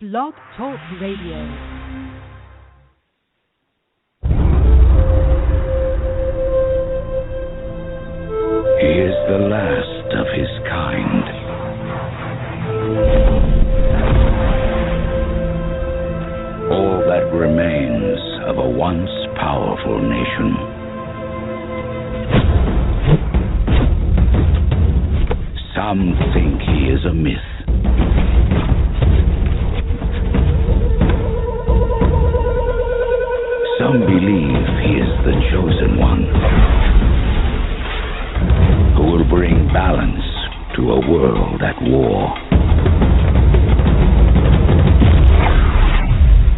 Blog Talk Radio. He is the last of his kind. All that remains of a once powerful nation. Some think he is a myth. Some believe he is the chosen one, who will bring balance to a world at war.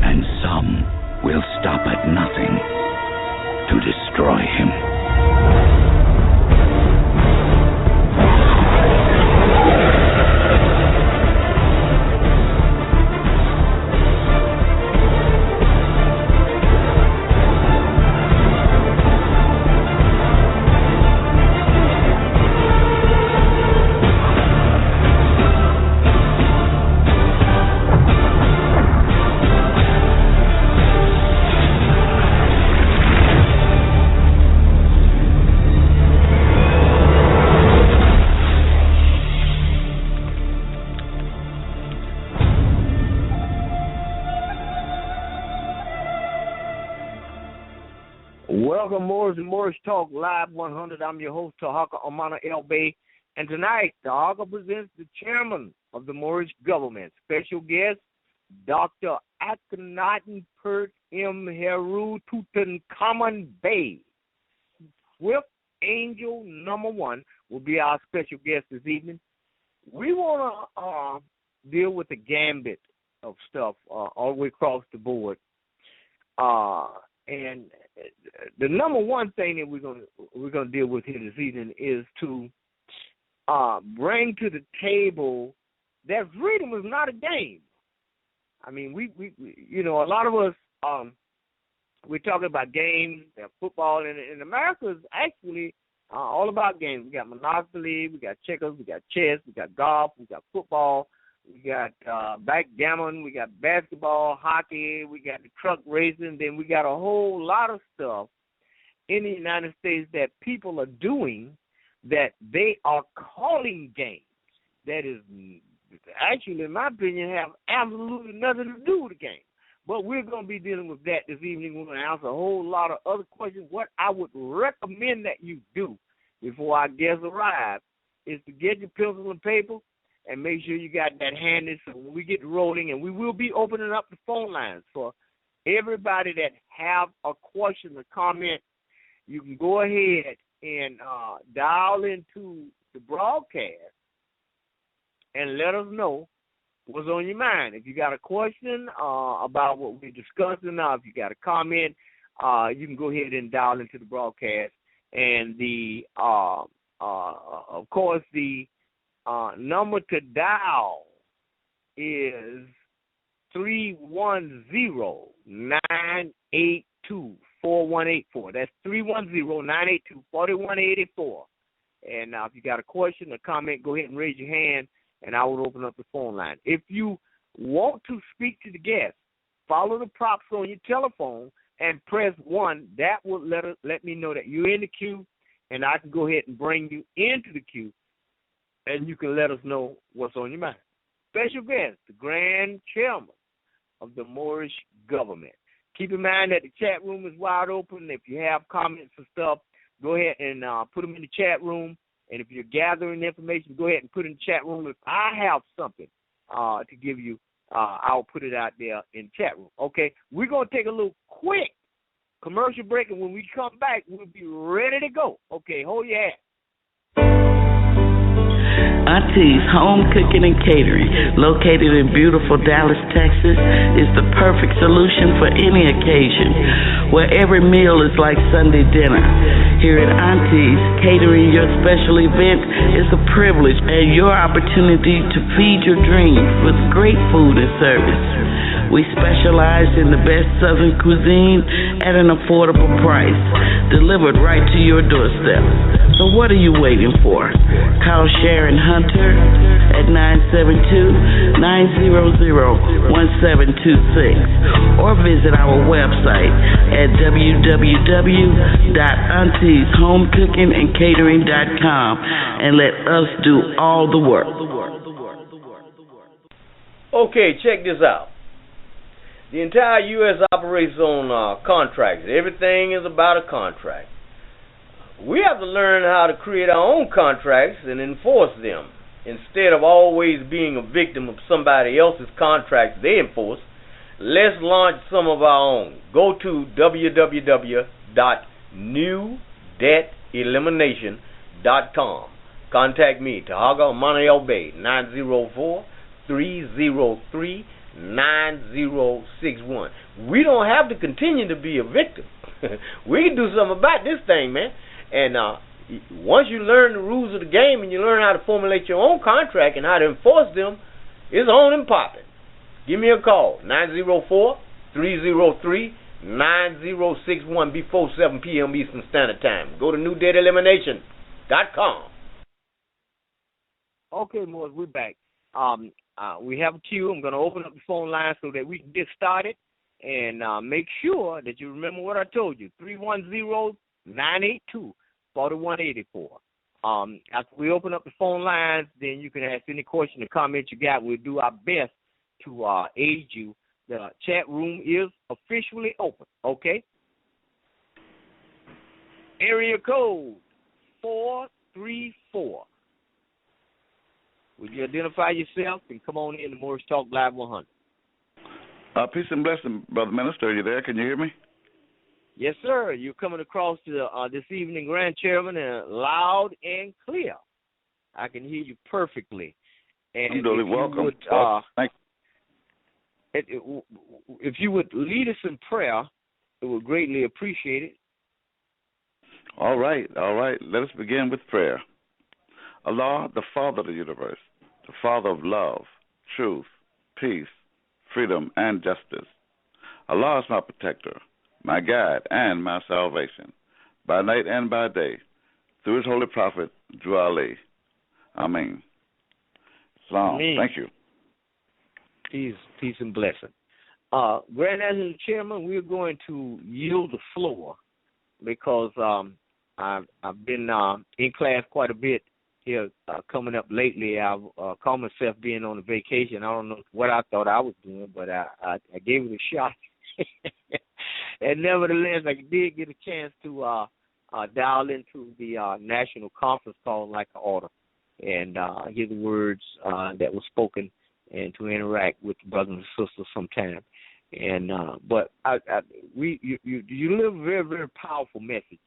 And some will stop at nothing to destroy him. Welcome, Moorish Talk Live 100. I'm your host, Tarhaka Amana El Bay. And tonight, Tarhaka presents the chairman of the Moorish government. Special guest, Dr. Akhenaten Pert M. Heru Tutankhamun Bey. Swift Angel number 1 will be our special guest this evening. We want to deal with the gambit of stuff all the way across the board. And the number one thing that we're gonna deal with here this evening is to bring to the table that freedom is not a game. I mean, we a lot of us we're talking about games, football, and America is actually all about games. We got Monopoly, we got checkers, we got chess, we got golf, we got football. We got backgammon, we got basketball, hockey, we got the truck racing, then we got a whole lot of stuff in the United States that people are doing that they are calling games. That is actually, in my opinion, have absolutely nothing to do with the game. But we're going to be dealing with that this evening. We're going to answer a whole lot of other questions. What I would recommend that you do before our guests arrive is to get your pencil and paper, and make sure you got that handy so when we get rolling, and we will be opening up the phone lines for everybody that have a question or comment. You can go ahead and dial into the broadcast and let us know what's on your mind. If you got a question about what we're discussing, if you got a comment, you can go ahead and dial into the broadcast. And the of course, the number to dial is 310-982-4184. That's 310-982-4184. And if you got a question or comment, go ahead and raise your hand, and I will open up the phone line. If you want to speak to the guest, follow the prompts on your telephone and press 1. That will let me know that you're in the queue, and I can go ahead and bring you into the queue, and you can let us know what's on your mind. Special guest, the Grand Chairman of the Moorish government. Keep in mind that the chat room is wide open. If you have comments and stuff, go ahead and put them in the chat room. And if you're gathering information, go ahead and put it in the chat room. If I have something to give you, I'll put it out there in the chat room. Okay, we're going to take a little quick commercial break, and when we come back, we'll be ready to go. Okay, hold your hat. Auntie's Home Cooking and Catering, located in beautiful Dallas, Texas, is the perfect solution for any occasion, where every meal is like Sunday dinner. Here at Auntie's, catering your special event is a privilege and your opportunity to feed your dreams with great food and service. We specialize in the best Southern cuisine at an affordable price, delivered right to your doorstep. So what are you waiting for? Call Sharon Hunter at 972-900-1726 or visit our website at www.auntieshomecookingandcatering.com and let us do all the work. Okay, check this out. The entire U.S. operates on contracts. Everything is about a contract. We have to learn how to create our own contracts and enforce them. Instead of always being a victim of somebody else's contracts they enforce, let's launch some of our own. Go to www.newdebtelimination.com. Contact me, Tarhaka or Monterey Bay, 904-303-9061. We don't have to continue to be a victim. We can do something about this thing, man. And once you learn the rules of the game and you learn how to formulate your own contract and how to enforce them, it's on and popping. Give me a call, 904-303-9061 before 7 p.m. Eastern Standard Time. Go to newdebtelimination.com. Okay, Moors, we're back. We have a queue. I'm going to open up the phone line so that we can get started and make sure that you remember what I told you, 310-982-4184. After we open up the phone lines, then you can ask any question or comment you got. We'll do our best to aid you. The chat room is officially open, okay? Area code 434. Would you identify yourself and come on in to Moorish Talk Live 100? Peace and blessing, Brother Minister. Are you there? Can you hear me? Yes, sir. You're coming across to this evening, Grand Chairman, loud and clear. I can hear you perfectly. And I'm really welcome. Thank you. If you would lead us in prayer, it would greatly appreciate it. All right. Let us begin with prayer. Allah, the Father of the universe, the Father of love, truth, peace, freedom, and justice. Allah is my protector, my guide, and my salvation, by night and by day, through his holy prophet, Drew Ali. Amen. Salam. Amen. Thank you. Peace and blessing. Grand National Chairman, we're going to yield the floor because I've been in class quite a bit here coming up lately. I've called myself being on a vacation. I don't know what I thought I was doing, but I gave it a shot. And nevertheless, I did get a chance to dial into the national conference call like an order and hear the words that were spoken and to interact with the brothers and sisters sometime. And but you live a very, very powerful message,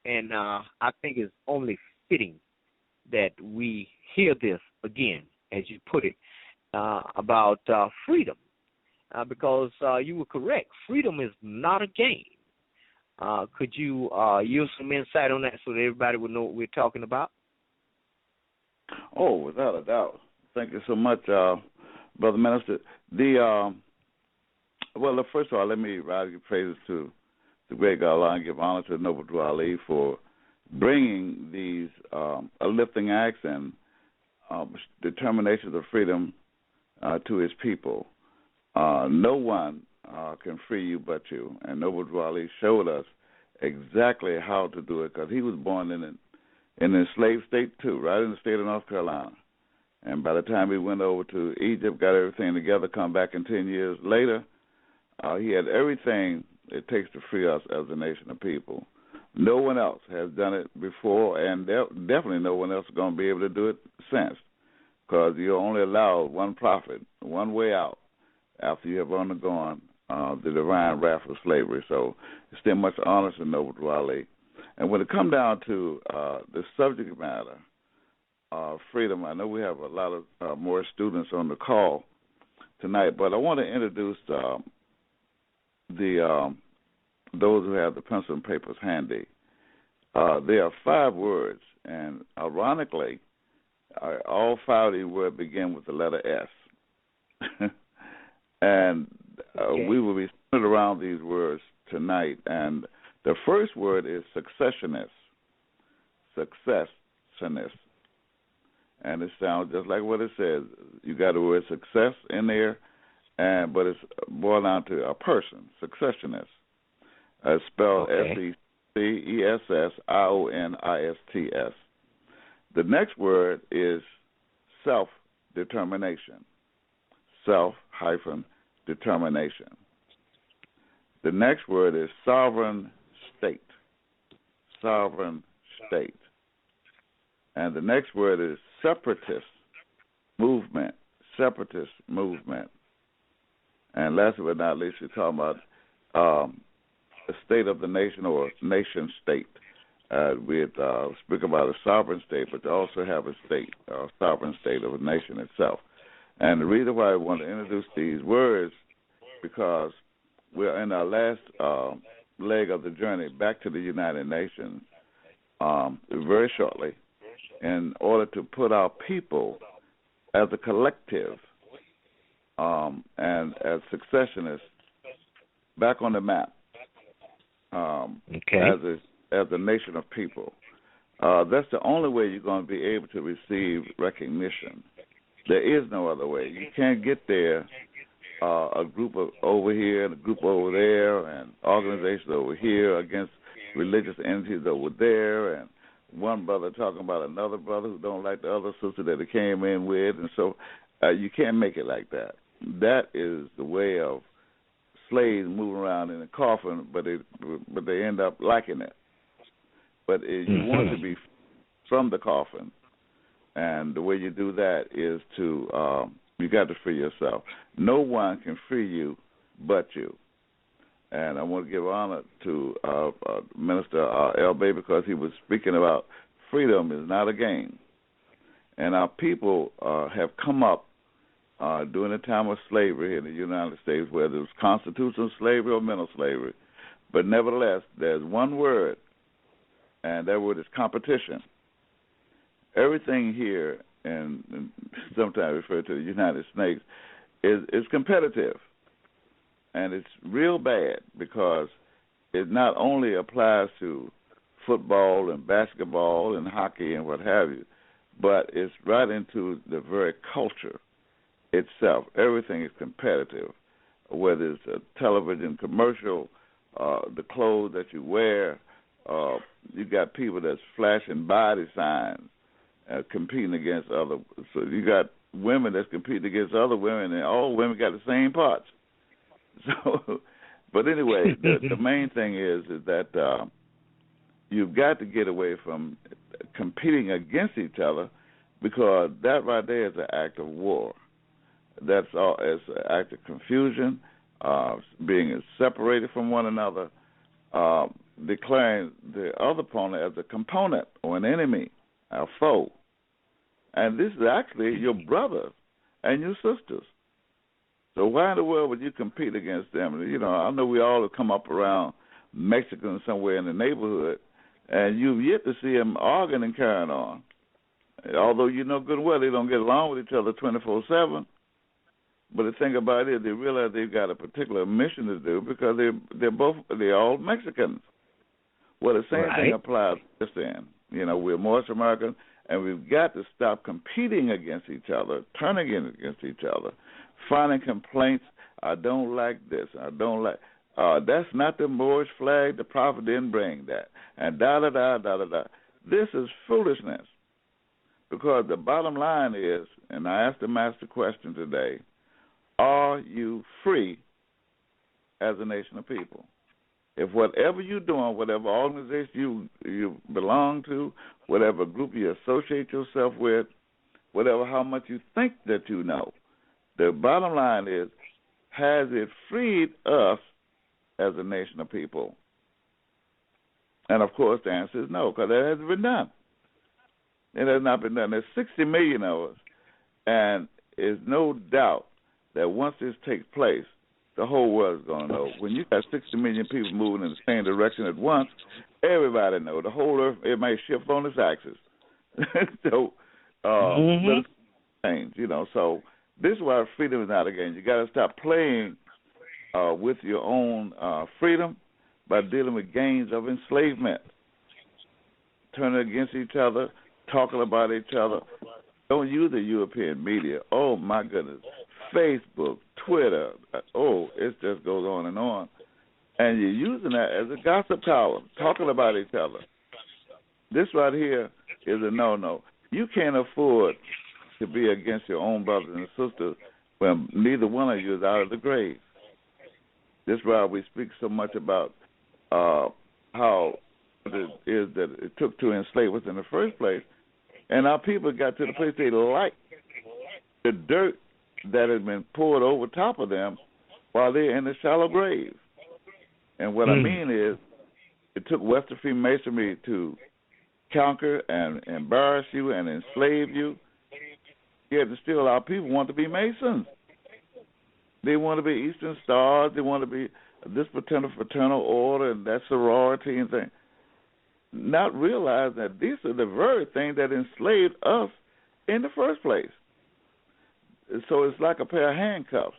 and I think it's only fitting that we hear this again, as you put it, about freedom, because you were correct. Freedom is not a game. Could you use some insight on that so that everybody would know what we're talking about? Oh, without a doubt. Thank you so much, Brother Minister. Well, first of all, let me give praises to the great God Allah and give honor to the Noble Drew Ali for bringing these uplifting acts and determinations of freedom to his people. No one can free you but you. And Noble Drew Ali showed us exactly how to do it, because he was born in an enslaved state too, right in the state of North Carolina. And by the time he went over to Egypt, got everything together, come back in 10 years later, he had everything it takes to free us as a nation of people. No one else has done it before, and definitely no one else is going to be able to do it since, because you're only allowed one prophet, one way out, after you have undergone the divine wrath of slavery. So it's still much honor to Noble Drew Ali. And when it comes down to the subject matter, freedom, I know we have a lot of more students on the call tonight, but I want to introduce those who have the pencil and papers handy. There are 5 words, and ironically, all 5 of these words begin with the letter S. And we will be centered around these words tonight. And the first word is successionist. Successionist. And it sounds just like what it says. You got the word success in there, but it's boiled down to a person, successionist. Spelled SECESSIONISTS. The next word is self-determination. Self-determination. The next word is sovereign state. Sovereign state. And the next word is separatist movement. Separatist movement. And last but not least, we're talking about the state of the nation or nation state. We speak about a sovereign state, but they also have a state, a sovereign state of a nation itself. And the reason why I want to introduce these words because we're in our last leg of the journey back to the United Nations very shortly in order to put our people as a collective and as successionists back on the map as a nation of people. That's the only way you're going to be able to receive recognition. There is no other way. You can't get there, a group over here and a group over there and organizations over here against religious entities over there and one brother talking about another brother who don't like the other sister that they came in with. And so you can't make it like that. That is the way of slaves moving around in a coffin, but they end up liking it. But you want to be from the coffin, and the way you do that is to you got to free yourself. No one can free you but you. And I want to give honor to Minister L. Bay because he was speaking about freedom is not a game. And our people have come up during the time of slavery in the United States, whether it was constitutional slavery or mental slavery. But nevertheless, there's one word, and that word is competition. Everything here, and sometimes referred to the United States, is competitive. And it's real bad because it not only applies to football and basketball and hockey and what have you, but it's right into the very culture itself. Everything is competitive, whether it's a television commercial, the clothes that you wear. You got people that's flashing body signs, competing against other. So you got women that's competing against other women, and all women got the same parts. So, but anyway, the main thing is that you've got to get away from competing against each other because that right there is an act of war. That's all. It's an act of confusion, being separated from one another, declaring the other opponent as a component or an enemy, a foe. And this is actually your brothers and your sisters. So why in the world would you compete against them? You know, I know we all have come up around Mexicans somewhere in the neighborhood, and you've yet to see them arguing and carrying on. Although you know good and well they don't get along with each other 24/7. But the thing about it is they realize they've got a particular mission to do because they're all Mexicans. Well, the same thing applies to this end. You know, we're Moorish American, and we've got to stop competing against each other, turning against each other, finding complaints. I don't like this. I don't like. That's not the Moorish flag. The prophet didn't bring that. And da-da-da. This is foolishness. Because the bottom line is, and I asked the master question today, are you free as a nation of people? If whatever you're doing, whatever organization you belong to, whatever group you associate yourself with, whatever how much you think that you know, the bottom line is, has it freed us as a nation of people? And, of course, the answer is no, because that hasn't been done. It has not been done. There's 60 million of us, and there's no doubt that once this takes place, the whole world is going to know. When you got 60 million people moving in the same direction at once, everybody knows. The whole earth, it may shift on its axis. So, but it's change, you know. So this is why freedom is not a game. You got to stop playing with your own freedom by dealing with gangs of enslavement, turning against each other, talking about each other. Don't use the European media. Oh, my goodness. Facebook, Twitter. Oh, it just goes on. And you're using that as a gossip column, talking about each other. This right here is a no-no. You can't afford to be against your own brothers and sisters when neither one of you is out of the grave. This is why we speak so much about how it is that it took to enslave us in the first place. And our people got to the place they liked the dirt that had been poured over top of them while they're in the shallow grave. And what I mean is, it took Western Freemasonry to conquer and embarrass you and enslave you. Yet still our people want to be Masons. They want to be Eastern Stars. They want to be this fraternal order and that sorority and thing. Not realizing that these are the very things that enslaved us in the first place. So it's like a pair of handcuffs.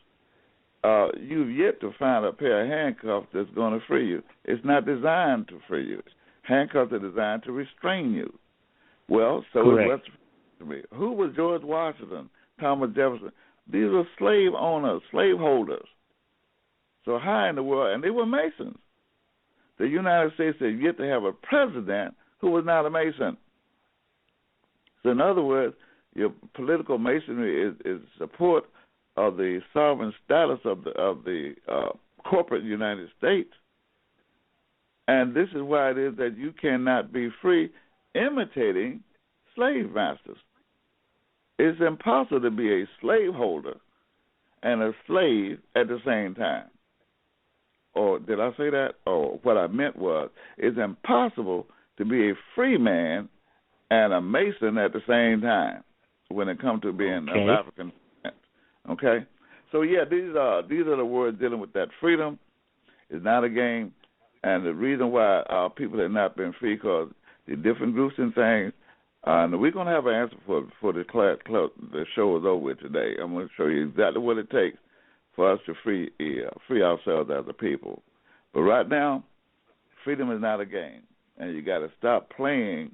You've yet to find a pair of handcuffs that's going to free you. It's not designed to free you. Handcuffs are designed to restrain you. Well, so Correct. Who was George Washington, Thomas Jefferson? These were slave owners, slave holders. So how in the world, and they were Masons. The United States has yet to have a president who was not a Mason. So in other words, your political Masonry is support of the sovereign status of the corporate United States. And this is why it is that you cannot be free imitating slave masters. It's impossible to be a slaveholder and a slave at the same time. Or did I say that? Or what I meant was, it's impossible to be a free man and a Mason at the same time when it comes to being of African descent. Okay? So, yeah, these are the words dealing with that freedom. It's not a game. And the reason why our people have not been free because the different groups and things, and we're going to have an answer for the show is over with today. I'm going to show you exactly what it takes for us to free ourselves as a people. But right now, freedom is not a game, and you got to stop playing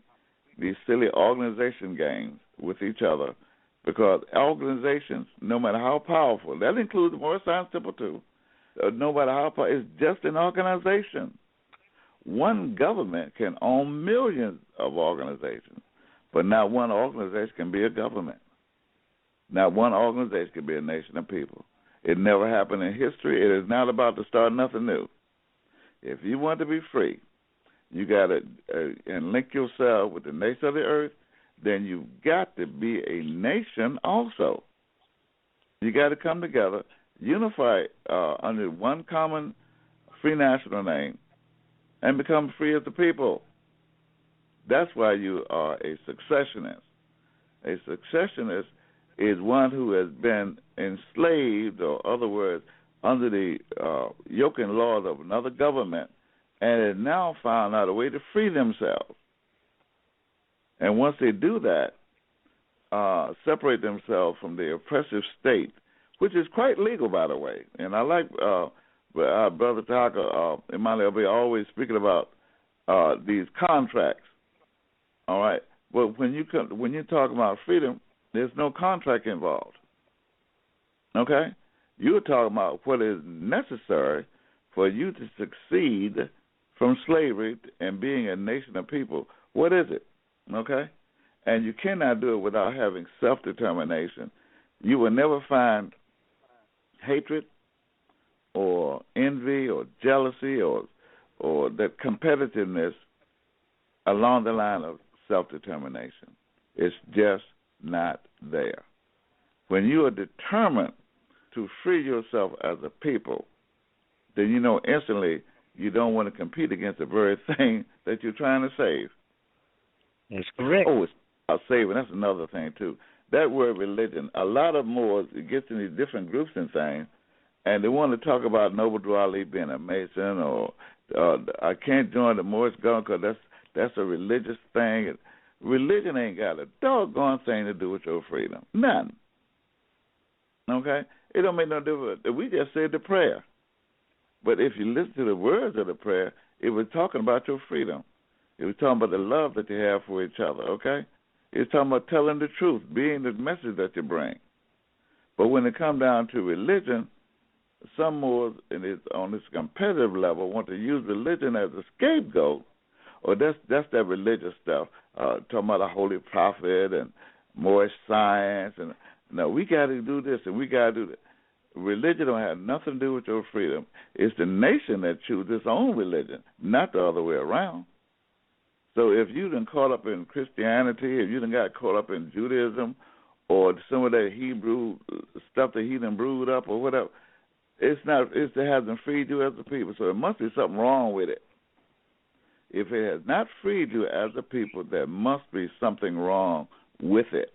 these silly organization games with each other, because organizations, no matter how powerful, that includes the Moorish Science Temple too, no matter how powerful, it's just an organization. One government can own millions of organizations, but not one organization can be a government. Not one organization can be a nation of people. It never happened in history. It is not about to start nothing new. If you want to be free, you got to and link yourself with the nation of the earth, then you've got to be a nation also. You got to come together, unify under one common free national name, and become free as the people. That's why you are a successionist. A successionist is one who has been enslaved, or other words, under the yoke and laws of another government, and has now found out a way to free themselves. And once they do that, separate themselves from the oppressive state, which is quite legal, by the way. And I like our brother Tarhaka, Emmanuel, always speaking about these contracts. All right, but when you talk about freedom, there's no contract involved. Okay, you're talking about what is necessary for you to succeed from slavery and being a nation of people. What is it? Okay, and you cannot do it without having self-determination. You will never find hatred or envy or jealousy or that competitiveness along the line of self-determination. It's just not there. When you are determined to free yourself as a people, then you know instantly you don't want to compete against the very thing that you're trying to save. That's correct. Oh, it's about saving. That's another thing, too. That word religion, a lot of Moors, it gets in these different groups and things, and they want to talk about Noble Drew Ali being a Mason, or I can't join the Moorish government because that's a religious thing. Religion ain't got a doggone thing to do with your freedom. None. Okay? It don't make no difference. We just said the prayer. But if you listen to the words of the prayer, it was talking about your freedom. It was talking about the love that you have for each other, okay? It's talking about telling the truth, being the message that you bring. But when it comes down to religion, some more on this competitive level want to use religion as a scapegoat, or that's that religious stuff, talking about a holy prophet and Moorish science, and no, we got to do this and we got to do that. Religion don't have nothing to do with your freedom. It's the nation that chooses its own religion, not the other way around. So if you done caught up in Christianity, if you done got caught up in Judaism, or some of that Hebrew stuff that he done brewed up or whatever, it hasn't freed you as a people. So there must be something wrong with it. If it has not freed you as a people, there must be something wrong with it.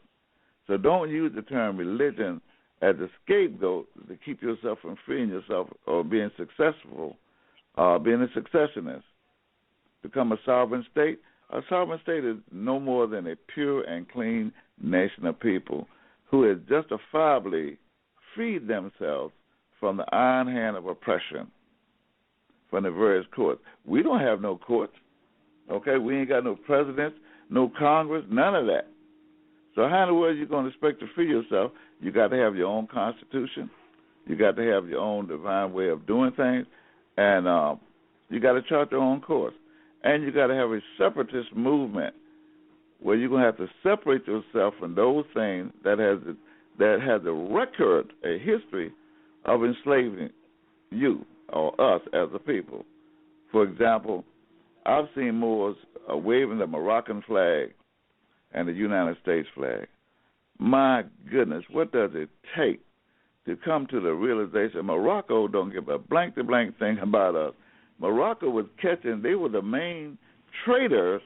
So don't use the term religion as a scapegoat to keep yourself from freeing yourself or being successful, being a successionist. Become a sovereign state. A sovereign state is no more than a pure and clean nation of people who has justifiably freed themselves from the iron hand of oppression from the various courts. We don't have no courts, okay? We ain't got no presidents, no Congress, none of that. So how in the world are you going to expect to free yourself? You got to have your own constitution. You got to have your own divine way of doing things, and you got to chart your own course. And you got to have a separatist movement where you're going to have to separate yourself from those things that has a record, a history of enslaving you or us as a people. For example, I've seen Moors waving the Moroccan flag and the United States flag. My goodness, what does it take to come to the realization Morocco don't give a blank-to-blank thing about us? Morocco was they were the main traders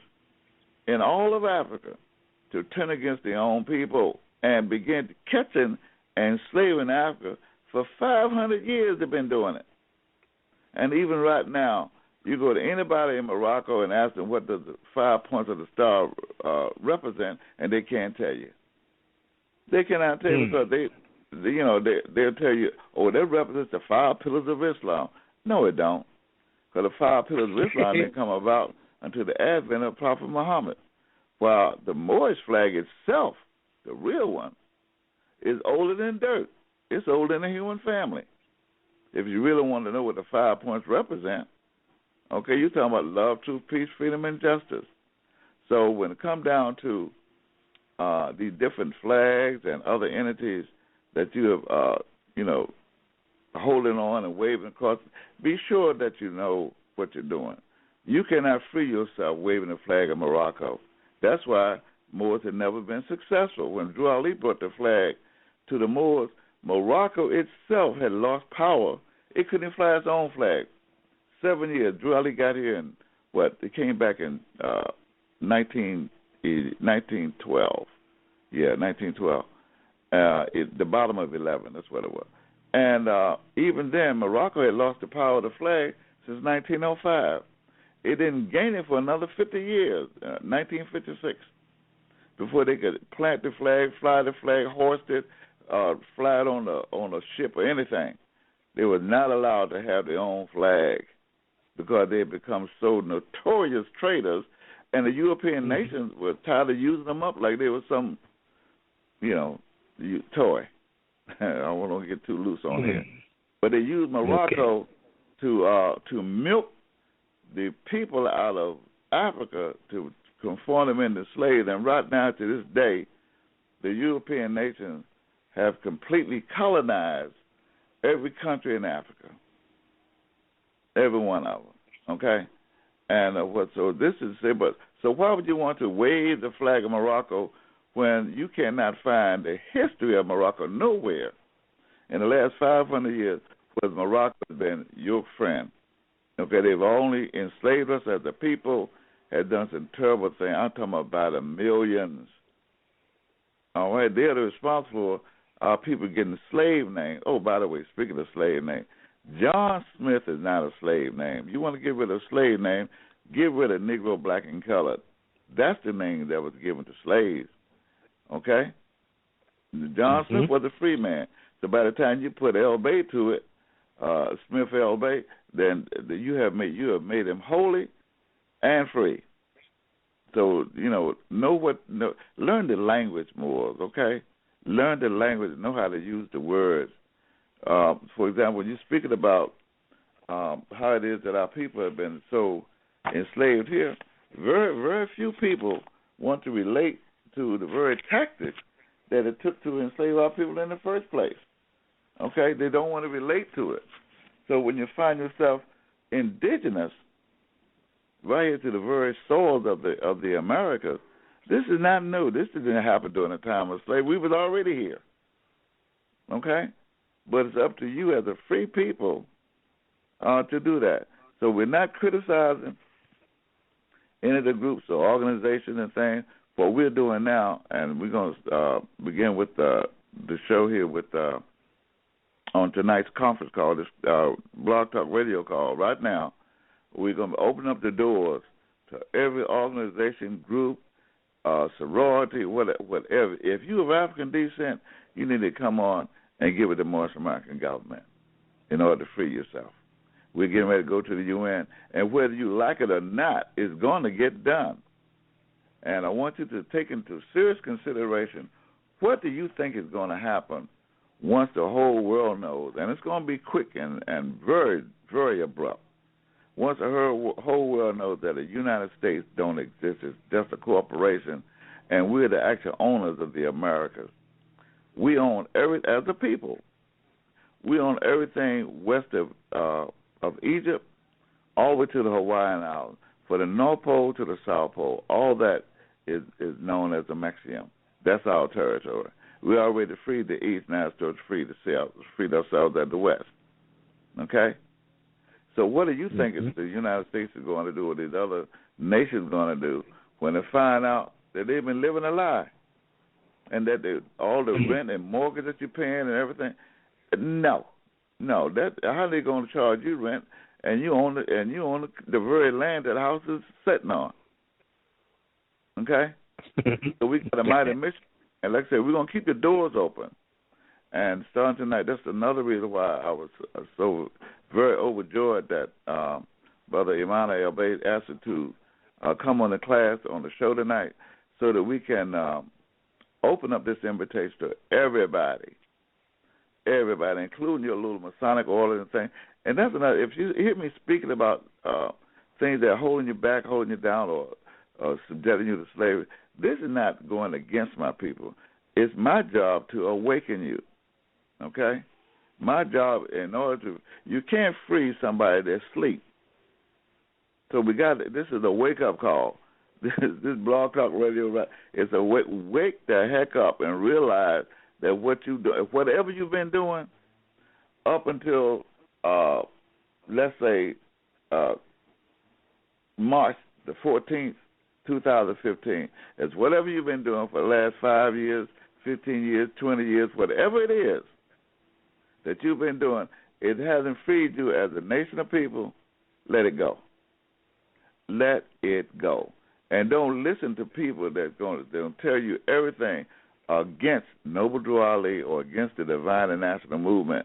in all of Africa to turn against their own people and begin catching and enslaving Africa. For 500 years they've been doing it. And even right now, you go to anybody in Morocco and ask them what does the 5 points of the star represent, and they can't tell you. They cannot tell you because they'll tell you, oh, that represents the 5 pillars of Islam. No, it don't. Because the 5 pillars of Islam didn't come about until the advent of Prophet Muhammad. While the Moorish flag itself, the real one, is older than dirt. It's older than the human family. If you really want to know what the 5 points represent, okay, you're talking about love, truth, peace, freedom, and justice. So when it comes down to these different flags and other entities that you have, holding on and waving across, be sure that you know what you're doing. You cannot free yourself waving the flag of Morocco. That's why Moors had never been successful. When Drew Ali brought the flag to the Moors, Morocco itself had lost power. It couldn't fly its own flag. 7 years. Drew Ali got here in, It came back in 1912. Yeah, 1912. The bottom of 11, that's what it was. And even then, Morocco had lost the power of the flag since 1905. It didn't gain it for another 50 years, 1956, before they could plant the flag, fly the flag, hoist it, fly it on a ship or anything. They were not allowed to have their own flag because they had become so notorious traitors, and the European nations were tired of using them up like they were some, toy. I don't want to get too loose on here. But they used Morocco to milk the people out of Africa to conform them into slaves. And right now, to this day, the European nations have completely colonized every country in Africa, every one of them. Okay, and so why would you want to wave the flag of Morocco when you cannot find the history of Morocco nowhere? In the last 500 years, where Morocco has been your friend. Okay, they've only enslaved us as a people, had done some terrible things. I'm talking about the millions. All right, they're responsible for our people getting slave names. Oh, by the way, speaking of slave name, John Smith is not a slave name. You want to get rid of slave name, get rid of Negro, black, and colored. That's the name that was given to slaves. Okay? John Smith was a free man. So by the time you put L. Bay to it, Smith L. Bay, then you have made him holy and free. So learn the language more. Okay, learn the language. Know how to use the words. For example, when you're speaking about how it is that our people have been so enslaved here, very, very few people want to relate to the very tactics that it took to enslave our people in the first place. Okay, they don't want to relate to it. So when you find yourself indigenous, right here to the very soils of the Americas, this is not new. This didn't happen during the time of slavery. We was already here. Okay, but it's up to you as a free people to do that. So we're not criticizing any of the groups or organizations and things. What we're doing now, and we're going to begin with the show here with on tonight's conference call, this Blog Talk Radio call. Right now, we're going to open up the doors to every organization, group, sorority, whatever. If you're of African descent, you need to come on and give it the Moorish American government in order to free yourself. We're getting ready to go to the UN, and whether you like it or not, it's going to get done. And I want you to take into serious consideration, what do you think is going to happen once the whole world knows? And it's going to be quick and very, very abrupt. Once the whole world knows that the United States don't exist, it's just a corporation, and we're the actual owners of the Americas. We own as a people, we own everything west of Egypt all the way to the Hawaiian Islands. For the North Pole to the South Pole, all that is known as the Mexium. That's our territory. We already freed the East, now it's to free ourselves at the West. Okay? So what do you think is the United States is going to do, or these other nations going to do, when they find out that they've been living a lie, and that all the rent and mortgage that you're paying and everything? No. That how are they going to charge you rent, and you own the very land that the house is sitting on? Okay? So we got a mighty mission. And like I said, we're going to keep the doors open. And starting tonight, that's another reason why I was so very overjoyed that Brother Imani Elbay asked her to come on the class, on the show tonight, so that we can open up this invitation to everybody, including your little Masonic order and thing. And that's another, if you hear me speaking about things that are holding you back, holding you down, or subjecting you to slavery, this is not going against my people. It's my job to awaken you, okay? My job, you can't free somebody that's asleep. So this is a wake-up call. This Blog Talk Radio, it's a wake the heck up and realize that what you do, whatever you've been doing up until, let's say, March the 14th, 2015, is whatever you've been doing for the last 5 years, 15 years, 20 years, whatever it is that you've been doing, it hasn't freed you as a nation of people, let it go. Let it go. And don't listen to people they'll tell you everything against Noble Drew Ali or against the Divine and National Movement.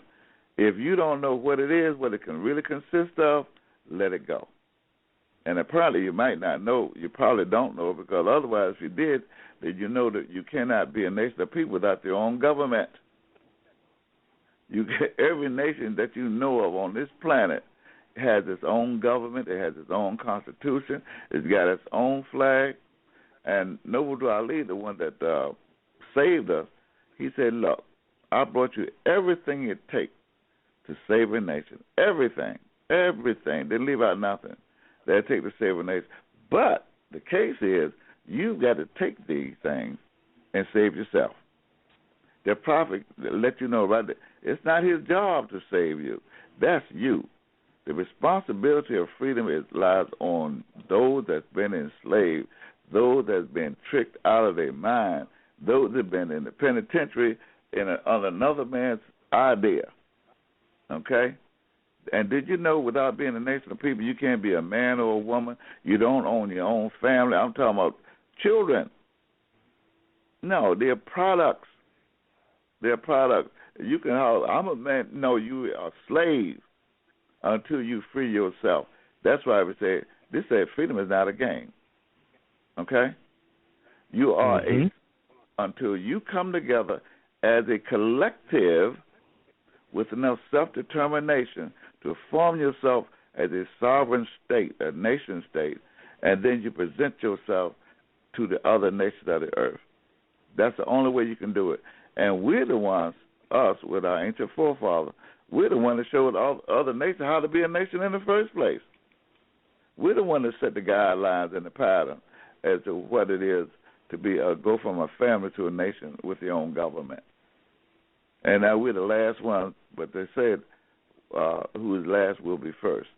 If you don't know what it is, what it can really consist of, let it go. And apparently you might not know. You probably don't know, because otherwise if you did, then you know that you cannot be a nation of people without your own government. Every nation that you know of on this planet has its own government. It has its own constitution. It's got its own flag. And Noble Drew Ali, the one that saved us, he said, look, I brought you everything it takes to save a nation. Everything. Didn't leave out nothing that it takes to save a nation. But the case is, you've got to take these things and save yourself. The prophet let you know right there, it's not his job to save you. That's you. The responsibility of freedom lies on those that's been enslaved, those that's been tricked out of their mind, those that have been in the penitentiary on another man's idea. Okay? And did you know, without being a nation of people, you can't be a man or a woman? You don't own your own family. I'm talking about children. No, they're products. They're products. You can, I'm a man. No, you are slaves. until you free yourself. That's why we say this. Said freedom is not a game. Okay, you are until you come together as a collective with enough self-determination to form yourself as a sovereign state, a nation state, and then you present yourself to the other nations of the earth. That's the only way you can do it. And we're the ones, us, with our ancient forefathers, we're the one that showed all other nations how to be a nation in the first place. We're the one that set the guidelines and the pattern as to what it is to be go from a family to a nation with your own government. And now we're the last one, but they said who is last will be first.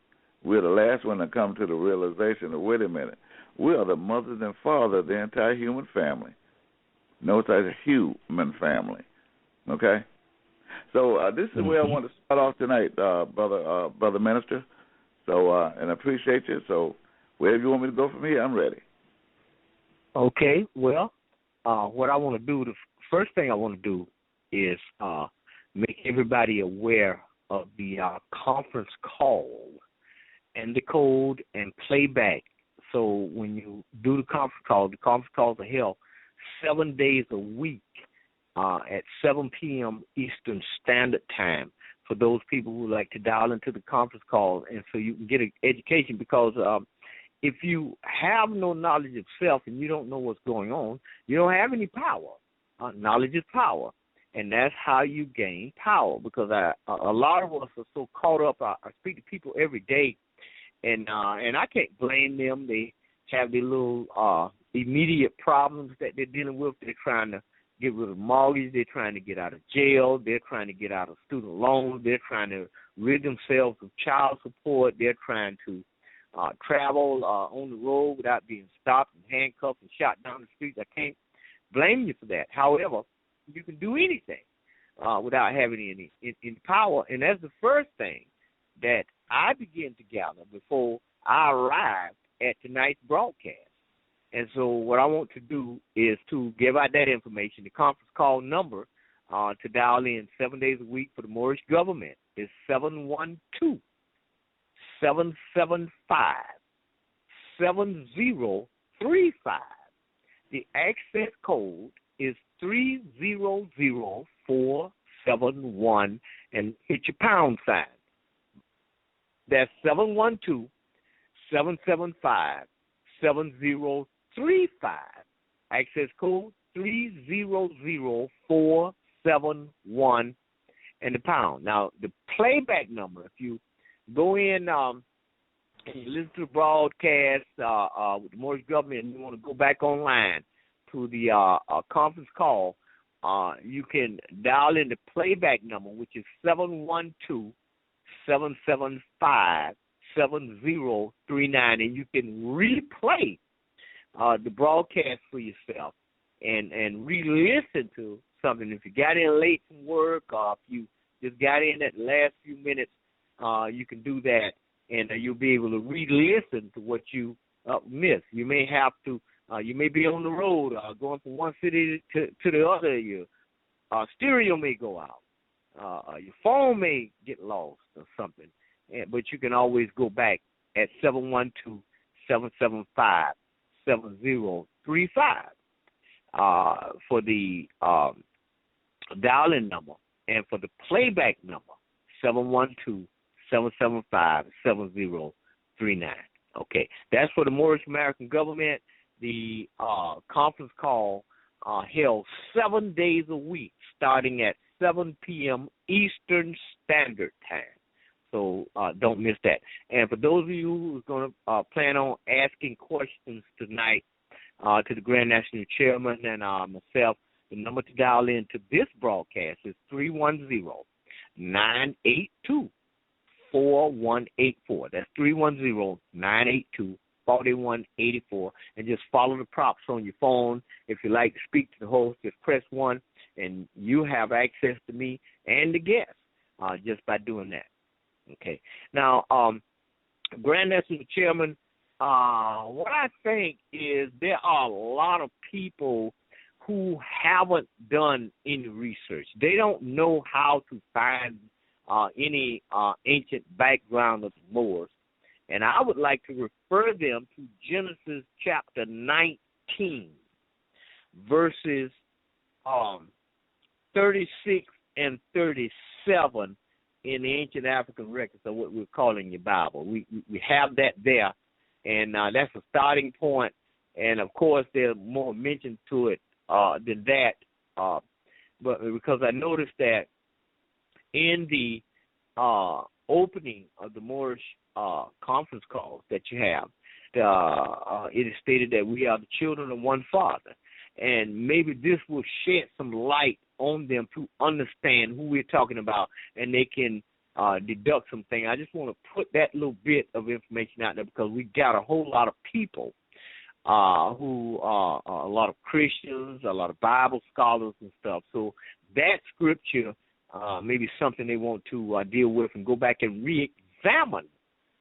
We're the last one to come to the realization of, wait a minute, we are the mothers and fathers of the entire human family. Notice that's a human family. Okay? So this is where I want to start off tonight, brother minister. So, and I appreciate you. So wherever you want me to go from here, I'm ready. Okay, well, what I want to do, the first thing I want to do is make everybody aware of the conference call and the code and playback. So when you do the conference calls are held 7 days a week at 7 p.m. Eastern Standard Time for those people who like to dial into the conference call, and so you can get an education, because if you have no knowledge of self and you don't know what's going on, you don't have any power. Knowledge is power, and that's how you gain power, because a lot of us are so caught up. I speak to people every day, and I can't blame them. They have their little immediate problems that they're dealing with. They're trying to get rid of mortgage. They're trying to get out of jail. They're trying to get out of student loans. They're trying to rid themselves of child support. They're trying to travel on the road without being stopped and handcuffed and shot down the streets. I can't blame you for that. However, you can do anything without having any power, and that's the first thing that I began to gather before I arrived at tonight's broadcast. And so what I want to do is to give out that information. The conference call number to dial in 7 days a week for the Moorish government is 712-775-7035. The access code is 300471, and hit your pound sign. That's 712-775-7035. Access code 300471 and the pound. Now, the playback number, if you go in and you listen to the broadcast with the Moorish government and you want to go back online to the conference call, you can dial in the playback number, which is 712-775-7039, and you can replay the broadcast for yourself and re-listen to something. If you got in late from work, or if you just got in at the last few minutes, you can do that, and you'll be able to re-listen to what you missed. You may have to, you may be on the road going from one city to the other. Your stereo may go out. Your phone may get lost or something. But you can always go back at 712-775-7035 for the dial-in number, and for the playback number, 712-775-7039. Okay, that's for the Moorish American government. The conference call held 7 days a week, starting at 7 p.m. Eastern Standard Time. So don't miss that. And for those of you who's going to plan on asking questions tonight to the Grand National Chairman and myself, the number to dial in to this broadcast is 310-982-4184. That's 310-982-4184. And just follow the prompts on your phone. If you'd like to speak to the host, just press 1, and you have access to me and the guests just by doing that. Okay. Now, Grand National Chairman, what I think is there are a lot of people who haven't done any research. They don't know how to find any ancient background of the Moors. And I would like to refer them to Genesis chapter 19, verses 36 and 37 in the ancient African records of what we're calling your Bible. We have that there, and that's a starting point. And, of course, there's more mention to it than that. But because I noticed that in the opening of the Moorish conference calls that you have, it is stated that we are the children of one Father. And maybe this will shed some light on them to understand who we're talking about, and they can deduct something. I just want to put that little bit of information out there because we got a whole lot of people who are a lot of Christians, a lot of Bible scholars and stuff. So that scripture may be something they want to deal with and go back and re-examine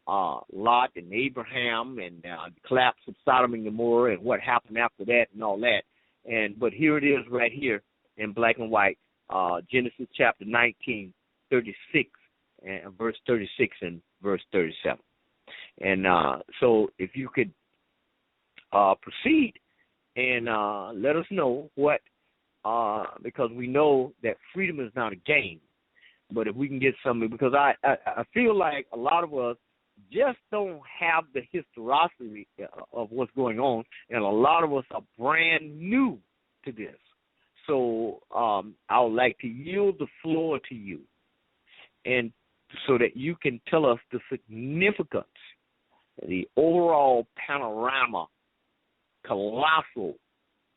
Lot and Abraham and the collapse of Sodom and Gomorrah and what happened after that and all that. But here it is right here in black and white, Genesis chapter 19, 36, and verse 36 and verse 37. And so if you could proceed and let us know what, because we know that freedom is not a game, but if we can get something, because I feel like a lot of us just don't have the historicity of what's going on, and a lot of us are brand new to this. So I would like to yield the floor to you, and so that you can tell us the significance, the overall panorama, colossal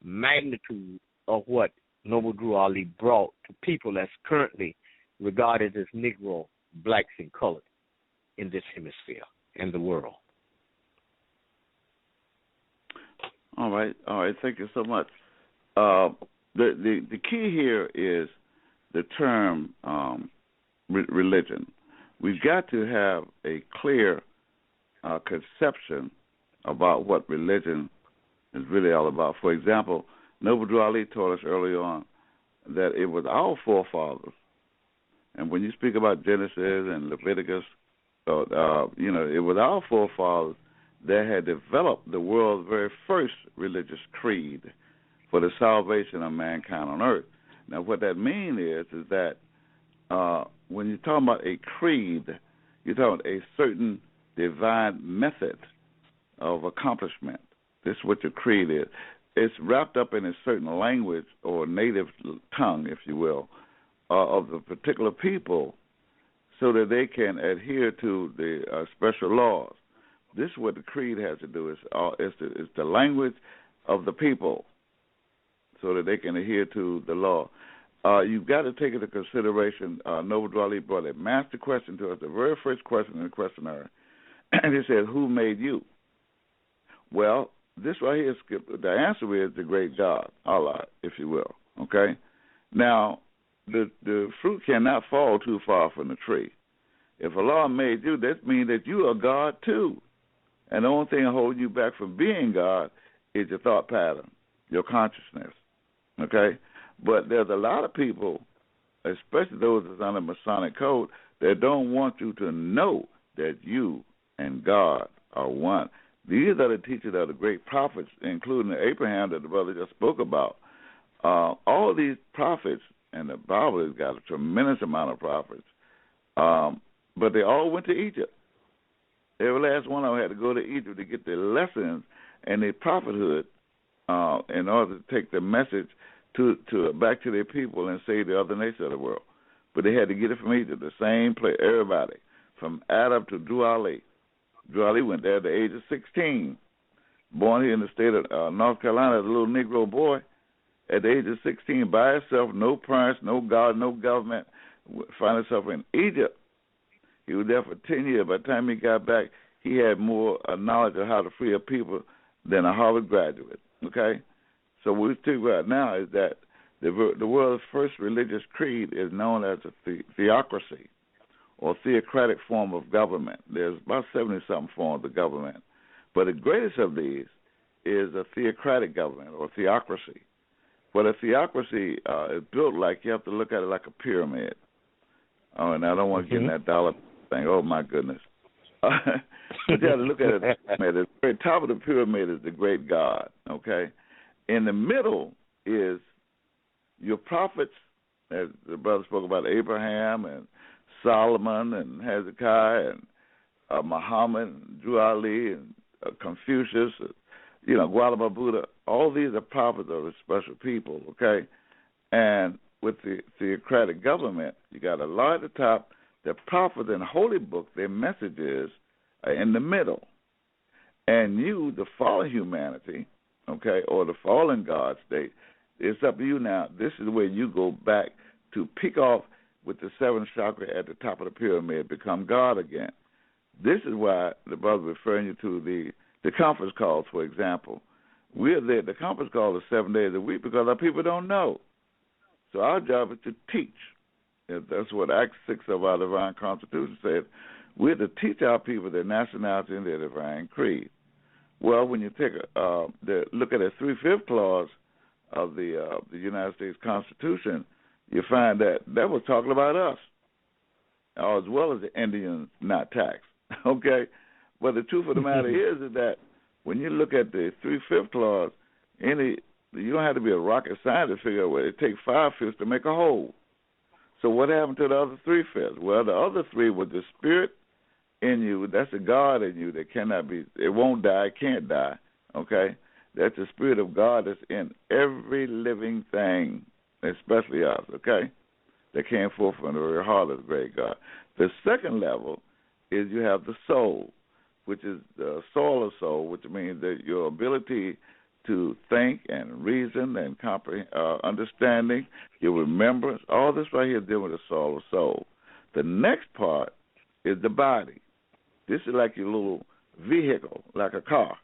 magnitude of what Noble Drew Ali brought to people that's currently regarded as Negro, blacks, and colored in this hemisphere and the world. All right. Thank you so much. The key here is the term religion. We've got to have a clear conception about what religion is really all about. For example, Noble Drew Ali taught us early on that it was our forefathers. And when you speak about Genesis and Leviticus, it was our forefathers that had developed the world's very first religious creed for the salvation of mankind on earth. Now, what that means is that when you're talking about a creed, you're talking about a certain divine method of accomplishment. This is what your creed is. It's wrapped up in a certain language or native tongue, if you will, of the particular people, so that they can adhere to the special laws. This is what the creed has to do. It's the language of the people, so that they can adhere to the law. You've got to take into consideration, Noble Drew Ali brought a master question to us, the very first question in the questionnaire, and he said, who made you? Well, this right here, the answer is the great God, Allah, if you will, okay? Now, the fruit cannot fall too far from the tree. If Allah made you, that means that you are God too. And the only thing holding you back from being God is your thought pattern, your consciousness, okay? But there's a lot of people, especially those that's under Masonic code, that don't want you to know that you and God are one. These are the teachers of the great prophets, including Abraham that the brother just spoke about. All these prophets, and the Bible has got a tremendous amount of prophets, but they all went to Egypt. Every last one of them had to go to Egypt to get their lessons and their prophethood in order to take the message to back to their people and save the other nations of the world. But they had to get it from Egypt, the same place, everybody, from Adam to Drew Ali. Drew Ali went there at the age of 16, born here in the state of North Carolina as a little Negro boy. At the age of 16, by himself, no parents, no God, no government, found himself in Egypt. He was there for 10 years. By the time he got back, he had more knowledge of how to free up people than a Harvard graduate, okay? So what we're talking about now is that the world's first religious creed is known as a theocracy, or theocratic form of government. There's about 70-something forms of government. But the greatest of these is a theocratic government, or theocracy. But a theocracy is built like, you have to look at it like a pyramid. Oh, and I don't want to get in that dollar thing. Oh, my goodness. But you got to look at it. At the very top of the pyramid is the great God, okay? In the middle is your prophets, as the brother spoke about Abraham and Solomon and Hezekiah and Muhammad and Drew Ali and Confucius, Gautama Buddha. All these are prophets of a special people, okay? And with the theocratic government, you got a law at the top. The prophets in the holy book, their messages are in the middle. And you, the fallen humanity, okay, or the fallen God state, it's up to you now. This is where you go back to pick off with the seventh chakra at the top of the pyramid, become God again. This is why the brother referring you to the conference calls, for example. We're there. The conference call is 7 days a week because our people don't know. So our job is to teach. That's what Act 6 of our divine constitution said. We're to teach our people their nationality and their divine creed. Well, when you take look at the 3/5 clause of the United States Constitution, you find that was talking about us, as well as the Indians not taxed. Okay, but the truth of the matter is that when you look at the 3/5 clause, you don't have to be a rocket scientist to figure out where it takes 5/5 to make a whole. So what happened to the other 3/5? Well, the other 3 was the spirit in you. That's the God in you that cannot be. It won't die. It can't die. Okay, that's the spirit of God that's in every living thing, especially us. Okay, that came forth from the very heart of the great God. The second level is you have the soul, which is the soul of soul, which means that your ability to think and reason and comprehend, understanding, your remembrance, all this right here dealing with the soul of soul. The next part is the body. This is like your little vehicle, like a car.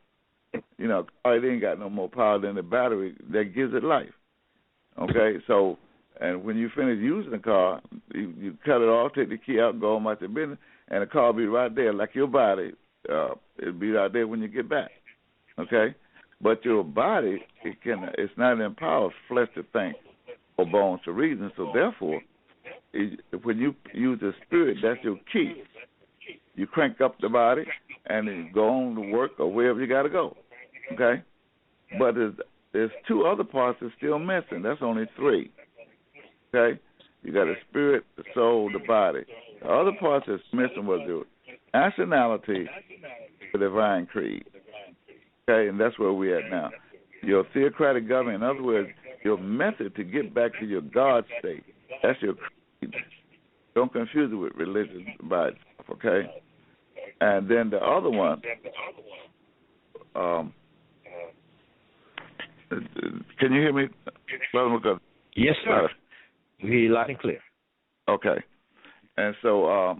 A car, it ain't got no more power than the battery that gives it life. Okay, so, and when you finish using the car, you cut it off, take the key out, go on about your business, and the car will be right there, like your body. It'll be right there when you get back. Okay? But your body, it's not empowered flesh to think or bones to reason. So therefore, when you use the spirit, that's your key. You crank up the body and then go on to work or wherever you got to go. Okay? But there's 2 other parts that's still missing. That's only 3. Okay? You got the spirit, the soul, the body. The other parts that's missing was the nationality, the divine creed. Okay, and that's where we're at now. Your theocratic government, in other words, your method to get back to your God state, that's your creed. Don't confuse it with religion by itself, okay? And then the other one, can you hear me? Yes, sir. We hear you loud and clear. Okay. And so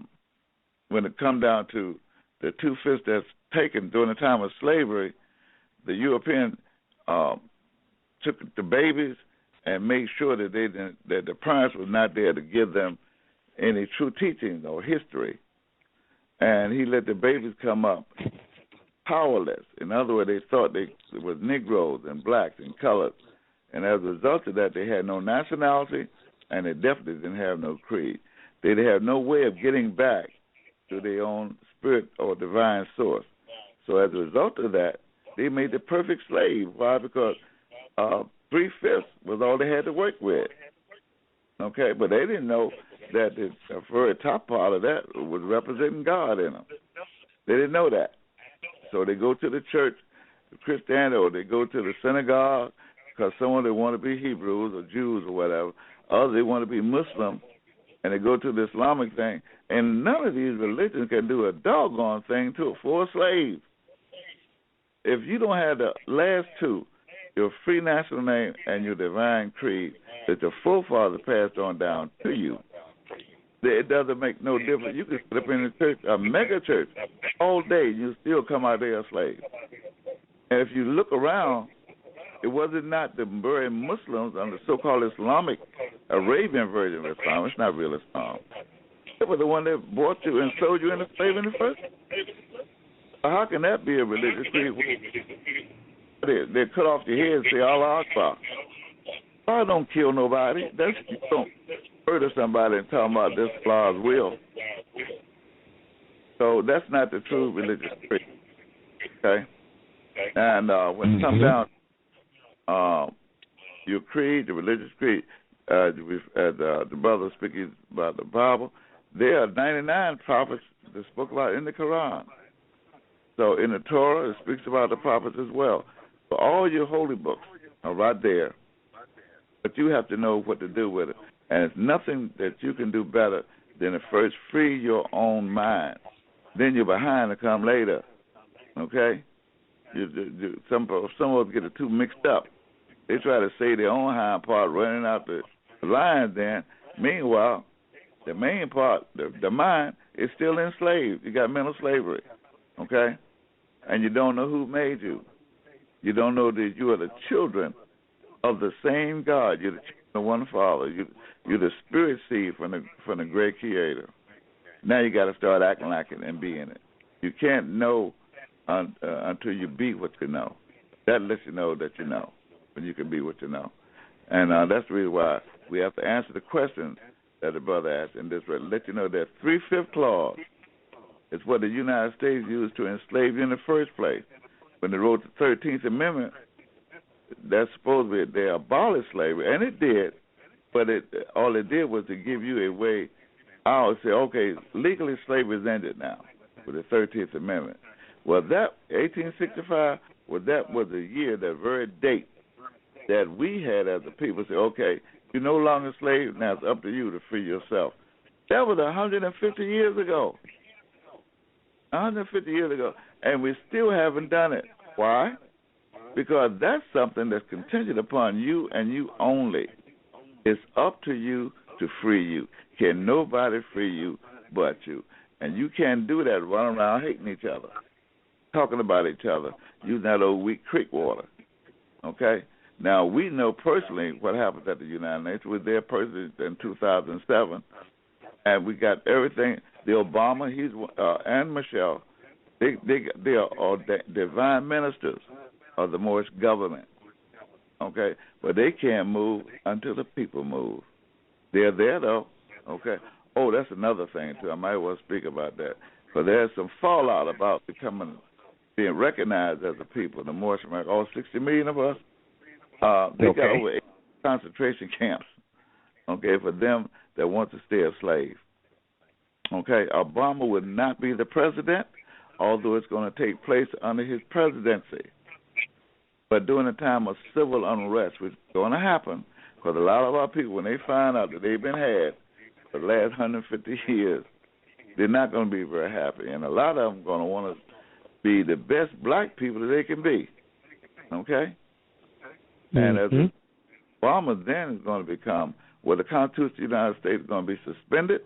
when it comes down to the 2/5 that's taken during the time of slavery, the European took the babies and made sure that that the parents was not there to give them any true teaching or history, and he let the babies come up powerless. In other words, they thought they was Negroes and blacks and colored, and as a result of that, they had no nationality, and they definitely didn't have no creed. They have no way of getting back to their own spirit or divine source. So as a result of that, they made the perfect slave. Why? Because 3/5 was all they had to work with. Okay, but they didn't know that the very top part of that was representing God in them. They didn't know that. So they go to the church, Christianity, or they go to the synagogue because some of them want to be Hebrews or Jews or whatever. Others, they want to be Muslim, and they go to the Islamic thing. And none of these religions can do a doggone thing for a slave. If you don't have the last 2, your free national name and your divine creed that your forefathers passed on down to you, it doesn't make no difference. You can sit up in the church, a mega church, all day, and you still come out there a slave. And if you look around, it wasn't not the very Muslims and the so-called Islamic, Arabian version of Islam. It's not real Islam. It was the one that brought you and sold you into slavery in the first place. How can that be a religious creed? They cut off your head and say, Allah Akbar. God don't kill nobody. That's murder somebody and talking about this Allah's will. So that's not the true religious creed. Okay? And when it comes down your creed, the religious creed, the brother speaking about the Bible, there are 99 prophets that spoke about in the Quran. So in the Torah, it speaks about the prophets as well. So all your holy books are right there, but you have to know what to do with it. And it's nothing that you can do better than to first free your own mind. Then you're behind to come later. Okay? Some of us get it too mixed up. They try to say their own hind part running out the lines then. Meanwhile, the main part, the mind, is still enslaved. You got mental slavery. Okay? And you don't know who made you. You don't know that you are the children of the same God. You're the children of one Father. You're the spirit seed from the great Creator. Now you got to start acting like it and being it. You can't know until you be what you know. That lets you know that you know, when you can be what you know. And that's the reason why we have to answer the question that the brother asked in this way. Let you know that 3/5 clause is what the United States used to enslave you in the first place. When they wrote the 13th Amendment, that's supposed to be they abolished slavery, and it did, but all it did was to give you a way. I would say, okay, legally slavery is ended now with the 13th Amendment. Well, that 1865, that was the year, that very date that we had as a people say, okay, you're no longer slaves, now it's up to you to free yourself. That was 150 years ago. 150 years ago, and we still haven't done it. Why? Because that's something that's contingent upon you and you only. It's up to you to free you. Can nobody free you but you. And you can't do that running around hating each other, talking about each other, using that old weak creek water. Okay? Now, we know personally what happened at the United Nations. We were there personally in 2007, and we got everything. The Obama, and Michelle, they are divine ministers of the Moorish government. Okay? But they can't move until the people move. They're there, though. Okay? Oh, that's another thing, too. I might well speak about that. But there's some fallout about being recognized as a people, the Moorish America. All 60 million of us, they got over 8 concentration camps, okay, for them that want to stay a slave. Okay, Obama would not be the president, although it's going to take place under his presidency. But during a time of civil unrest, which is going to happen, because a lot of our people, when they find out that they've been had for the last 150 years, they're not going to be very happy. And a lot of them are going to want to be the best black people that they can be. Okay? And as Obama then is going to become, the Constitution of the United States is going to be suspended.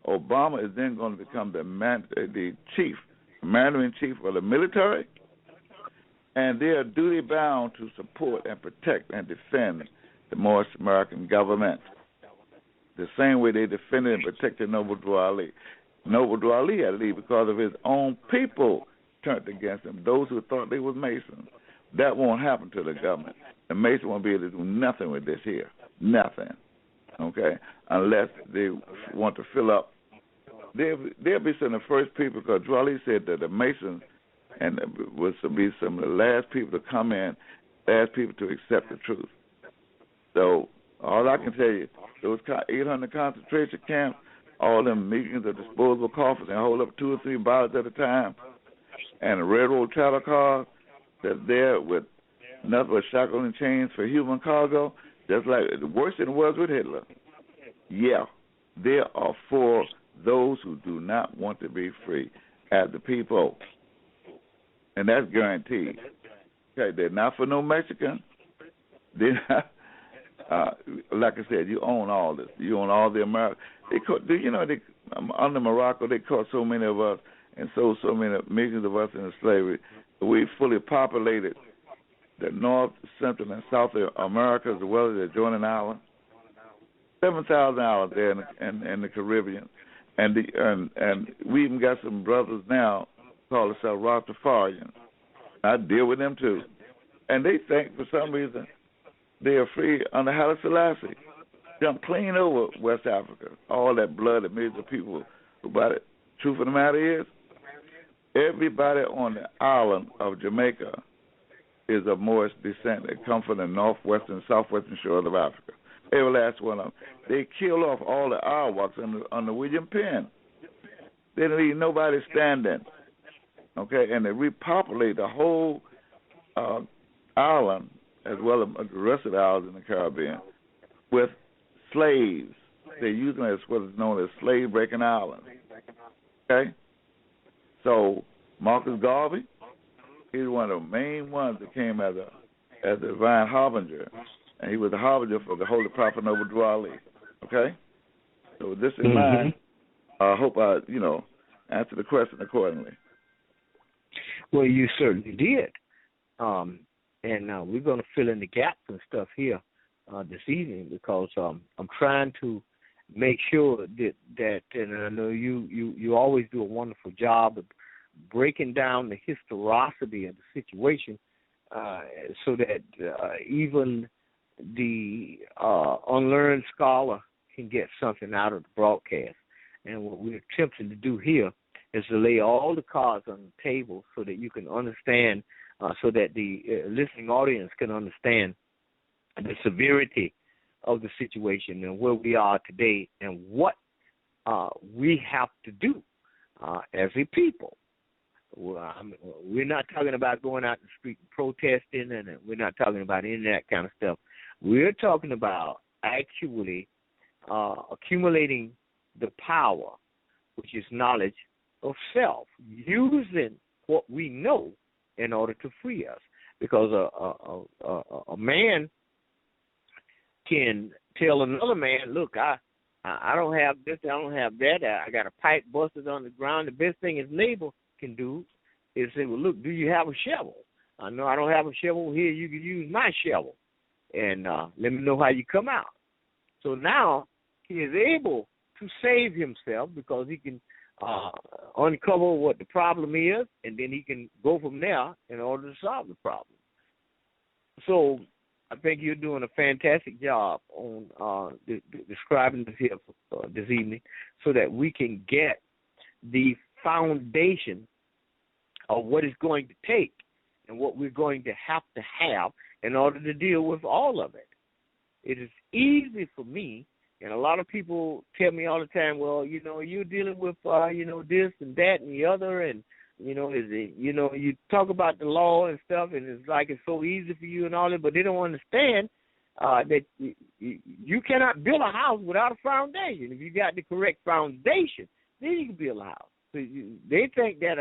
Obama is then going to become the chief, commander-in-chief of the military, and they are duty-bound to support and protect and defend the Moorish American government, the same way they defended and protected Noble Drew Ali. Noble Drew Ali had to leave because of his own people turned against him, those who thought they were Masons. That won't happen to the government. The Masons won't be able to do nothing with this here, nothing, okay, unless they want to fill up. They'll be some of the first people, because Drew Ali said that the Masons and was to be some of the last people to come in, last people to accept the truth. So all I can tell you, those 800 concentration camps, all them meetings of disposable coffins and hold up 2 or 3 bottles at a time, and a railroad travel car that's there with nothing but shackles and chains for human cargo, just like worse than it was with Hitler. Yeah, there are for those who do not want to be free as the people, and that's guaranteed. Okay, they're not for no Mexican. They're not. Like I said, you own all this. You own all the America. Under Morocco, they caught so many of us and sold so many millions of us into slavery. We fully populated the North, Central, and South America as well as the adjoining islands. 7,000 islands there in the Caribbean, and we even got some brothers now call themselves Rastafarians. I deal with them too, and they think for some reason they are free under Haile Selassie. jumped clean over West Africa. All that blood that made the people who bought it. Truth of the matter is, everybody on the island of Jamaica is of Moorish descent. They come from the northwestern, southwestern shores of Africa. Every last one of them. They killed off all the Arawaks under William Penn. They didn't leave nobody standing. Okay, and they repopulate the whole island as well as the rest of the islands in the Caribbean with slaves. They use them as what is known as slave-breaking islands. Okay? So Marcus Garvey, he's one of the main ones that came as a divine harbinger, and he was the harbinger for the Holy Prophet Noble Drew Ali. Okay? So with this in mind, I hope I, answer the question accordingly. Well, you certainly did. And we're going to fill in the gaps and stuff here this evening because I'm trying to make sure that and I know you always do a wonderful job of breaking down the historicity of the situation so that even the unlearned scholar can get something out of the broadcast. And what we're attempting to do here is to lay all the cards on the table so that you can understand, so that the listening audience can understand the severity of the situation and where we are today and what we have to do as a people. We're not talking about going out in the street and protesting, and we're not talking about any of that kind of stuff. We're talking about actually accumulating the power, which is knowledge of self, using what we know in order to free us. Because a man can tell another man, look, I don't have this, I don't have that, I got a pipe busted on the ground. The best thing his neighbor can do is say, well, look, do you have a shovel? No, I don't have a shovel. Here, you can use my shovel. And let me know how you come out. So now he is able to save himself because he can uncover what the problem is, and then he can go from there in order to solve the problem. So I think you're doing a fantastic job on describing this here this evening so that we can get the foundation of what it's going to take and what we're going to have in order to deal with all of it. It is easy for me, and a lot of people tell me all the time, well, you're dealing with, this and that and the other, and, you talk about the law and stuff, and it's like it's so easy for you and all that, but they don't understand that you cannot build a house without a foundation. If you got the correct foundation, then you can build a house. So they think that,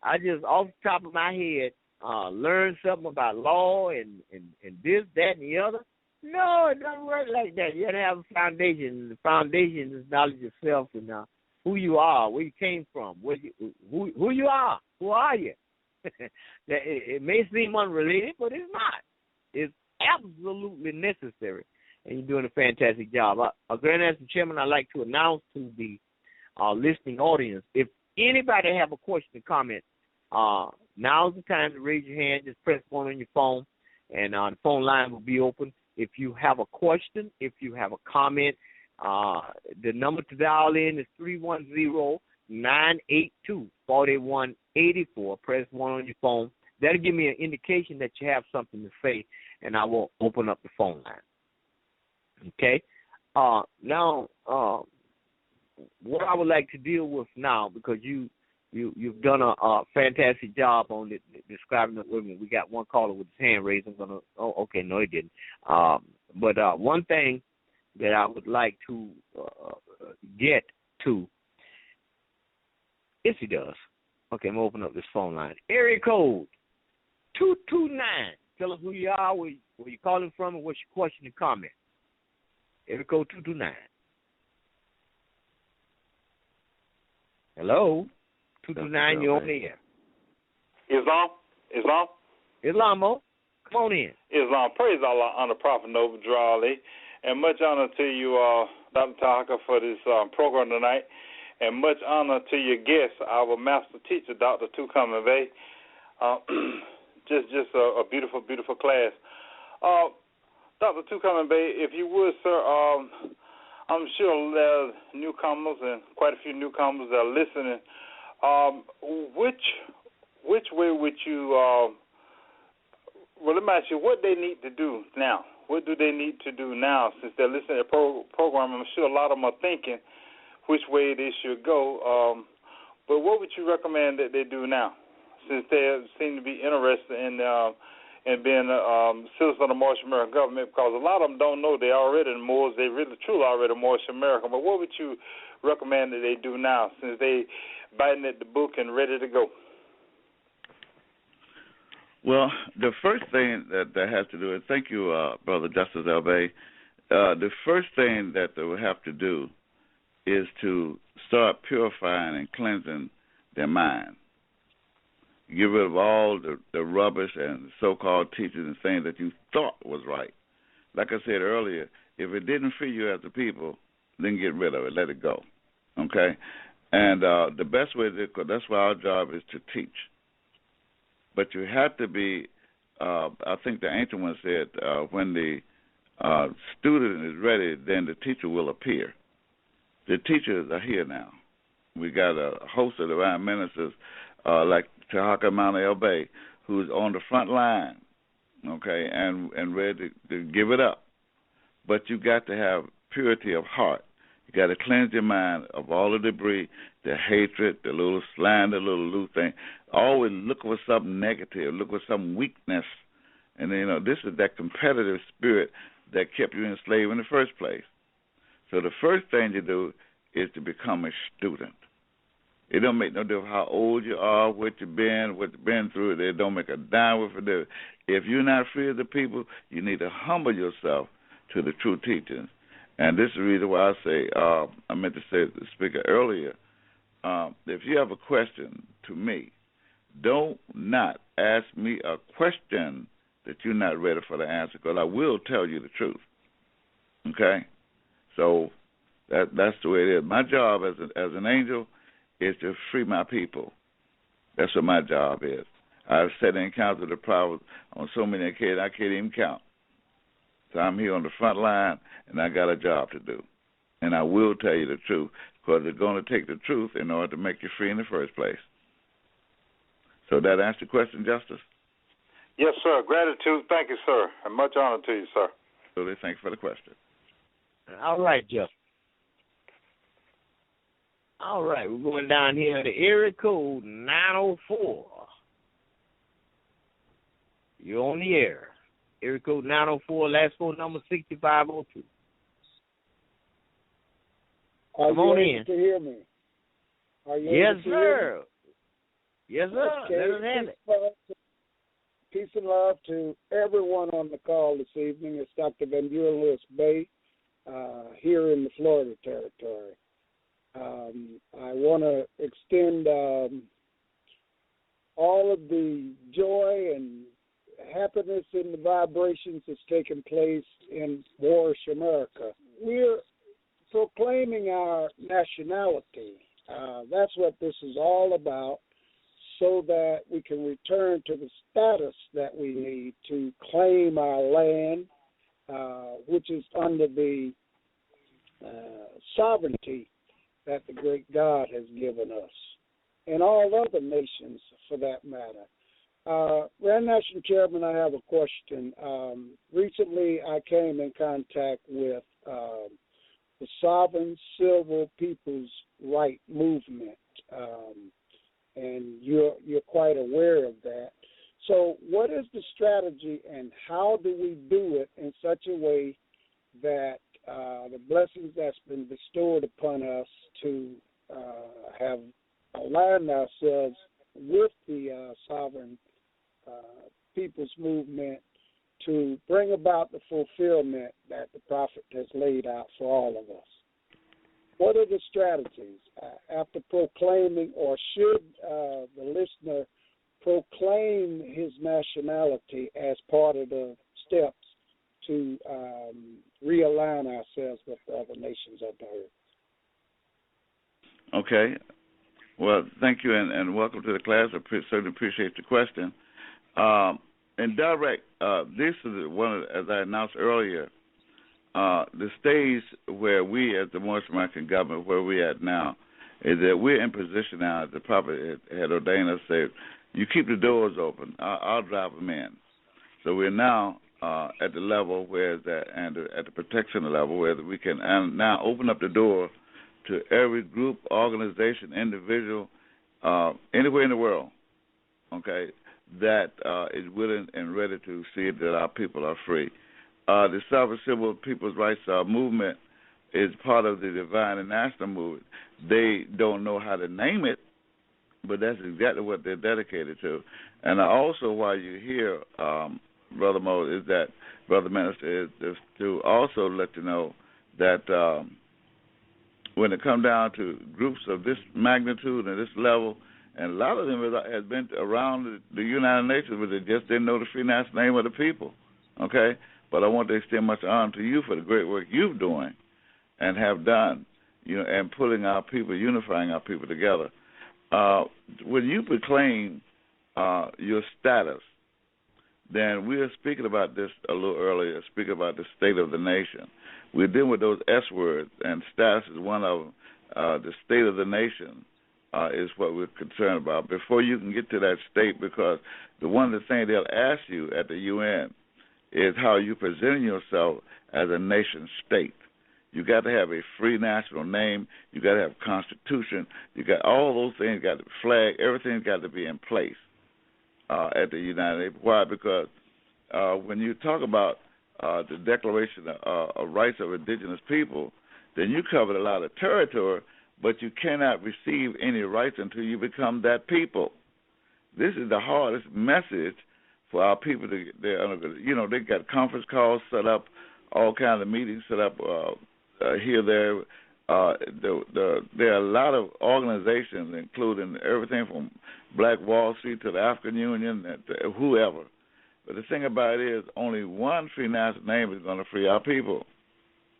I just off the top of my head learned something about law and this, that, and the other. No, it doesn't work like that. You got to have a foundation. The foundation is knowledge of self and who you are, where you came from, who you are, who are you. It may seem unrelated, but it's not. It's absolutely necessary, and you're doing a fantastic job. Grandmaster Chairman, I'd like to announce to the listening audience, if anybody have a question or comment, now's the time to raise your hand. Just press 1 on your phone, and the phone line will be open. If you have a question, if you have a comment, the number to dial in is 310-982-4184. Press 1 on your phone. That'll give me an indication that you have something to say, and I will open up the phone line. Okay? Now, what I would like to deal with now, because you've done a fantastic job on describing the women. We got one caller with his hand raised. I'm gonna. Oh, okay, no, he didn't. But one thing that I would like to get to, yes, he does. Okay, I'm gonna open up this phone line. Area code 229. Tell us who you are, where you're calling from, and what's your question and comment. Area code 229. Hello. 229, you're on the air. Islamo, come on in. Islam, praise Allah, honor Prophet Noble Drew Ali, and much honor to you, Dr. Tarhaka, for this program tonight, and much honor to your guest, our master teacher, Dr. Tukam McVeigh. Just a beautiful, beautiful class. Dr. Tucumán Bay, if you would, sir, I'm sure there's newcomers and quite a few newcomers that are listening. Which way would you, well, let me ask you, what they need to do now? What do they need to do now since they're listening to the program? I'm sure a lot of them are thinking which way they should go. But what would you recommend that they do now since they seem to be interested in being citizens of the Moorish American government? Because a lot of them don't know they're already Moors. They really, truly already Moorish American. But what would you recommend that they do now since they biting at the book and ready to go? Well, the first thing that has to do, and thank you, Brother Justice Albay, the first thing that they will have to do is to start purifying and cleansing their mind. Get rid of all the rubbish and so-called teachings and things that you thought was right. Like I said earlier, if it didn't fit you as a people, then get rid of it. Let it go. Okay? And the best way to, because that's why our job is to teach. But you have to be, I think the ancient one said, when the student is ready, then the teacher will appear. The teachers are here now. We got a host of divine ministers like Tarhaka Mount El Bay, who's on the front line, okay, and ready to give it up. But you got to have purity of heart. You got to cleanse your mind of all the debris, the hatred, the little slander, the little thing. Always look for something negative, look for some weakness. And, this is that competitive spirit that kept you enslaved in the first place. So the first thing you do is to become a student. It don't make no difference how old you are, what you've been through. It don't make a dime worth of difference. If you're not free of the people, you need to humble yourself to the true teachings. And this is the reason why I say, I meant to say to the speaker earlier, if you have a question to me, don't not ask me a question that you're not ready for the answer, because I will tell you the truth. Okay? So that's the way it is. My job as an angel is to free my people. That's what my job is. I've sat and encountered the problems on so many occasions I can't even count. So I'm here on the front line, and I got a job to do. And I will tell you the truth, because it's going to take the truth in order to make you free in the first place. So that answer the question, Justice? Yes, sir. Gratitude. Thank you, sir. And much honor to you, sir. Really, thanks for the question. All right, Jeff. All right, we're going down here to area code 904. You're on the air. Area code 904, last phone number 6502. Come on in. To hear me? Are you yes, able to sir. Hear me? Yes, sir. Okay. Let us have it. Peace and love to everyone on the call this evening. It's Dr. Van Buren Lewis Bay here in the Florida territory. I want to extend all of the joy and happiness in the vibrations that's taking place in Moorish America. We're proclaiming our nationality. That's what this is all about, so that we can return to the status that we need to claim our land, which is under the sovereignty that the great God has given us, and all other nations for that matter. Grand National Chairman, I have a question. Recently, I came in contact with the Sovereign Civil People's Right Movement, and you're quite aware of that. So what is the strategy, and how do we do it in such a way that the blessings that's been bestowed upon us to have aligned ourselves with the Sovereign People's Movement to bring about the fulfillment that the Prophet has laid out for all of us? What are the strategies after proclaiming, or should the listener proclaim his nationality as part of the steps to realign ourselves with the other nations of the earth? Okay. Well, thank you, and welcome to the class. I certainly appreciate the question. and direct, this is one of, as I announced earlier, the stage where we, as the Moorish American government, where we at now, is that we're in position now, as the prophet had ordained us, said, you keep the doors open, I'll drive them in. So we're now at the level where that, and at the protection level where we can now open up the door to every group, organization, individual, anywhere in the world, okay, that is willing and ready to see that our people are free. The Sovereign Civil People's Rights Movement is part of the Divine and National Movement. They don't know how to name it, but that's exactly what they're dedicated to. And also, while you're here, Brother Mo, is that, Brother Minister, is to also let you know that when it comes down to groups of this magnitude and this level, and a lot of them has been around the United Nations, but they just didn't know the free national name of the people, okay? But I want to extend much honor to you for the great work you're doing and have done, and pulling our people, unifying our people together. When you proclaim your status, then we are speaking about this a little earlier, speaking about the state of the nation. We're dealing with those S words, and status is one of them. The state of the nation is what we're concerned about. Before you can get to that state, because the one of the things they'll ask you at the UN is how you presenting yourself as a nation state. You got to have a free national name. You got to have a constitution. You got all those things. Got the flag. Everything's got to be in place at the United Nations. Why? Because when you talk about the Declaration of Rights of Indigenous People, then you covered a lot of territory, but you cannot receive any rights until you become that people. This is the hardest message for our people to get there. They got conference calls set up, all kinds of meetings set up here, there. There are a lot of organizations, including everything from Black Wall Street to the African Union, to whoever. But the thing about it is only one free national name is going to free our people,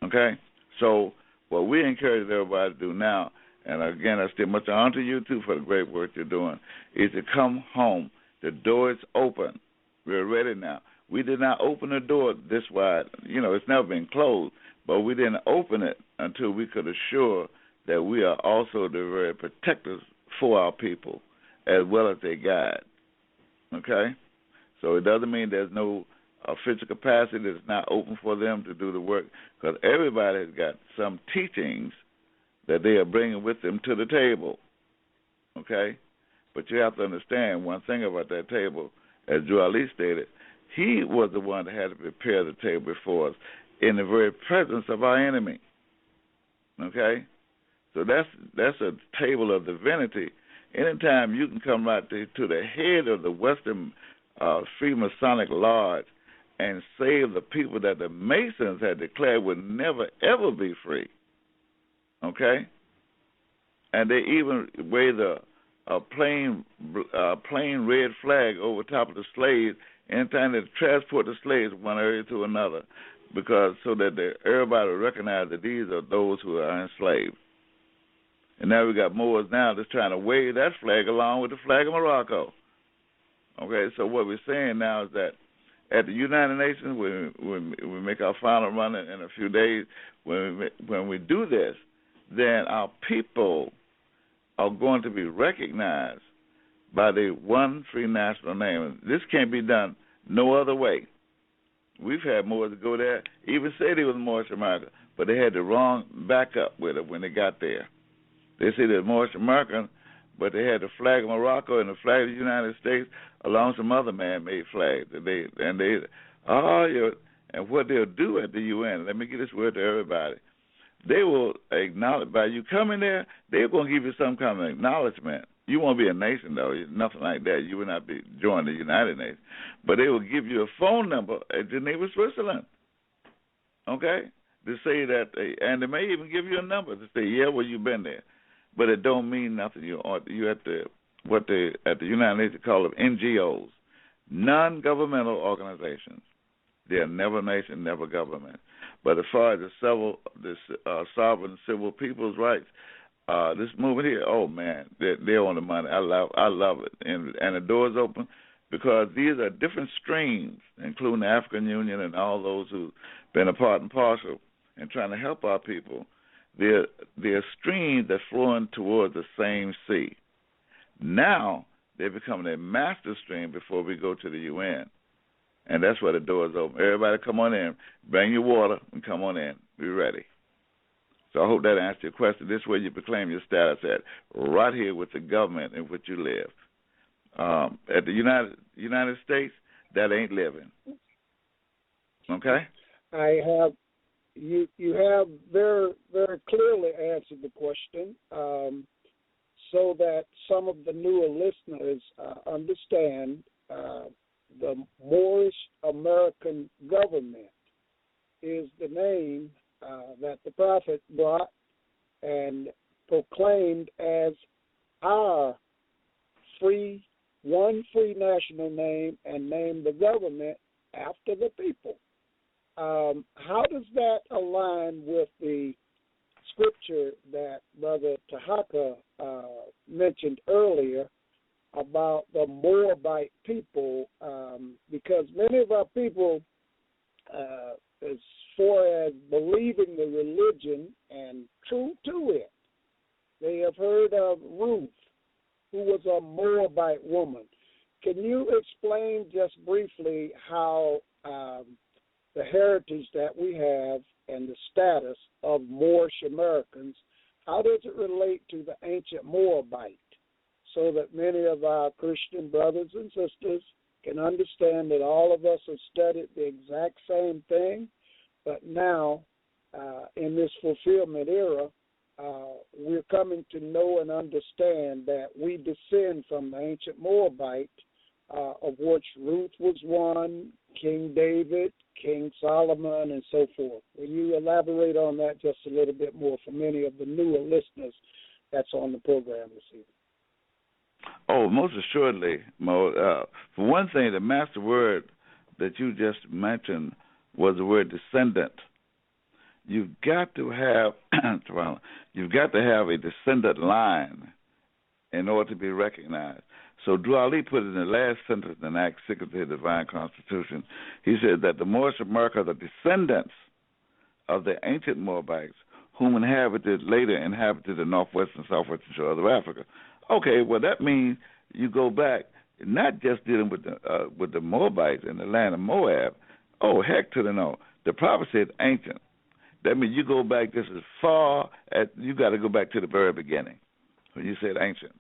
okay? So what we encourage everybody to do now, and again, I still much honor to you, too, for the great work you're doing, is to come home. The door is open. We're ready now. We did not open the door this wide. It's never been closed, but we didn't open it until we could assure that we are also the very protectors for our people as well as their guide, okay? So it doesn't mean there's no physical capacity that's not open for them to do the work, because everybody has got some teachings that they are bringing with them to the table, okay? But you have to understand one thing about that table, as Drew Ali stated, he was the one that had to prepare the table before us in the very presence of our enemy, okay? So that's a table of divinity. Anytime you can come right to the head of the Western Freemasonic Lodge and save the people that the Masons had declared would never, ever be free, okay? And they even waved a plain red flag over top of the slaves anytime they transport the slaves from one area to another, because so that everybody will recognize that these are those who are enslaved. And now we got Moors now that's trying to wave that flag along with the flag of Morocco. Okay, so what we're saying now is that at the United Nations, when we make our final run in a few days, when we do this, then our people are going to be recognized by the one free national name. This can't be done no other way. We've had Moors go there, even say they was Moorish America, but they had the wrong backup with it when they got there. They say they're Moorish American, but they had the flag of Morocco and the flag of the United States along some other man-made flags. And what they'll do at the UN, let me get this word to everybody, they will acknowledge, by you coming there, they're going to give you some kind of acknowledgement. You won't be a nation, though, nothing like that. You will not be joining the United Nations. But they will give you a phone number at Geneva, Switzerland, okay, to say that, and they may even give you a number to say, yeah, well, you've been there. But it don't mean nothing. You have to, what they at the United Nations call them NGOs, non-governmental organizations. They are never nation, never government. But as far as the sovereign civil people's rights, this movement here, oh man, they're on the money. I love it, and the door's open. because these are different streams, including the African Union and all those who've been a part and parcel in trying to help our people. They're streams that flowing towards the same sea. Now they're becoming a master stream before we go to the UN. And that's where the door is open. Everybody come on in. Bring your water and come on in. We're ready. So I hope that answers your question. This is where you proclaim your status at, right here with the government in which you live. At the United States, that ain't living. Okay? You have very, very clearly answered the question, so that some of the newer listeners understand the Moorish American government is the name that the prophet brought and proclaimed as our one free national name, and named the government after the people. How does that align with the scripture that Brother Tarhaka mentioned earlier about the Moabite people? Because many of our people, as far as believing the religion and true to it, they have heard of Ruth, who was a Moabite woman. Can you explain just briefly how the heritage that we have and the status of Moorish Americans, how does it relate to the ancient Moabite, so that many of our Christian brothers and sisters can understand that all of us have studied the exact same thing, but now in this fulfillment era, we're coming to know and understand that we descend from the ancient Moabite, of which Ruth was one, King David, King Solomon, and so forth. Will you elaborate on that just a little bit more for many of the newer listeners that's on the program this evening? Oh, most assuredly, Mo. For one thing, the master word that you just mentioned was the word descendant. You've got to have a descendant line in order to be recognized. So Drew Ali put it in the last sentence in Act 6 of the Divine Constitution. He said that the Moorish Americans are descendants of the ancient Moabites, whom later inhabited the northwest and southwestern shore of Africa. Okay, well that means you go back, not just dealing with the Moabites in the land of Moab. Oh, heck to the no. The prophet said ancient. That means you go back just as far as you got to go back to the very beginning when you said ancient.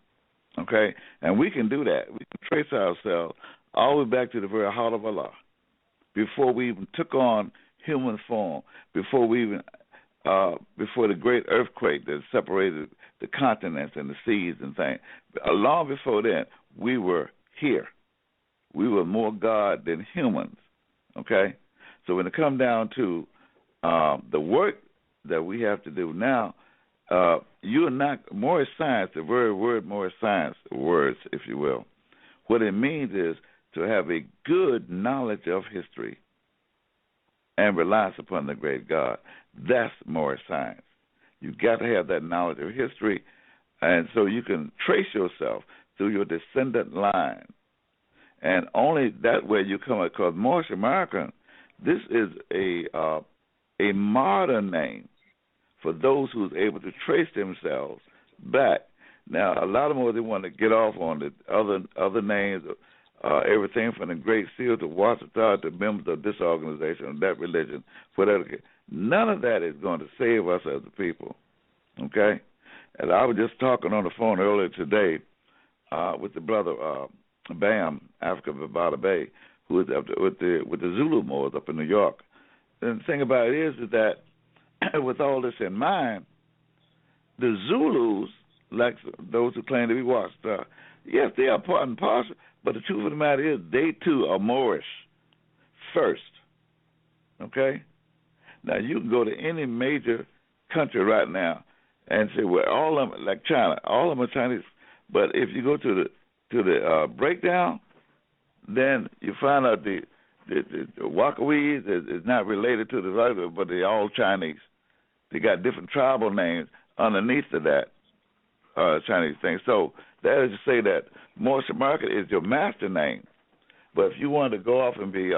Okay? And we can do that. We can trace ourselves all the way back to the very heart of Allah, before we even took on human form, before the great earthquake that separated the continents and the seas and things. Long before then, we were here. We were more God than humans. Okay? So when it comes down to the work that we have to do now, you are not Moorish science, the very word Moorish science, words, if you will. What it means is to have a good knowledge of history and reliance upon the great God. That's Moorish science. You've got to have that knowledge of history, and so you can trace yourself through your descendant line. And only that way you come across Moorish American. This is a modern name for those who's able to trace themselves back. Now, a lot of them, they want to get off on the other names, everything from the Great Seal to Washita to members of this organization or that religion, whatever. None of that is going to save us as a people, okay? And I was just talking on the phone earlier today with the brother Bam, Africa Bavada Bay, who is up with the Zulu Moors up in New York. And the thing about it is that with all this in mind, the Zulus, like those who claim to be Washita, yes, they are part and parcel, but the truth of the matter is they too are Moorish first, okay? Now, you can go to any major country right now and say, well, all of them, like China, all of them are Chinese. But if you go to the breakdown, then you find out the Wakawis is not related to the other, but they're all Chinese. They got different tribal names underneath of that Chinese thing. So that is to say that Moorish American is your master name. But if you want to go off and be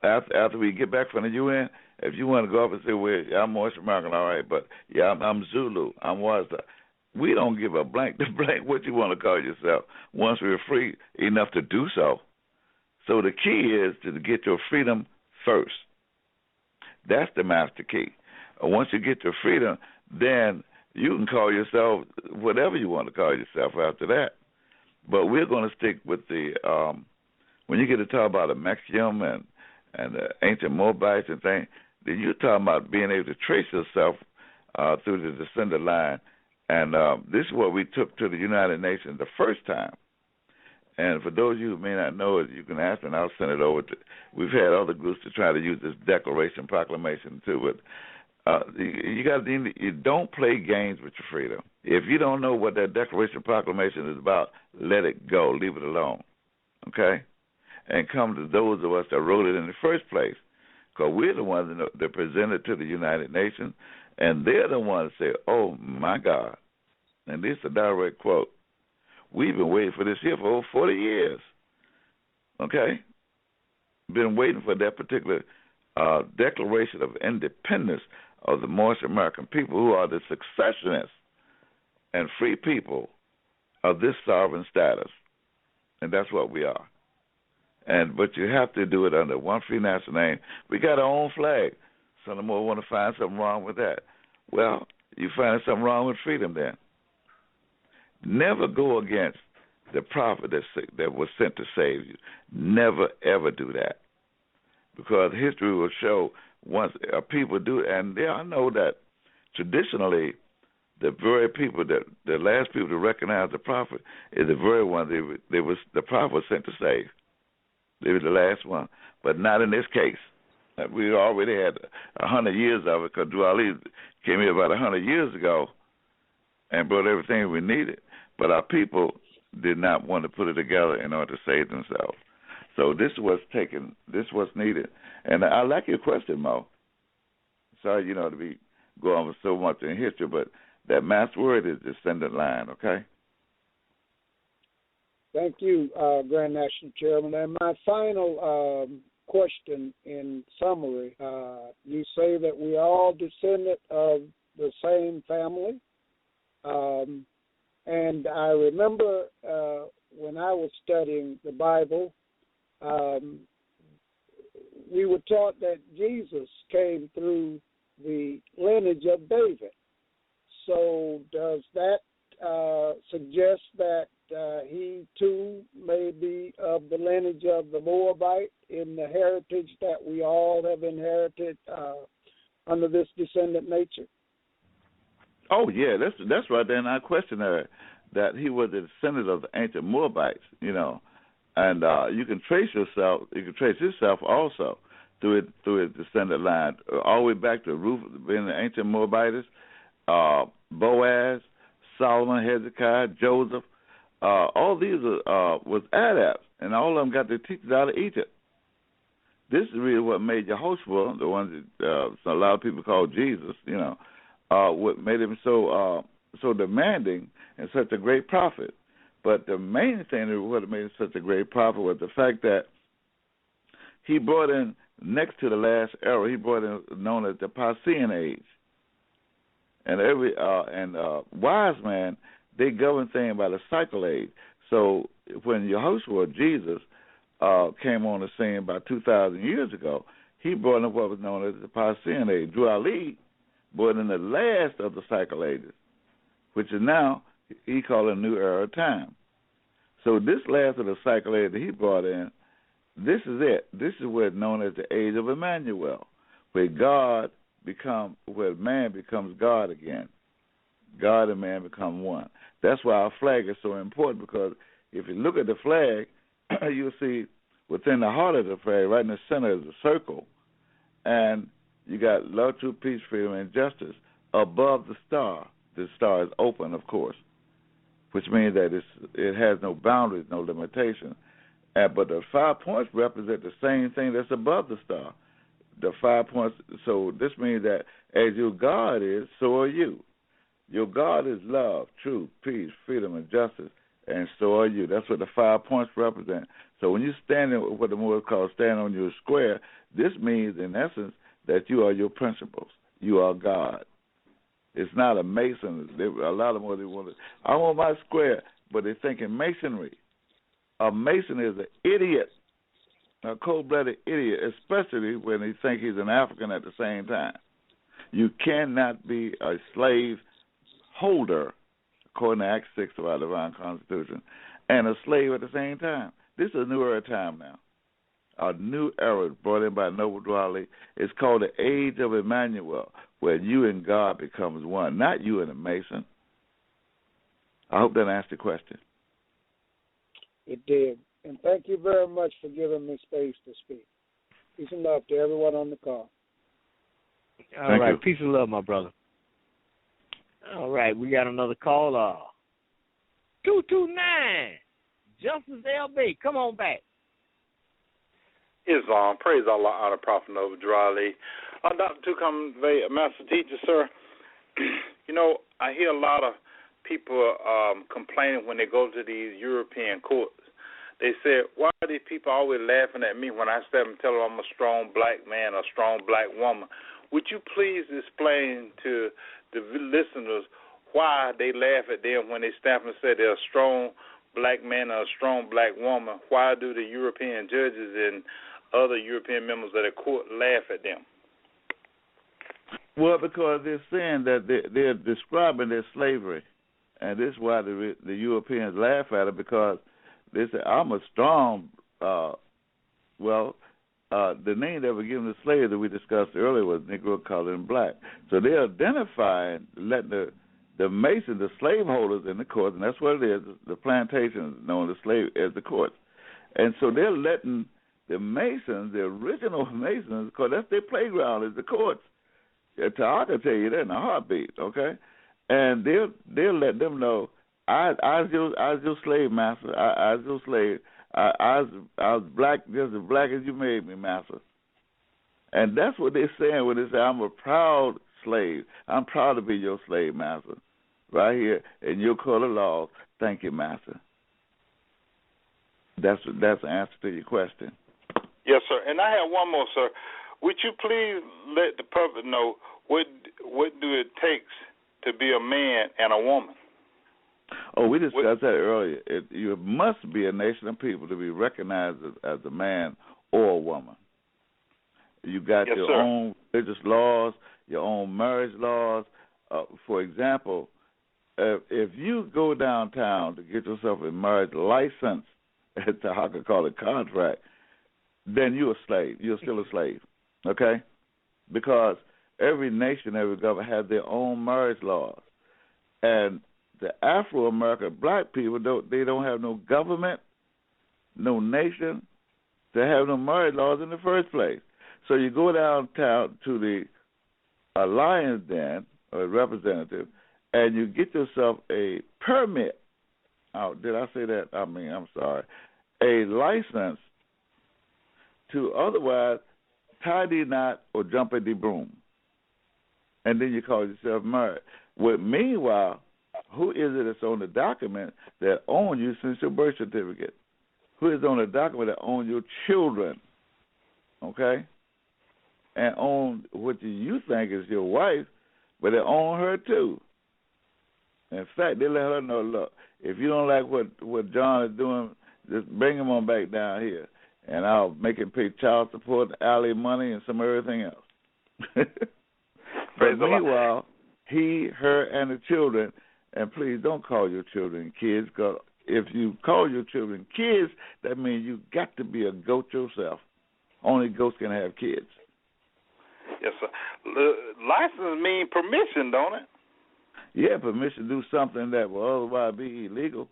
after we get back from the UN, if you want to go off and say, well, I'm Moorish American, all right, but yeah, I'm Zulu, I'm Wazda. We don't give a blank to blank what you want to call yourself once we're free enough to do so. So the key is to get your freedom first. That's the master key. Once you get your freedom, then you can call yourself whatever you want to call yourself after that. But we're going to stick with the when you get to talk about the Mexium and the ancient Moabites and things, then you're talking about being able to trace yourself through the descendant line. And this is what we took to the United Nations the first time. And for those of you who may not know it, you can ask me, and I'll send it over to. We've had other groups to try to use this Declaration Proclamation too. But you don't play games with your freedom. If you don't know what that Declaration Proclamation is about, let it go, leave it alone, okay? And come to those of us that wrote it in the first place, because we're the ones that presented to the United Nations, and they're the ones that say, "Oh my God," and this is a direct quote. We've been waiting for this here for over 40 years, okay? Been waiting for that particular Declaration of Independence of the Moorish American people, who are the successionists and free people of this sovereign status, and that's what we are. But you have to do it under one free national name. We got our own flag. Some more want to find something wrong with that. Well, you find something wrong with freedom then. Never go against the prophet that was sent to save you. Never, ever do that. Because history will show once people do, and I know that traditionally the very people the last people to recognize the prophet is the very one the prophet was sent to save. They were the last one, but not in this case. We already had 100 years of it, because Drew Ali came here about 100 years ago and brought everything we needed. But our people did not want to put it together in order to save themselves. So this was needed. And I like your question, Mo. Sorry, to be going over so much in history, but that master word is descendant line, okay? Thank you, Grand National Chairman. And my final question in summary, you say that we are all descendant of the same family. And I remember when I was studying the Bible, we were taught that Jesus came through the lineage of David. So does that suggest that he too may be of the lineage of the Moabite in the heritage that we all have inherited under this descendant nature? Oh yeah, that's right there in our questionnaire, that he was a descendant of the ancient Moabites, and you can trace yourself also through his descendant line, all the way back to Ruth being the ancient Moabites, Boaz, Solomon, Hezekiah, Joseph. All these was Arabs, and all of them got their teachers out of Egypt. This is really what made Yehoshua, the one that a lot of people call Jesus, what made him so demanding and such a great prophet. But the main thing that what made him such a great prophet was the fact that he brought in, next to the last era, he brought in known as the Passean age. And wise man, they govern things by the cycle age. So when Yehoshua, Jesus, came on the scene about 2,000 years ago, he brought in what was known as the Passean age. Drew Ali brought in the last of the cycle ages, which is now, he called it a new era of time. So this last of the cycle age that he brought in, this is it. This is what's known as the age of Emmanuel, where man becomes God again. God and man become one. That's why our flag is so important, because if you look at the flag, you'll see within the heart of the flag, right in the center is a circle, and you got love, truth, peace, freedom, and justice above the star. The star is open, of course, which means that it has no boundaries, no limitation. But the 5 points represent the same thing that's above the star. The 5 points. So this means that as your God is, so are you. Your God is love, truth, peace, freedom, and justice and so are you. That's what the 5 points represent. So when you stand in what the Moors call stand on your square, this means, in essence, that you are your principles. You are God. It's not a Mason. A lot of them, they want to, I want my square, but they're thinking Masonry. A Mason is an idiot, a cold-blooded idiot, especially when he thinks he's an African at the same time. You cannot be a slave holder, according to Act 6 of our divine Constitution, and a slave at the same time. This is a new era time now. A new era brought in by Noble Drew Ali. It's called the Age of Emmanuel, where you and God becomes one, not you and a Mason. I hope that answered the question. It did. And thank you very much for giving me space to speak. Peace and love to everyone on the call. All right. Peace and love, my brother. All right. We got another call. 229. Justice LB. Come on back. Islam. Praise Allah, honor Prophet Noble Drew Ali. Dr. Tukam, master teacher, sir. You know, I hear a lot of people complaining when they go to these European courts. They say, why are these people always laughing at me when I step and tell them I'm a strong black man or a strong black woman? Would you please explain to the listeners why they laugh at them when they stand and say they're a strong black man or a strong black woman? Why do the European judges and other European members of the court laugh at them? Well, because they're saying that they're describing their slavery, and this is why the Europeans laugh at it, because they say, I'm a strong, the name that was given to slaves that we discussed earlier was Negro, colored, and black. So they're identifying, letting the Masons, the slaveholders in the courts, and that's what it is, the plantations known as the courts. And so they're letting the Masons, the original Masons, because that's their playground, is the courts. Tarhaka tell you that in a heartbeat, okay? And they'll let them know, I was your slave master. I was your slave. I was black, just as black as you made me, master. And that's what they're saying when they say, I'm a proud slave. I'm proud to be your slave master. Right here in your code of laws. Thank you, master. That's the answer to your question. Yes, sir. And I have one more, sir. Would you please let the public know what do it takes to be a man and a woman? Oh, we discussed that earlier. You must be a nation of people to be recognized as a man or a woman. You got your own religious laws, your own marriage laws. For example, if you go downtown to get yourself a marriage license, as Tarhaka call it, contract, then you're a slave. You're still a slave, okay? Because every nation, every government has their own marriage laws. And the Afro-American black people, they don't have no government, no nation to have no marriage laws in the first place. So you go downtown to the Alliance Den, or representative, and you get yourself a permit. Oh, did I say that? I'm sorry. A license to otherwise tie the knot or jump at the broom. And then you call yourself married. Well, meanwhile, who is it that's on the document that owns you since your birth certificate? Who is on the document that owns your children? Okay? And own what you think is your wife, but they own her too. In fact, they let her know, look, if you don't like what John is doing, just bring him on back down here, and I'll make him pay child support, alley money, and some everything else. But meanwhile, he, her, and the children, and please don't call your children kids, because if you call your children kids, that means you got to be a goat yourself. Only goats can have kids. Yes, sir. License mean permission, don't it? Yeah, permission to do something that will otherwise be illegal.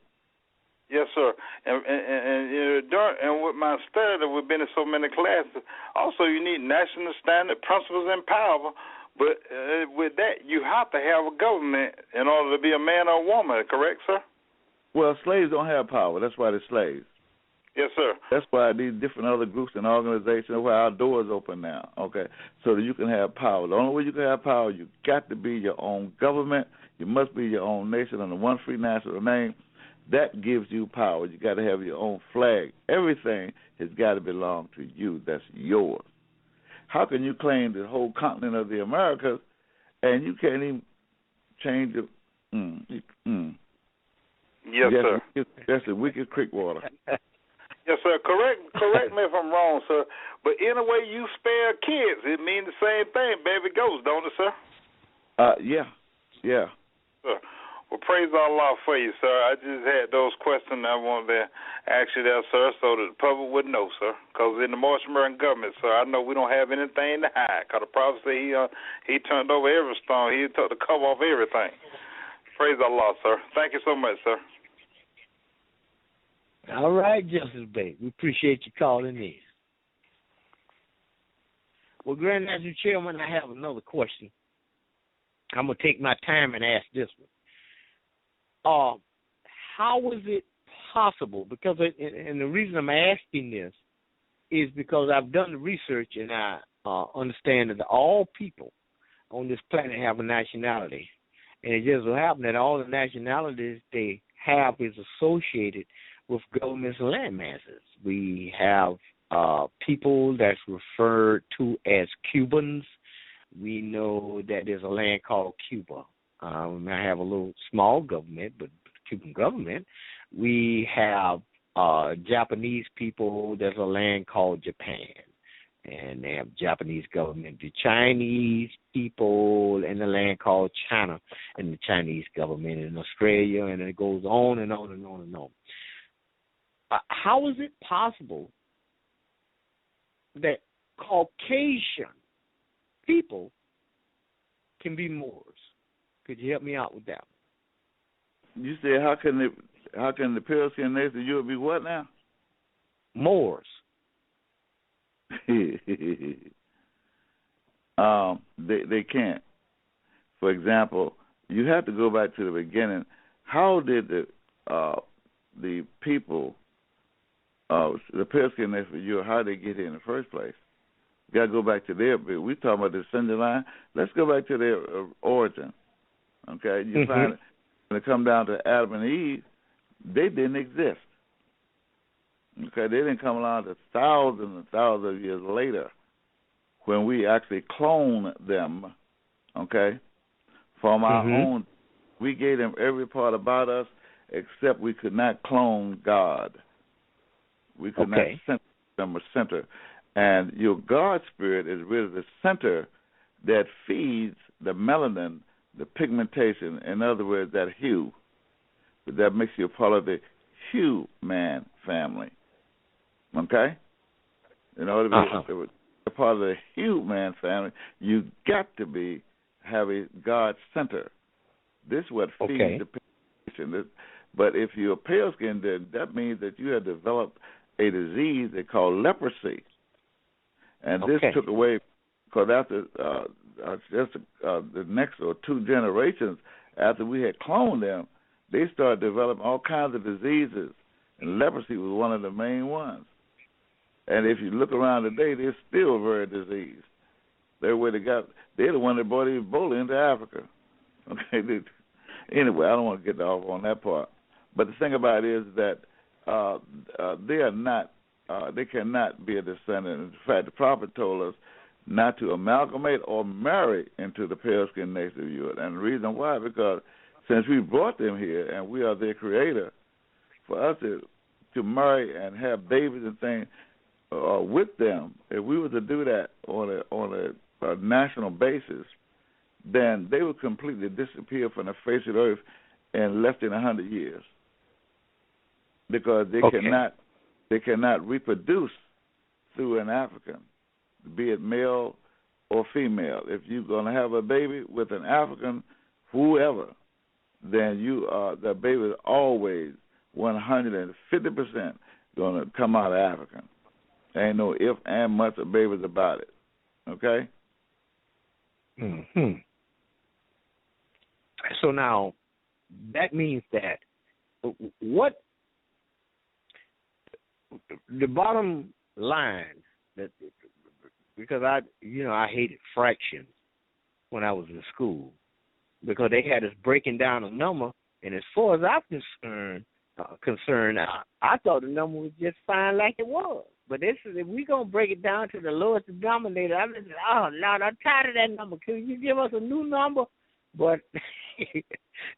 Yes, sir. And with my study, we've been in so many classes. Also, you need national standard, principles, and power. But with that, you have to have a government in order to be a man or a woman, correct, sir? Well, slaves don't have power. That's why they're slaves. Yes, sir. That's why these different other groups and organizations, why our doors open now, okay, so that you can have power. The only way you can have power, you got to be your own government. You must be your own nation under one free national name. That gives you power. You got to have your own flag. Everything has got to belong to you. That's yours. How can you claim the whole continent of the Americas and you can't even change it? Yes, sir. That's the wicked creek water. Yes, sir. Correct me if I'm wrong, sir. But in a way, you spare kids. It means the same thing, baby goes, don't it, sir? Yeah. Sir. Well, praise Allah for you, sir. I just had those questions I wanted to ask you there, sir, so that the public would know, sir. Because in the Moorish government, sir, I know we don't have anything to hide. Because the prophet said he turned over every stone. He took the cover off everything. Praise Allah, sir. Thank you so much, sir. All right, Justice Bay. We appreciate you calling in. Well, Grand National Chairman, I have another question. I'm going to take my time and ask this one. How is it possible? Because, and the reason I'm asking this is because I've done the research and I understand that all people on this planet have a nationality. And it just so happens that all the nationalities they have is associated with governments and land masses. We have people that's referred to as Cubans. We know that there's a land called Cuba. I have a little small government, but Cuban government. We have Japanese people. There's a land called Japan, and they have Japanese government. The Chinese people in the land called China, and the Chinese government in Australia, and it goes on and on and on and on. How is it possible that Caucasian people can be Moors? Could you help me out with that? You said how can the pale skin nation of Europe be what now? Moors. They can't. For example, you have to go back to the beginning. How did the people, the pale skin nation of Europe, how did they get here in the first place? You got to go back to their. We're talking about the descendant line. Let's go back to their origin. Okay, you find it, when it comes down to Adam and Eve, they didn't exist. Okay, they didn't come along until thousands and thousands of years later when we actually cloned them, okay, from our own. We gave them every part about us except we could not clone God. We could not send them a center. And your God spirit is really the center that feeds the melanin, the pigmentation, in other words, that hue. That makes you a part of the human family. Okay? In order to be a part of the human family, you got to have a God center. This is what feeds the pigmentation. But if you're pale skinned, then that means that you have developed a disease they call leprosy. And this took away, because after the next or two generations after we had cloned them, they started developing all kinds of diseases, and leprosy was one of the main ones. And if you look around today, they're still very diseased. They're the one that brought Ebola into Africa. Okay. Anyway, I don't want to get off on that part. But the thing about it is that they are not. They cannot be a descendant. In fact, the prophet told us not to amalgamate or marry into the pale-skinned nation of Europe. And the reason why, because since we brought them here and we are their creator, for us to marry and have babies and things with them, if we were to do that on a national basis, then they would completely disappear from the face of the earth in less than 100 years, because they cannot reproduce through an African, be it male or female. If you're going to have a baby with an African, whoever, then the baby is always 150% going to come out African. Ain't no if and much of babies about it. Okay? So now, that means that what the bottom line, that because I hated fractions when I was in school, because they had us breaking down a number, and as far as I'm concerned, concerned, I thought the number was just fine like it was. But this is, if we're going to break it down to the lowest denominator, I'm just, oh, Lord, I'm tired of that number. Can you give us a new number? But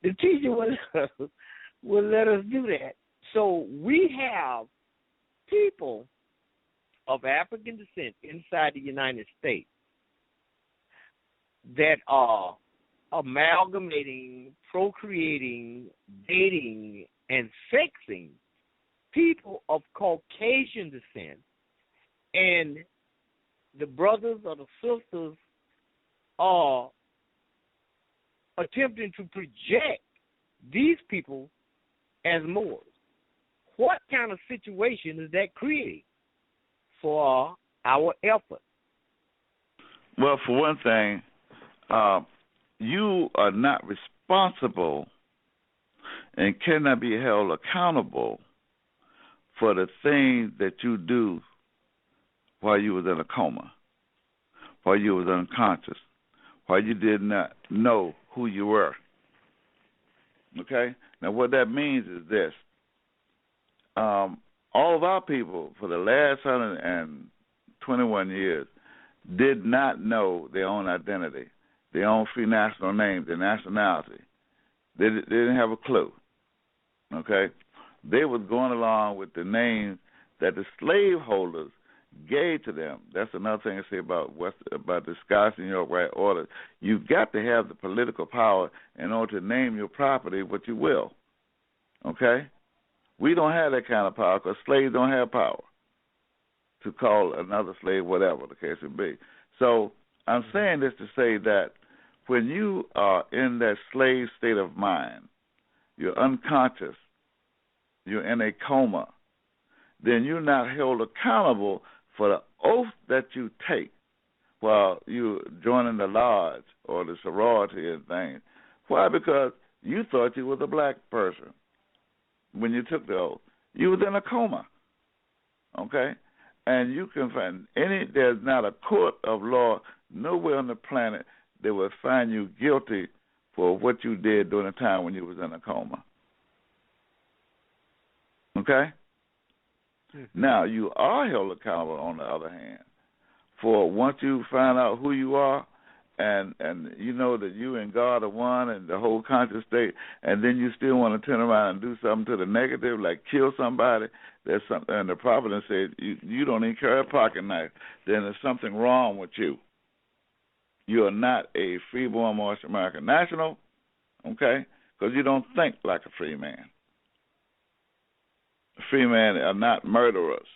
the teacher will let us do that. So we have people of African descent inside the United States that are amalgamating, procreating, dating, and sexing people of Caucasian descent, and the brothers or the sisters are attempting to project these people as Moors. What kind of situation is that creating for our effort? Well, for one thing, you are not responsible and cannot be held accountable for the things that you do while you was in a coma, while you was unconscious, while you did not know who you were. Okay? Now, what that means is this. All of our people for the last 121 years did not know their own identity, their own free national name, their nationality. They didn't have a clue. Okay? They was going along with the names that the slaveholders gave to them. That's another thing to say about disguising your right order. You've got to have the political power in order to name your property what you will. Okay? We don't have that kind of power because slaves don't have power to call another slave whatever the case would be. So I'm saying this to say that when you are in that slave state of mind, you're unconscious, you're in a coma, then you're not held accountable for the oath that you take while you're joining the lodge or the sorority and things. Why? Because you thought you was a black person when you took the oath. You was in a coma, okay? And you can find there's not a court of law nowhere on the planet that will find you guilty for what you did during the time when you was in a coma. Okay? Mm-hmm. Now, you are held accountable, on the other hand, for once you find out who you are and you know that you and God are one and the whole conscious state, and then you still want to turn around and do something to the negative, like kill somebody, there's something, and the providence said you don't even carry a pocket knife, then there's something wrong with you. You are not a freeborn Moorish American national, okay, because you don't think like a free man. Free men are not murderers.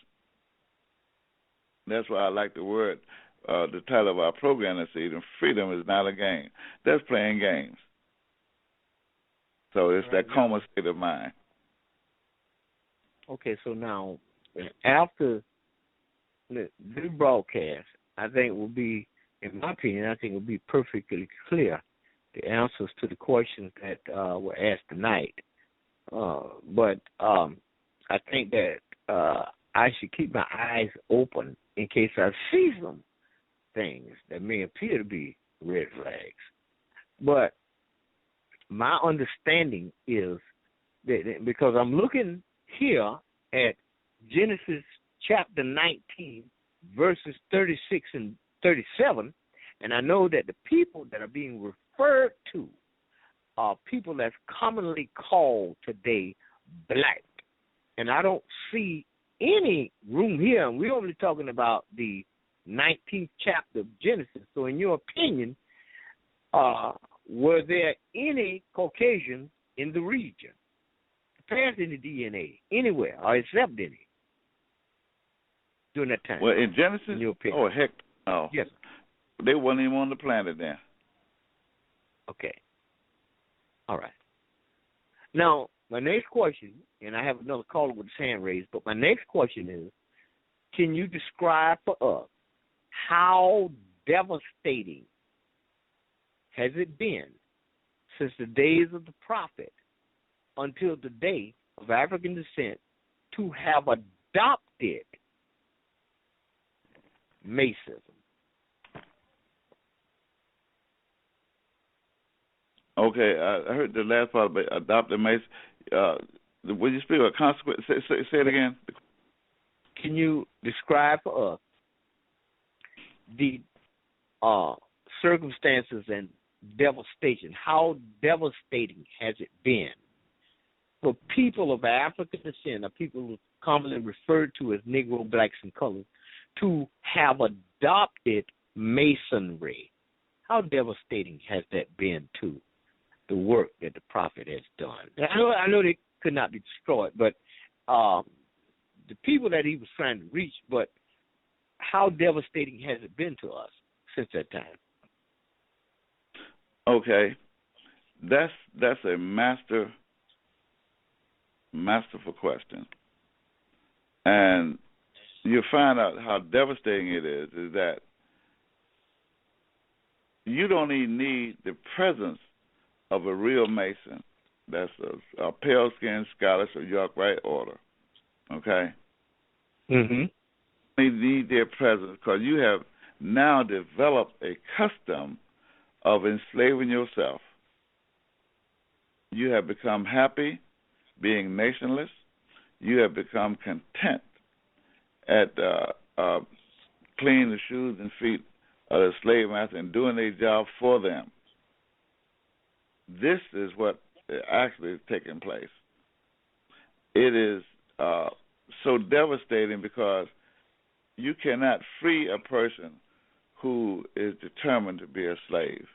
That's why I like the word, the title of our program this evening, freedom is not a game. That's playing games. So it's that coma state of mind. Okay, so now, after the broadcast, I think will be, in my opinion, I think it will be perfectly clear the answers to the questions that were asked tonight. But I think that I should keep my eyes open in case I see some things that may appear to be red flags. But my understanding is that, because I'm looking here at Genesis chapter 19, verses 36 and 37, and I know that the people that are being referred to are people that's commonly called today black. And I don't see any room here, and we're only talking about the 19th chapter of Genesis. So in your opinion, were there any Caucasians in the region, passed any DNA anywhere or except any during that time? Well, in Genesis? In your opinion? Oh, heck no. Yes. They weren't even on the planet then. Okay. All right. Now, my next question, and I have another caller with his hand raised, but my next question is, can you describe for us how devastating has it been since the days of the prophet until the day of African descent to have adopted Masonry? Okay, I heard the last part about adopted Mason. Will you speak of consequence? Say it again. Can you describe for us the circumstances and devastation? How devastating has it been for people of African descent, or people commonly referred to as Negro, blacks, and colors, to have adopted Masonry? How devastating has that been to the work that the prophet has done? I know they could not be destroyed, but the people that he was trying to reach, but how devastating has it been to us since that time? Okay. That's a masterful question. And you find out how devastating it is that you don't even need the presence of a real Mason. That's a pale-skinned Scottish or York Rite order. Okay? Mm-hmm. You need their presence because you have now developed a custom of enslaving yourself. You have become happy being nationless. You have become content at cleaning the shoes and feet of the slave master and doing their job for them. This is what actually is taking place. It is so devastating because you cannot free a person who is determined to be a slave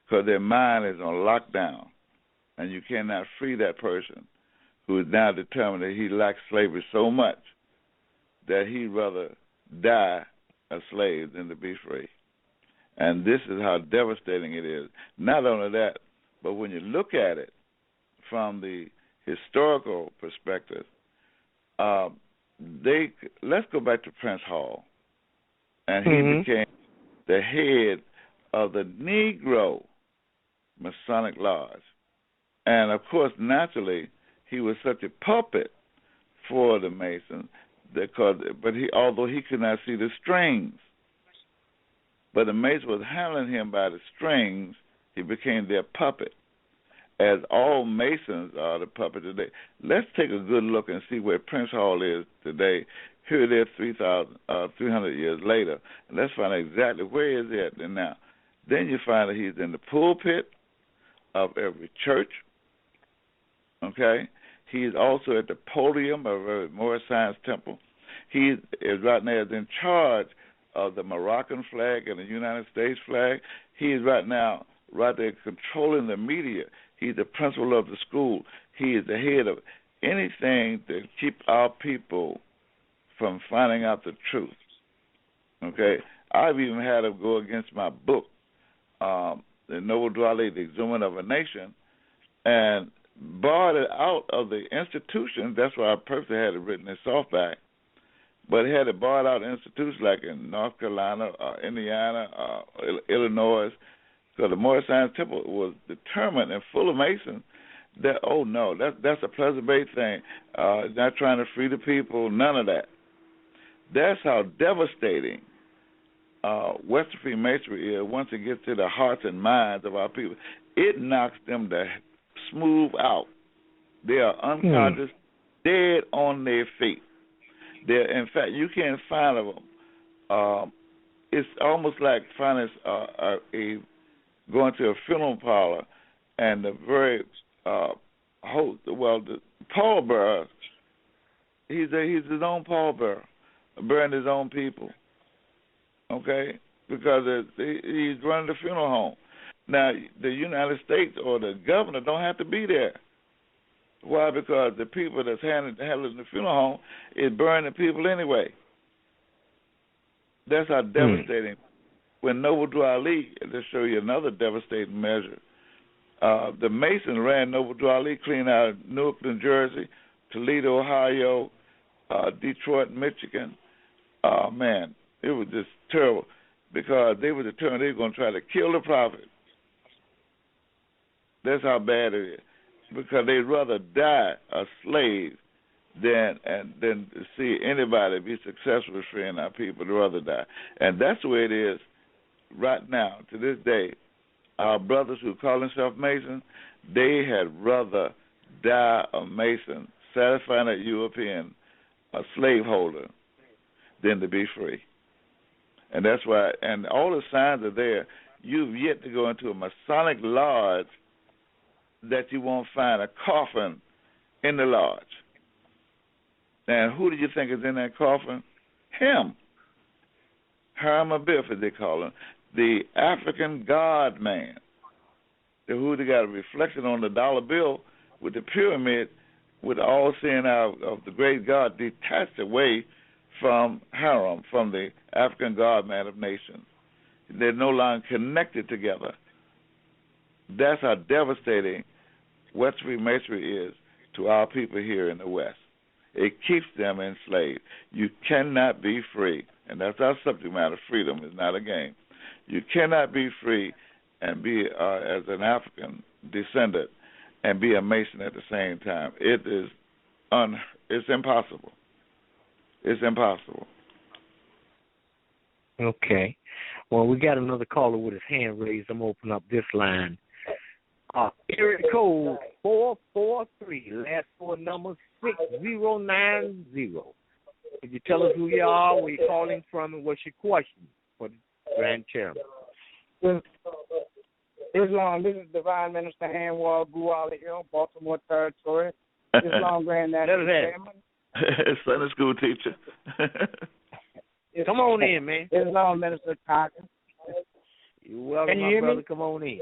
because their mind is on lockdown, and you cannot free that person who is now determined that he likes slavery so much that he'd rather die a slave than to be free. And this is how devastating it is. Not only that, but when you look at it from the historical perspective, let's go back to Prince Hall, and he became the head of the Negro Masonic Lodge. And, of course, naturally, he was such a puppet for the Masons, although he could not see the strings. But the Mason was handling him by the strings. He became their puppet, as all Masons are the puppet today. Let's take a good look and see where Prince Hall is today. Here it is 300 years later. And let's find out exactly where is it at now. Then you find that he's in the pulpit of every church. Okay? He's also at the podium of every Moorish Science Temple. He is right now in charge of the Moroccan flag and the United States flag. He is right now right there controlling the media. He's the principal of the school. He is the head of anything to keep our people from finding out the truth. Okay? I've even had him go against my book, The Noble Dwali, The Exhuman of a Nation, and barred it out of the institution. That's why I purposely had it written in softback. But it had it barred out of institutions like in North Carolina, Indiana, Illinois, because the Moorish Science Temple was determined and full of Masons that, oh, no, that's a Pleasant Bay thing, not trying to free the people, none of that. That's how devastating Western Freemasonry is once it gets to the hearts and minds of our people. It knocks them to smooth out. They are unconscious, dead on their feet. In fact, you can't find them. It's almost like finding going to a funeral parlor and the very host, the pallbearer, he's his own pallbearer, burying his own people, okay, because he's running the funeral home. Now, the United States or the governor don't have to be there. Why? Because the people that's handling the funeral home is burning the people anyway. That's how devastating. When Noble Dwali, to show you another devastating measure, the Masons ran Noble Dwali clean out of Newark, New Jersey, Toledo, Ohio, Detroit, Michigan. Man, it was just terrible because they were determined they were going to try to kill the prophet. That's how bad it is. Because they'd rather die a slave than see anybody be successful freeing our people. They'd rather die. And that's the way it is right now, to this day. Our brothers who call themselves Masons, they had rather die a Mason, satisfying a European, a slaveholder, than to be free. And that's why, and all the signs are there. You've yet to go into a Masonic lodge that you won't find a coffin in the lodge. And who do you think is in that coffin? Him. Hiram Abiff, as they call him, the African God man. Who they got a reflection on the dollar bill with the pyramid, with all seeing out of the great God detached away from Hiram, from the African God man of nations. They're no longer connected together. That's how devastating West Freemasonry is to our people here in the West. It keeps them enslaved. You cannot be free, and that's our subject matter. Freedom is not a game. You cannot be free and be as an African descendant and be a Mason at the same time. It's impossible. It's impossible. Okay. Well, we got another caller with his hand raised. I'm going to open up this line. Area code 443, last four numbers 6090. Could you tell us who you are, where you're calling from, and what's your question for the Grand Chairman? Islam, this is Divine Minister Hanwal Guwali Hill, Baltimore Territory. Islam Grand National Chairman. Sunday school teacher. Come on in, man. Islam Minister Tarhaka. You're welcome, Can you hear brother. Me? Come on in.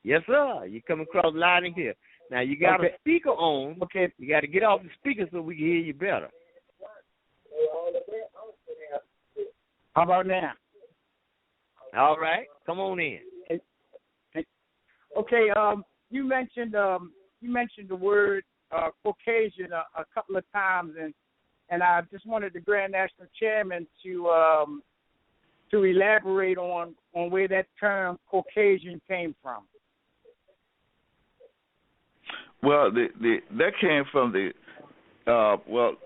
Yes, sir. You come across loud and clear. Now, you got a speaker on. Okay. You got to get off the speaker so we can hear you better. How about now? All right. Come on in. Okay. You mentioned the word Caucasian a couple of times, and I just wanted the Grand National Chairman to elaborate on where that term Caucasian came from. Well, that came from the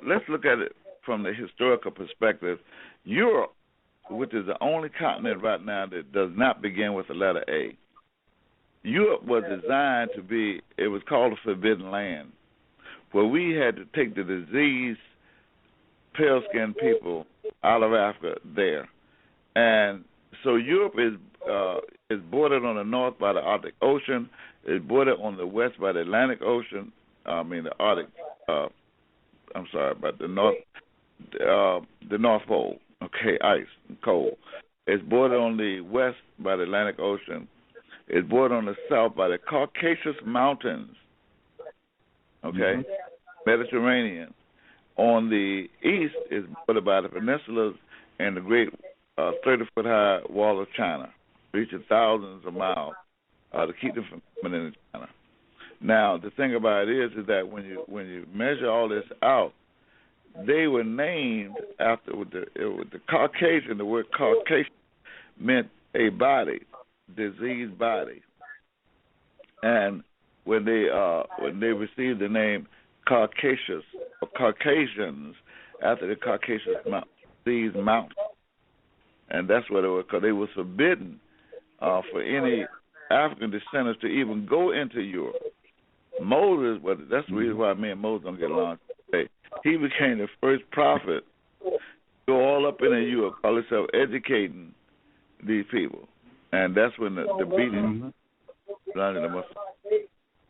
let's look at it from the historical perspective. Europe, which is the only continent right now that does not begin with the letter A. Europe was designed to be, it was called a forbidden land, where we had to take the diseased, pale-skinned people out of Africa there. And so Europe is bordered on the north by the Arctic Ocean. It's bordered on the west by the Atlantic Ocean. The Arctic. But the North Pole. Okay, ice and cold. It's bordered on the west by the Atlantic Ocean. It's bordered on the south by the Caucasus Mountains. Okay, Mediterranean. On the east is bordered by the peninsulas and the great 30-foot high wall of China, reaching thousands of miles to keep them from coming into China. Now, the thing about it is that when you measure all this out, they were named after with the Caucasian. The word Caucasian meant a body, diseased body, and when they received the name Caucasus or Caucasians after the Caucasus Mountains, these mountains. And that's what it was, because they were forbidden for any African descendants to even go into Europe. Moses, but that's the reason why me and Moses don't get along today. He became the first prophet to go all up into Europe, call himself educating these people. And that's when the beating landed the Musa,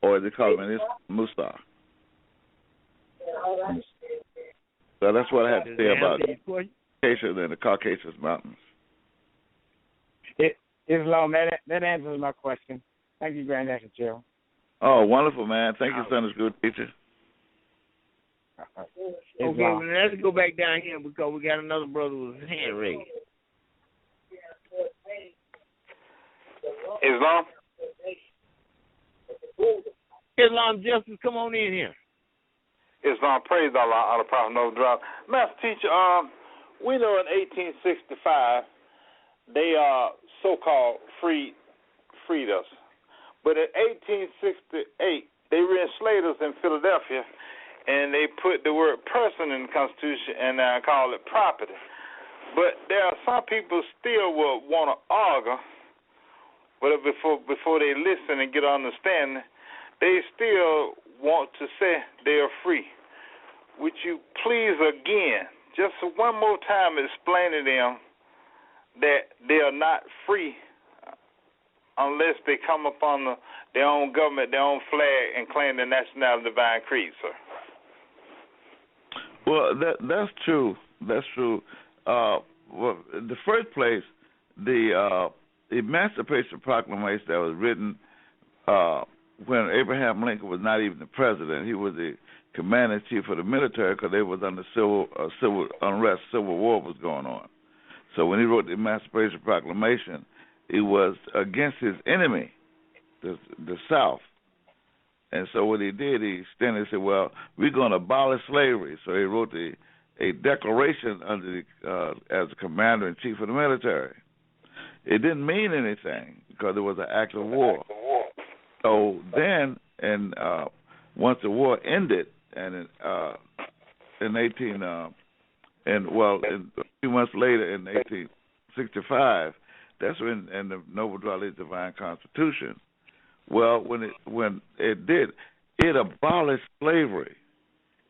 or they call him Musa. So that's what I had to say about Caucasus and the Caucasus Mountains. Islam, that answers my question. Thank you, Grand National Chairman. Oh, wonderful, man. Thank you, Sunday school teacher. Okay, well, let's go back down here because we got another brother with his hand raised. Islam? Islam Justice, come on in here. Islam, praise Allah, out of Prophet no drought. Master teacher, we know in 1865 they so-called freed us. But in 1868, they re-enslaved us in Philadelphia, and they put the word person in the Constitution and call it property. But there are some people still will want to argue, but before they listen and get understanding, they still want to say they are free. Would you please again, just one more time, explain to them that they are not free unless they come upon their own government, their own flag, and claim the nationality divine creed, sir? Well, that's true. That's true. Well, in the first place, the Emancipation Proclamation that was written when Abraham Lincoln was not even the president. He was the commander-in-chief of the military because they was under civil unrest, civil war was going on. So when he wrote the Emancipation Proclamation, it was against his enemy, the South. And so what he did, he extended and said, well, we're going to abolish slavery. So he wrote a declaration under as the commander-in-chief of the military. It didn't mean anything because it was an act of war. So then, and once the war ended, and in a few months later, in 1865, that's when in the Noble Dwelling Divine Constitution. Well, when it did, it abolished slavery.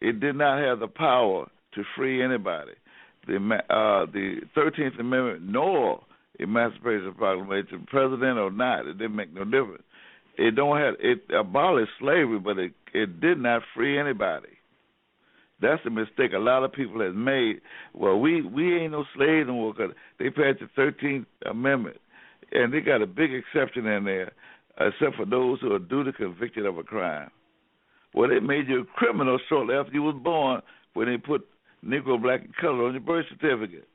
It did not have the power to free anybody. The 13th Amendment nor Emancipation Proclamation, president or not, it didn't make no difference. It abolished slavery, but it did not free anybody. That's the mistake a lot of people have made. Well, we ain't no slaves no more because they passed the 13th Amendment, and they got a big exception in there, except for those who are duly convicted of a crime. Well, they made you a criminal shortly after you was born when they put Negro, Black, and Color on your birth certificate.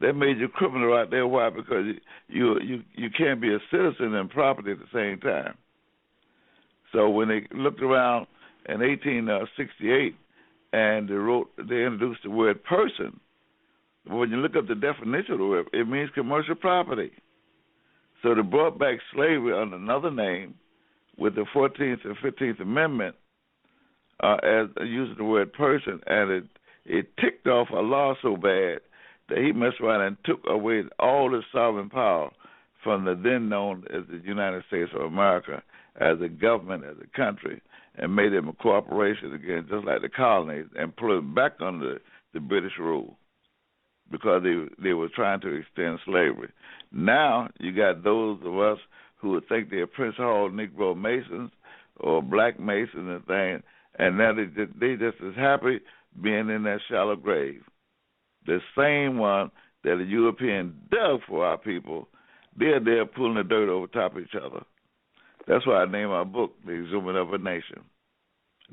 They made you a criminal right there. Why? Because you can't be a citizen and property at the same time. So when they looked around in 1868 and they introduced the word person, when you look up the definition of the word, it means commercial property. So they brought back slavery under another name with the 14th and 15th Amendment as using the word person, and it ticked off a law so bad that he messed around and took away all the sovereign power from the then known as the United States of America as a government, as a country, and made them a corporation again, just like the colonies, and put it back under the British rule because they were trying to extend slavery. Now you got those of us who would think they're Prince Hall Negro Masons or Black Masons and things, and now they just as happy being in that shallow grave. The same one that the European dug for our people, they're there pulling the dirt over top of each other. That's why I named our book, The Exhuming of a Nation,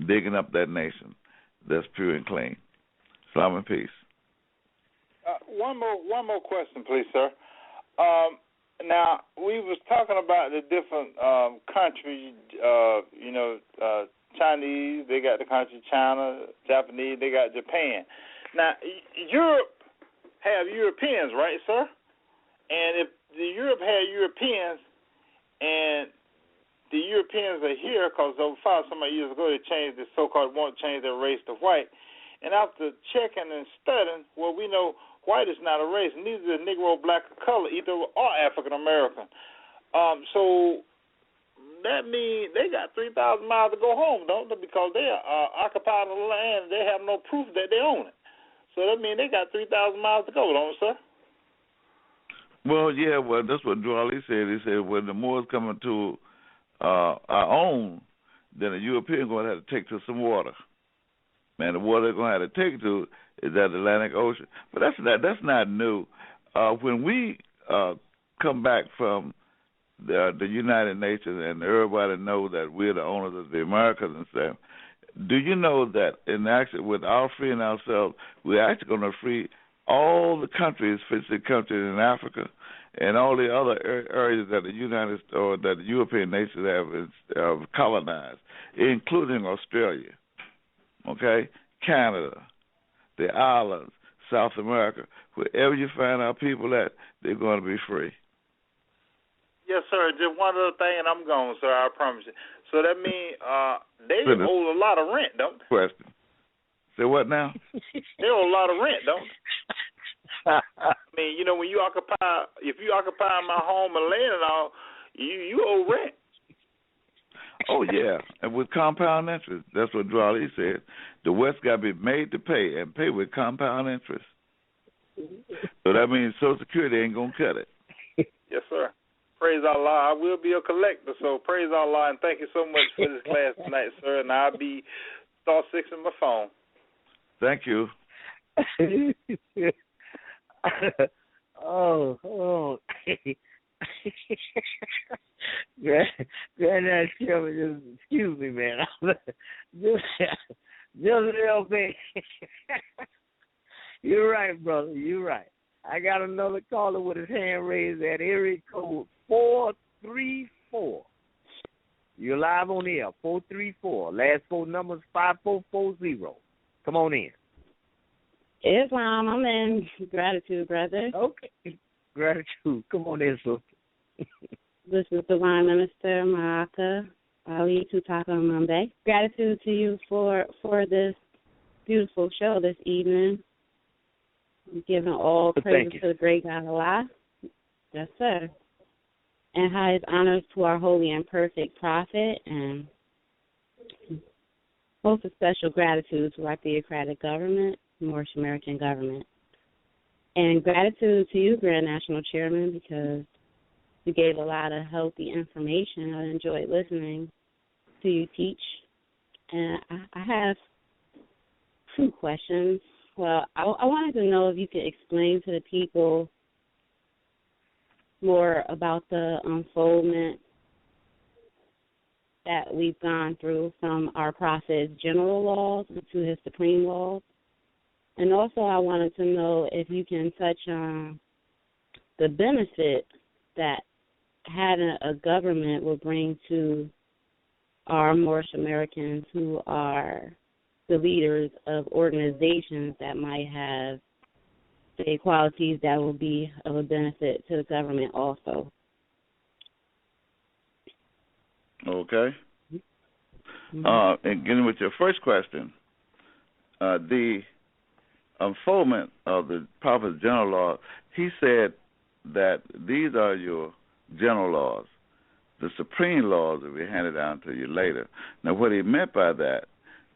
digging up that nation that's pure and clean. Shalom and peace. One more question, please, sir. Now, we was talking about the different countries, Chinese, they got the country China, Japanese, they got Japan. Now, Europe have Europeans, right, sir? And if the Europe had Europeans and the Europeans are here because over 5 years ago they changed the so-called, won't change their race to white. And after checking and studying, well, we know white is not a race. Neither is Negro, Black, or color, either are African American. So that means they got 3,000 miles to go home, don't they? Because they are occupying the land. They have no proof that they own it. So that means they got 3,000 miles to go, don't they, sir? Well, yeah, that's what Dwali said. He said when the Moors coming to our own, then the European going to have to take to some water. Man, the water they're going to have to take to is that Atlantic Ocean. But that's not new. When we come back from the United Nations and everybody know that we're the owners of the Americas and stuff, do you know that in actually with our freeing ourselves, we're actually going to free all the countries, 50 countries in Africa, and all the other areas that the European nations have colonized, including Australia, okay, Canada, the islands, South America. Wherever you find our people at, they're going to be free. Yes, sir. Just one other thing, and I'm gone, sir. I promise you. So that means they owe a lot of rent, don't they? Question. Say what now? They owe a lot of rent, don't they? I mean, when if you occupy my home and land and all, you owe rent. Oh, yeah. And with compound interest. That's what Drew Ali said. The West got to be made to pay and pay with compound interest. So that means Social Security ain't going to cut it. Yes, sir. Praise Allah. I will be a collector, so praise Allah, and thank you so much for this class tonight, sir. And I'll be star 6 in my phone. Thank you. oh. Granddad Sherman, just excuse me, man. just a little bit. You're right, brother. You're right. I got another caller with his hand raised at area code 434. You're live on air, 434. Last 4 numbers, 5440. Come on in. Islam, I'm in. Gratitude, brother. Okay. Gratitude. Come on in, sister. This is Divine Minister Tarhaka, Ali Tarhaka Monday. Gratitude to you for this beautiful show this evening. I'm giving all praise to the great God Allah. Yes, sir. And highest honors to our holy and perfect prophet, and most of special gratitude to our theocratic government, Moorish American government. And gratitude to you, Grand National Chairman, because you gave a lot of healthy information. I enjoyed listening to you teach. And I have 2 questions. Well, I wanted to know if you could explain to the people more about the unfoldment that we've gone through from our prophet's general laws to his supreme laws. And also I wanted to know if you can touch on the benefit that having a government will bring to our Moorish Americans who are the leaders of organizations that might have the qualities that will be of a benefit to the government also. Okay. And getting with your first question, the unfoldment of the Prophet's general law, he said that these are your general laws. The supreme laws will be handed down to you later. Now, what he meant by that,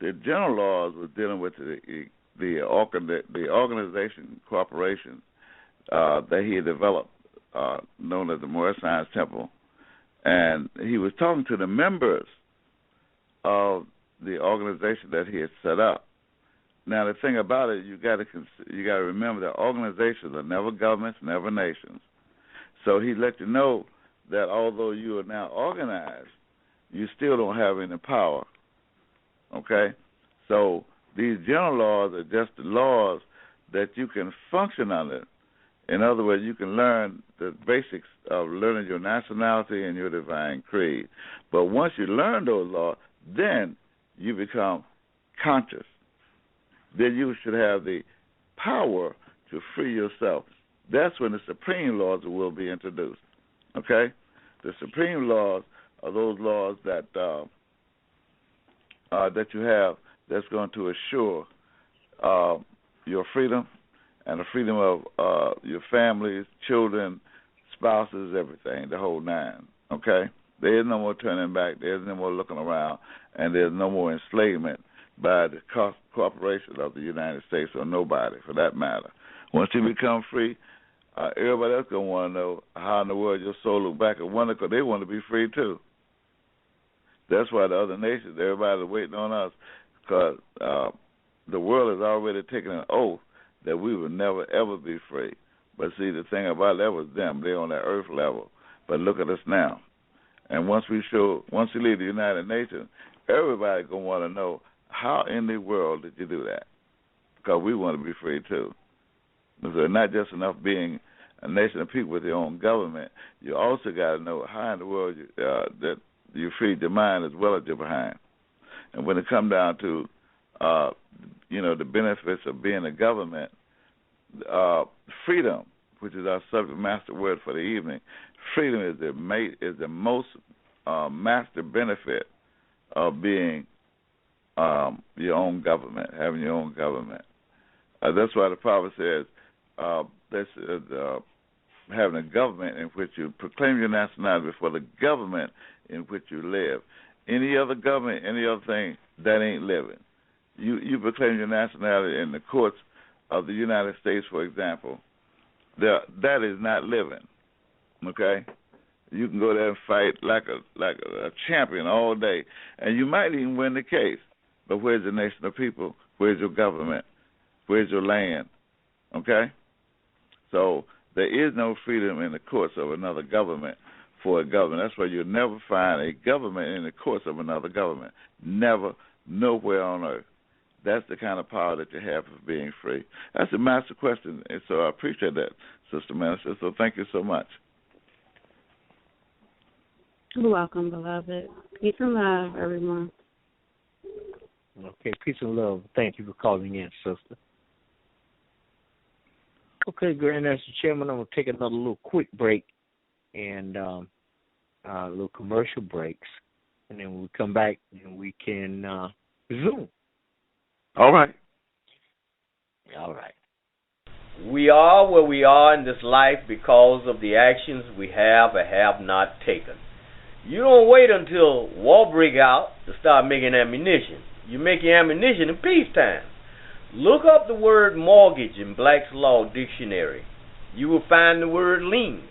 the general laws was dealing with the organization, corporation that he had developed, known as the Moorish Science Temple. And he was talking to the members of the organization that he had set up. Now, the thing about it, you got to remember that organizations are never governments, never nations. So he let you know that although you are now organized, you still don't have any power. Okay? So these general laws are just the laws that you can function under. In other words, you can learn the basics of learning your nationality and your divine creed. But once you learn those laws, then you become conscious. Then you should have the power to free yourself. That's when the supreme laws will be introduced. Okay? The supreme laws are those laws that that you have that's going to assure your freedom and the freedom of your families, children, spouses, everything, the whole nine. Okay? There is no more turning back. There is no more looking around. And there's no more enslavement by the corporation of the United States or nobody, for that matter. Once you become free, everybody else going to want to know how in the world your soul look back and wonder, because they want to be free too. That's why the other nations, everybody's waiting on us, because the world has already taken an oath that we will never, ever be free. But see, the thing about that was them. They're on that earth level. But look at us now. And once you leave the United Nations, everybody's going to want to know, how in the world did you do that? Because we want to be free too. So not just enough being a nation of people with your own government, you also got to know how in the world that you freed your mind as well as your behind. And when it comes down to, the benefits of being a government, freedom, which is our subject master word for the evening, freedom is the most master benefit of being your own government, having your own government. That's why the Prophet says having a government in which you proclaim your nationality before the government in which you live. any other government, any other thing, that ain't living. You proclaim your nationality in the courts of the United States, for example. That is not living. Okay? You can go there and fight like a champion all day, and you might even win the case. But where's the nation of people? Where's your government? Where's your land? Okay? So there is no freedom in the courts of another government for a government. That's why you'll never find a government in the courts of another government. Never, nowhere on earth. That's the kind of power that you have of being free. That's a master question, and so I appreciate that, Sister Minister. So thank you so much. You're welcome, beloved. Peace and love, everyone. Okay, peace and love. Thank you for calling in, sister. Okay, Grand National Chairman, I'm going to take another little quick break and little commercial breaks, and then when we come back and we can resume. All right. All right. We are where we are in this life because of the actions we have or have not taken. You don't wait until war break out to start making ammunition. You make your ammunition in peacetime. Look up the word mortgage in Black's Law Dictionary. You will find the word lien.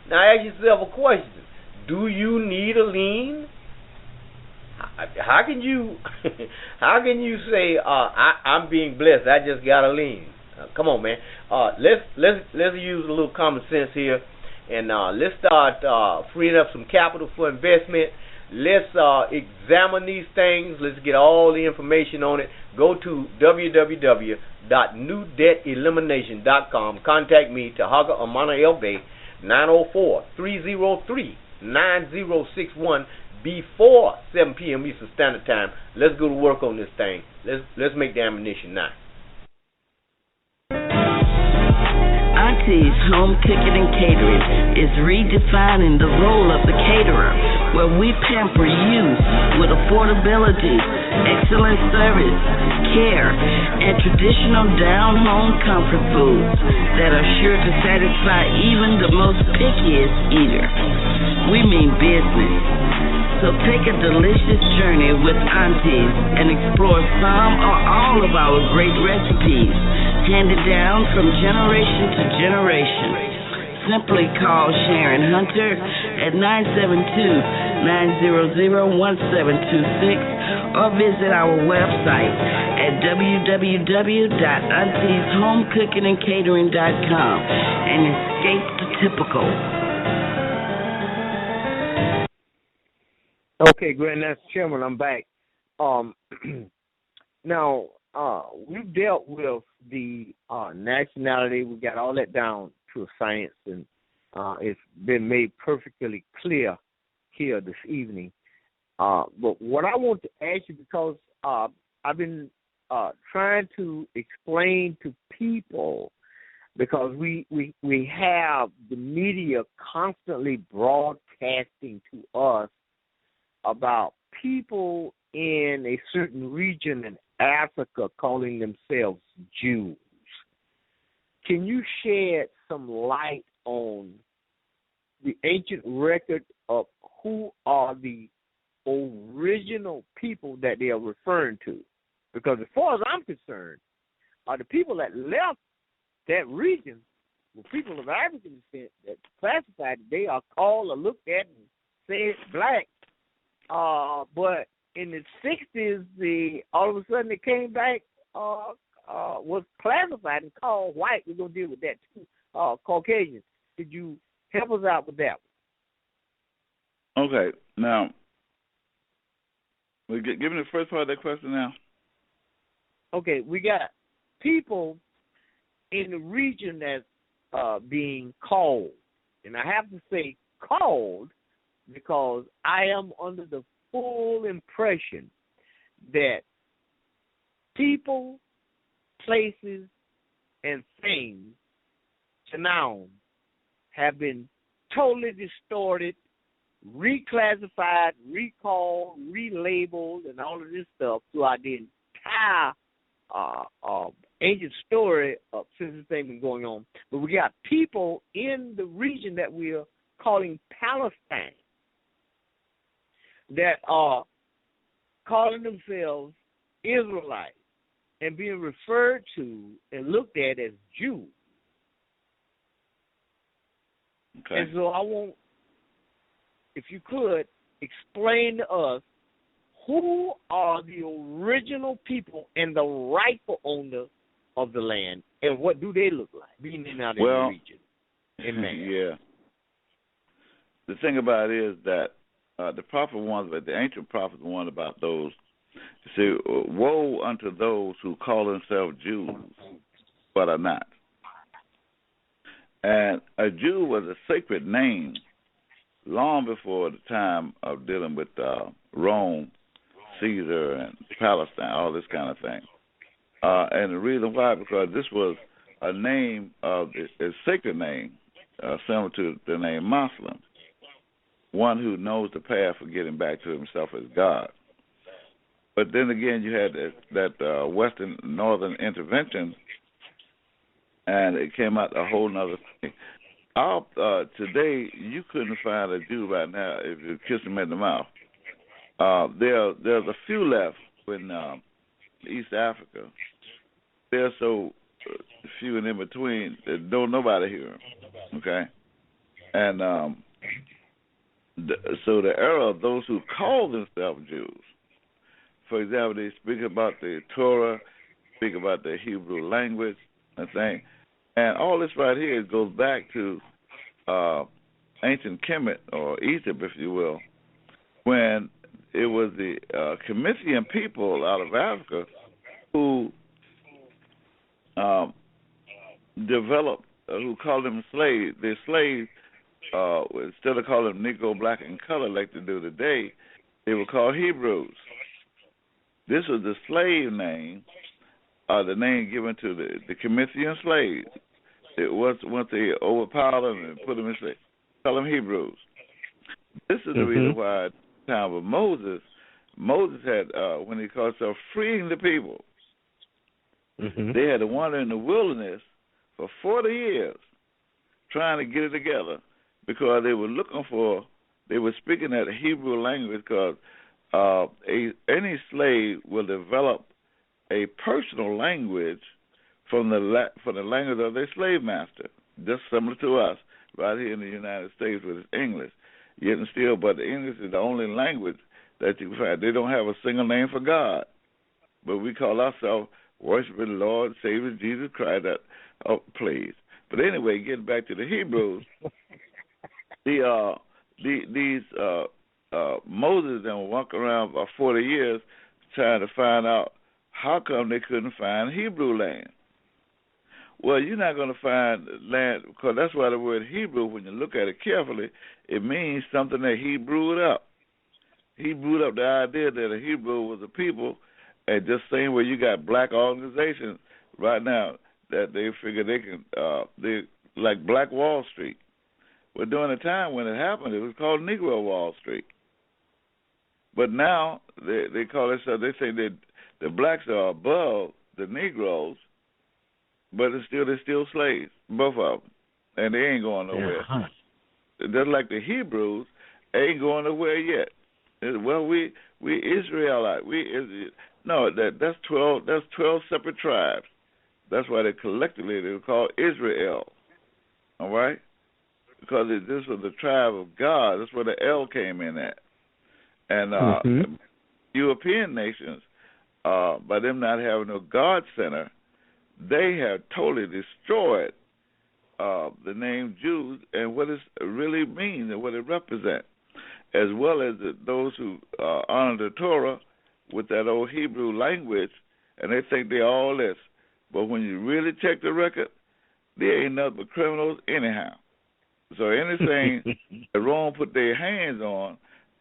Now ask yourself a question. Do you need a lien? How can you say I'm being blessed? I just got a lien. Come on, man. Let's use a little common sense here, and let's start freeing up some capital for investment. Let's examine these things. Let's get all the information on it. Go to www.newdebtelimination.com. Contact me, Tarhaka Amana Elbey, 904-303-9061 before 7 p.m. Eastern Standard Time. Let's go to work on this thing. Let's make the ammunition now. Auntie's Home Cooking and Catering is redefining the role of the caterer, where we pamper you with affordability, excellent service, care, and traditional down-home comfort foods that are sure to satisfy even the most pickiest eater. We mean business. So take a delicious journey with Auntie's and explore some or all of our great recipes handed down from generation to generation. Simply call Sharon Hunter at 972-900-1726 or visit our website at www.auntieshomecookingandcatering.com and escape the typical. Okay, Grand National Chairman, I'm back. Now, we've dealt with the nationality. We got all that down to a science, and it's been made perfectly clear here this evening. But what I want to ask you, because I've been trying to explain to people, because we have the media constantly broadcasting to us about people in a certain region in Africa calling themselves Jews. Can you shed some light on the ancient record of who are the original people that they are referring to? Because as far as I'm concerned, the people that left that region were people of African descent that classified they are called or looked at and said black. But in the 60s, all of a sudden it came back, was classified and called white. We're going to deal with that too, Caucasian. Could you help us out with that one? Okay. Now, give me the first part of that question now. Okay, we got people in the region that's being called, and I have to say called, because I am under the full impression that people, places, and things to now have been totally distorted, reclassified, recalled, relabeled, and all of this stuff throughout the entire ancient story since this thing been going on. But we got people in the region that we are calling Palestine that are calling themselves Israelites and being referred to and looked at as Jews. Okay. And so I want, if you could, explain to us who are the original people and the rightful owner of the land, and what do they look like, being out in the region? Yeah. The thing about it is that the prophet warns, the ancient prophet warned about those. See, woe unto those who call themselves Jews, but are not. And a Jew was a sacred name long before the time of dealing with Rome, Caesar, and Palestine, all this kind of thing. And the reason why, because this was a name, a sacred name, similar to the name Muslim, one who knows the path for getting back to himself as God. But then again, you had that Western Northern intervention, and it came out a whole nother thing. Today, you couldn't find a Jew right now if you kiss him in the mouth. There's a few left in East Africa. They're so few and in between that don't nobody hear them. Okay, and so the era of those who call themselves Jews, for example, they speak about the Torah, speak about the Hebrew language, and thing, and all this right here goes back to ancient Kemet, or Egypt, if you will, when it was the Comitian people out of Africa who developed, who called them slaves. They're slaves, instead of calling them Negro, black, and color like they do today, they were called Hebrews. This was the slave name, the name given to the Comitian slaves. It was once they overpowered them and put them in slaves, call them Hebrews. This is the reason why at the time of Moses had, when he called himself freeing the people, they had to wander in the wilderness for 40 years trying to get it together because they were speaking that Hebrew language because any slave will develop a personal language from the language of their slave master, just similar to us right here in the United States with English. Yet and still, but the English is the only language that you can find. They don't have a single name for God, but we call ourselves worshiping the Lord, Savior Jesus Christ. Please. But anyway, getting back to the Hebrews, these Moses and walk around for 40 years trying to find out how come they couldn't find Hebrew land. Well, you're not going to find land, because that's why the word Hebrew, when you look at it carefully, it means something that he brewed up. He brewed up the idea that a Hebrew was a people, and just saying where you got black organizations right now that they figure they can, they like Black Wall Street. But during the time when it happened, it was called Negro Wall Street. But now they call it, so they say that the blacks are above the Negroes, but they're still slaves, both of them, and they ain't going nowhere. Just like the Hebrews ain't going nowhere yet. Well, we Israelite. That's 12 separate tribes. That's why they collectively they were called Israel. All right, because this was the tribe of God. That's where the L came in at. And European nations, by them not having no God center, they have totally destroyed the name Jews and what it really means and what it represents, as well as those who honor the Torah with that old Hebrew language, and they think they're all this. But when you really check the record, there ain't nothing but criminals anyhow. So anything that Rome put their hands on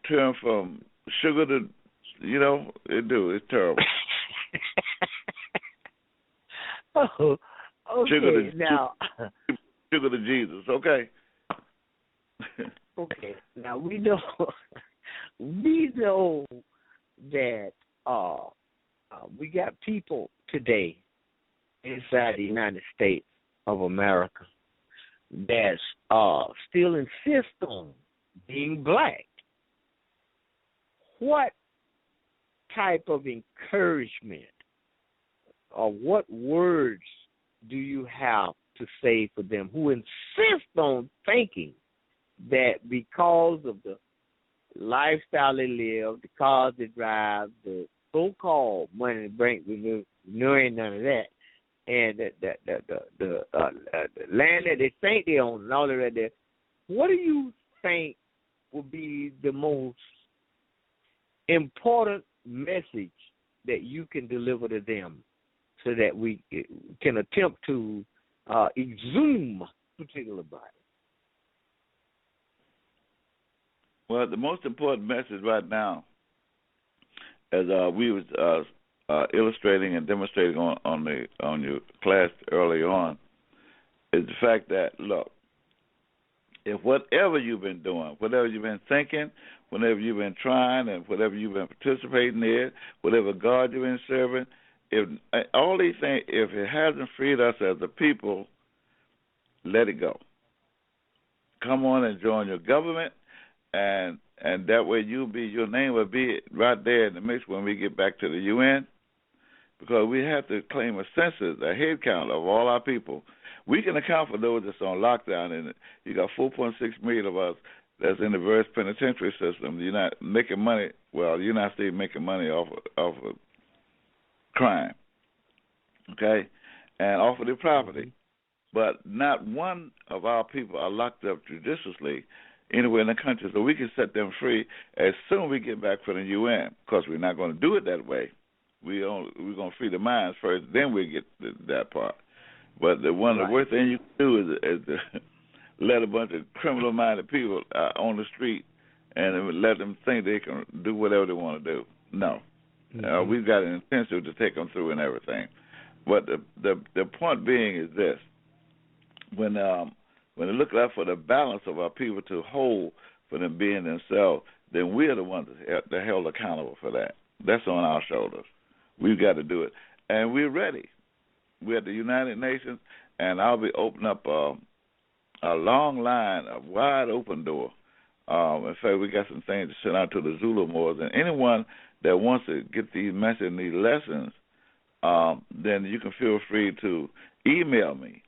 turn from sugar to, it's terrible. Oh, okay. Sugar to Jesus, okay? Okay. Now we know that we got people today inside the United States of America that still insist on being black. What type of encouragement or what words do you have to say for them who insist on thinking that because of the lifestyle they live, the cars they drive, the so-called money they bring, we know ain't none of that, and the land that they think they own and all of that there, what do you think would be the most important message that you can deliver to them so that we can attempt to exhume particular body? Well, the most important message right now, as we was illustrating and demonstrating on your class early on, is the fact that, look, if whatever you've been doing, whatever you've been thinking, whatever you've been trying, and whatever you've been participating in, whatever God you've been serving, if all these things, if it hasn't freed us as a people, let it go. Come on and join your government, and that way your name will be right there in the mix when we get back to the UN, because we have to claim a census, a head count of all our people. We can account for those that's on lockdown, and you got 4.6 million of us that's in the various penitentiary system. You're not making money. Well, the United States making money off of crime, okay, and off of their property. But not one of our people are locked up judiciously anywhere in the country, so we can set them free as soon as we get back from the UN. Of course, we're not going to do it that way. We're going to free the minds first, then we get that part. But one of the worst things you can do is to let a bunch of criminal-minded people on the street and let them think they can do whatever they want to do. No. We've got an intention to take them through and everything. But the point being is this. When they look out for the balance of our people to hold for them being themselves, then we're the ones that are held accountable for that. That's on our shoulders. We've got to do it. And we're ready. We're at the United Nations, and I'll be opening up a long line, a wide open door. In fact, we got some things to send out to the Zulu Moors, and anyone that wants to get these messages and these lessons, then you can feel free to email me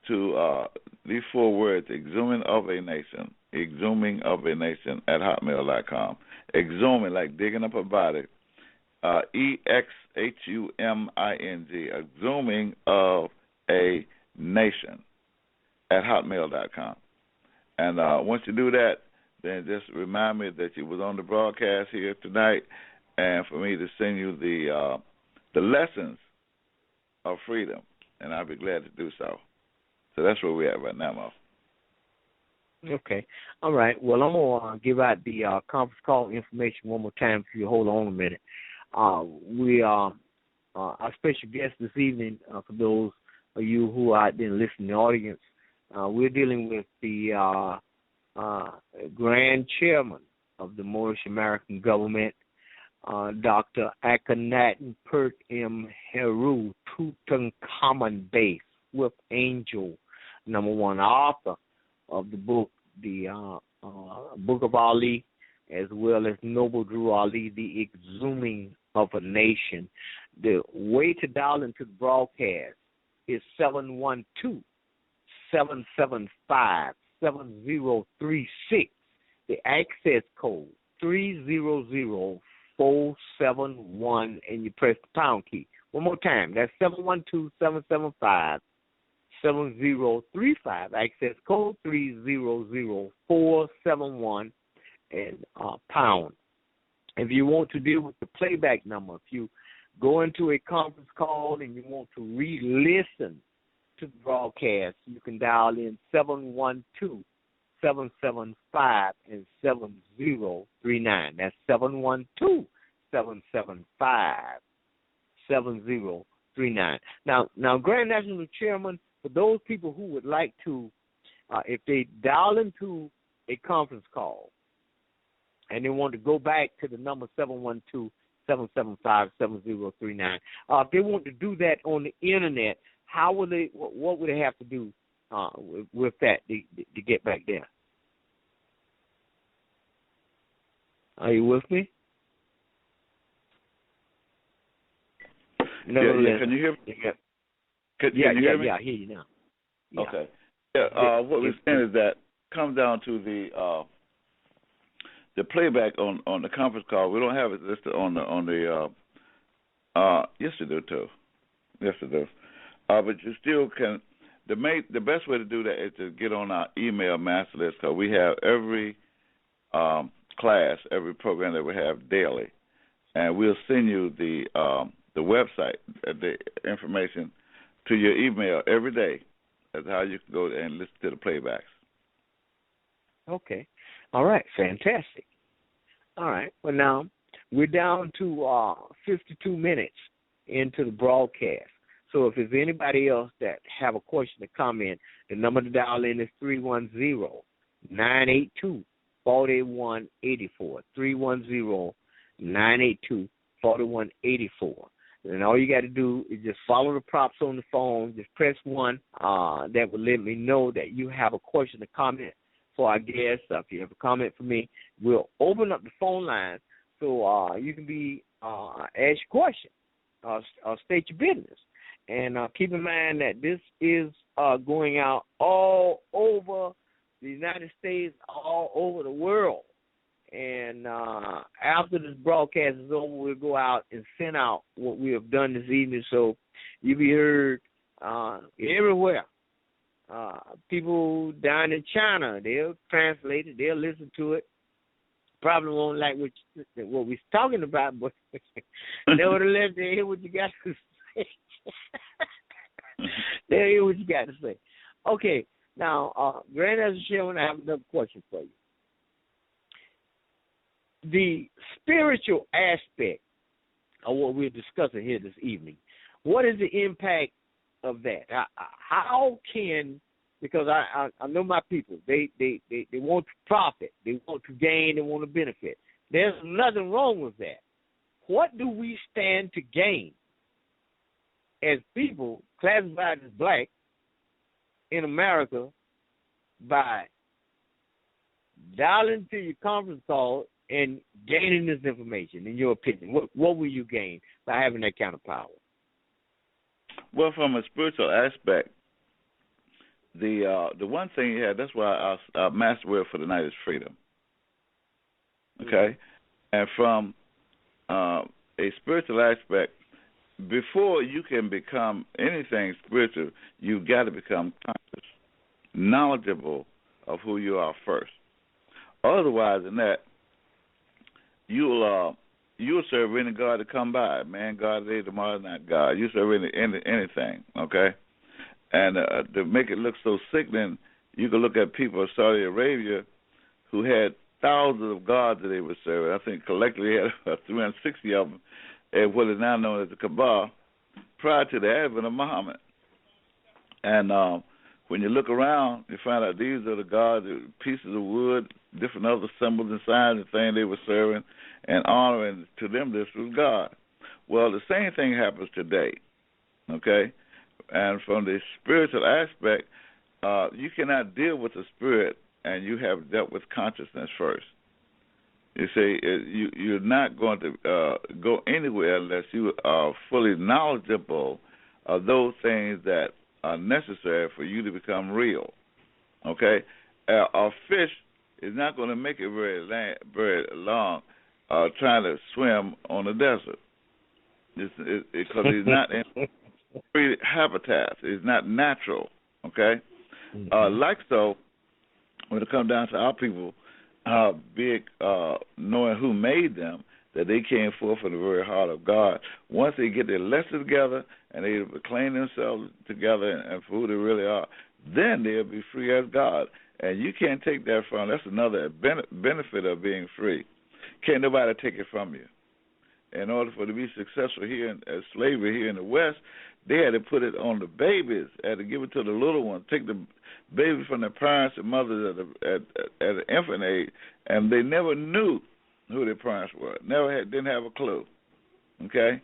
to these 4 words, exhuming of a nation at hotmail.com. Exhuming, like digging up a body, EXHUMING, exhuming of a nation at hotmail.com. And once you do that, then just remind me that you was on the broadcast here tonight, and for me to send you the lessons of freedom, and I'll be glad to do so. So that's where we're at right now, Mo. Okay. All right. Well, I'm going to give out the conference call information one more time if you hold on a minute. We are our special guest this evening, for those of you who are out there listening in the audience, we're dealing with the Grand Chairman of the Moorish American Government, Dr. Akhenaten Pert M. Heru, Tutankhamun Base, with Angel, #1 author of the book, the Book of Ali, as well as Noble Drew Ali, The Exhuming of a Nation. The way to dial into the broadcast is 712-775-7036. The access code 300471, and you press the pound key. One more time, that's 712-775-7035. Access code 300471 and pound. If you want to deal with the playback number, if you go into a conference call and you want to re-listen to the broadcast, you can dial in 712-775 and 7039. That's 712-775-7039. Now, Grand National Chairman, for those people who would like to, if they dial into a conference call and they want to go back to the number 712-775-7039, if they want to do that on the internet, how will they? What would they have to do with that to get back there? Are you with me? Nevertheless, can you hear me? Yeah. Can you hear me? Yeah, I hear you now. Yeah. Okay. Yeah, what we're saying is that comes down to the playback on the conference call. We don't have it listed on the yes it do too. Yes it does. But you still can. The best way to do that is to get on our email master list, because we have every class, every program that we have daily, and we'll send you the website, the information to your email every day. That's how you can go and listen to the playbacks. Okay. All right. Fantastic. All right. Well, now we're down to 52 minutes into the broadcast. So if there's anybody else that have a question or comment, the number to dial in is 310-982-4184. 310-982-4184. And all you got to do is just follow the prompts on the phone. Just press 1. That will let me know that you have a question or comment for our guests. If you have a comment for me, we'll open up the phone lines so you can be ask your question or state your business. And keep in mind that this is going out all over the United States, all over the world. And after this broadcast is over, we'll go out and send out what we have done this evening, so you'll be heard everywhere. People down in China, they'll translate it, they'll listen to it. Probably won't like what we're talking about, but nevertheless, they hear what you got to say. They hear what you got to say. Okay, now, Grand Master Chairman, I have another question for you. The spiritual aspect of what we're discussing here this evening, what is the impact of that? How can, because I know my people, they want to profit, they want to gain, they want to benefit. There's nothing wrong with that. What do we stand to gain as people classified as black in America by dialing to your conference call and gaining this information, in your opinion? What will you gain by having that kind of power? Well, from a spiritual aspect, the one thing you have, that's why our master word for the night is freedom. Okay? And from a spiritual aspect, before you can become anything spiritual, you've got to become conscious, knowledgeable of who you are first. Otherwise than that, you'll serve any God to come by. Man, God today, tomorrow, not God. You serve anything, okay? And to make it look so sickening, you can look at people of Saudi Arabia who had thousands of gods that they were serving. I think collectively they had about 360 of them at what is now known as the Kaaba, prior to the advent of Muhammad. And when you look around, you find out these are the gods, pieces of wood, different other symbols and signs and things they were serving and honoring. To them, this was God. Well, the same thing happens today, okay? And from the spiritual aspect, you cannot deal with the spirit and you have dealt with consciousness first. You see, you're not going to go anywhere unless you are fully knowledgeable of those things that are necessary for you to become real. Okay? A fish is not going to make it very long trying to swim on the desert. Because he's not in free habitats. It's not natural. Okay? Like so, when it comes down to our people, knowing who made them, that they came forth from the very heart of God. Once they get their lessons together and they claim themselves together and for who they really are, then they'll be free as God. And you can't take that from them. That's another benefit of being free. Can't nobody take it from you. In order for it to be successful here in slavery here in the West, they had to put it on the babies, had to give it to the little ones, take the baby from their parents and mothers at an infant age, and they never knew who their parents were. Didn't have a clue. Okay?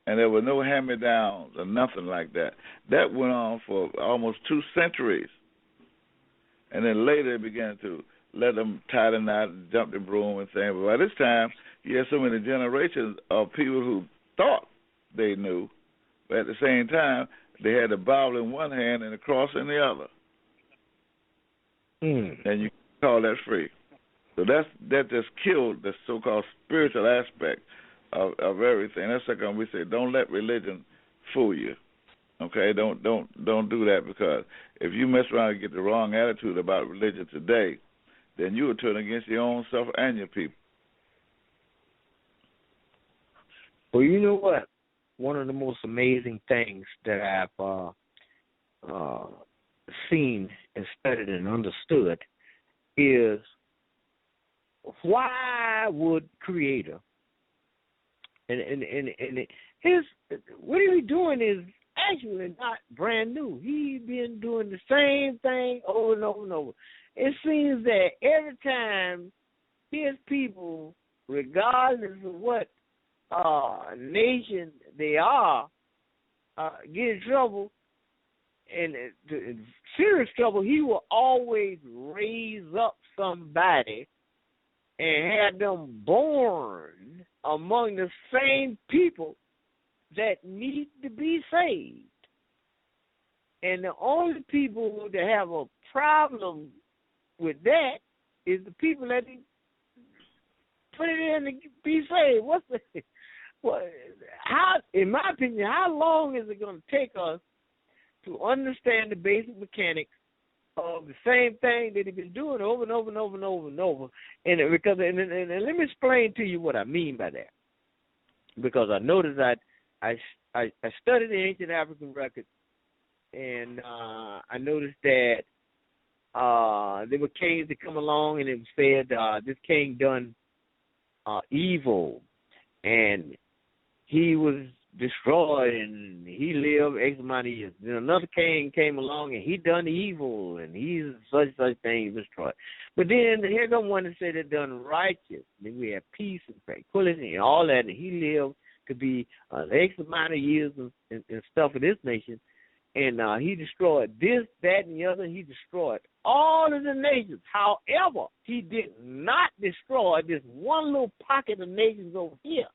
And there were no hand-me-downs or nothing like that. That went on for almost 2 centuries. And then later they began to let them tie the knot and jump the broom and things. But by this time, you had so many generations of people who thought they knew But at the same time, they had the Bible in one hand and the cross in the other. And you call that free. So that just killed the so-called spiritual aspect of everything. That's like when we say, don't let religion fool you. Okay, don't do that, because if you mess around and get the wrong attitude about religion today, then you will turn against your own self and your people. Well, you know what? One of the most amazing things that I've seen and studied and understood is, why would Creator and what he's doing is actually not brand new. He's been doing the same thing over and over and over. It seems that every time his people, regardless of what nation they are, get in trouble, and in serious trouble, he will always raise up somebody and have them born among the same people that need to be saved. And the only people that have a problem with that is the people that put it in to be saved. In my opinion, how long is it going to take us to understand the basic mechanics of the same thing that they've been doing over and over and over and over and over? And let me explain to you what I mean by that. Because I noticed I studied the ancient African records, and I noticed that there were kings that come along, and it said this king done evil, and he was destroyed, and he lived X amount of years. Then another king came along, and he done evil, and he's such thing destroyed. But then here comes one that said it done righteous. Then we have peace and tranquility and all that, and he lived to be X amount of years and stuff in this nation. And he destroyed this, that, and the other. He destroyed all of the nations. However, he did not destroy this one little pocket of nations over here.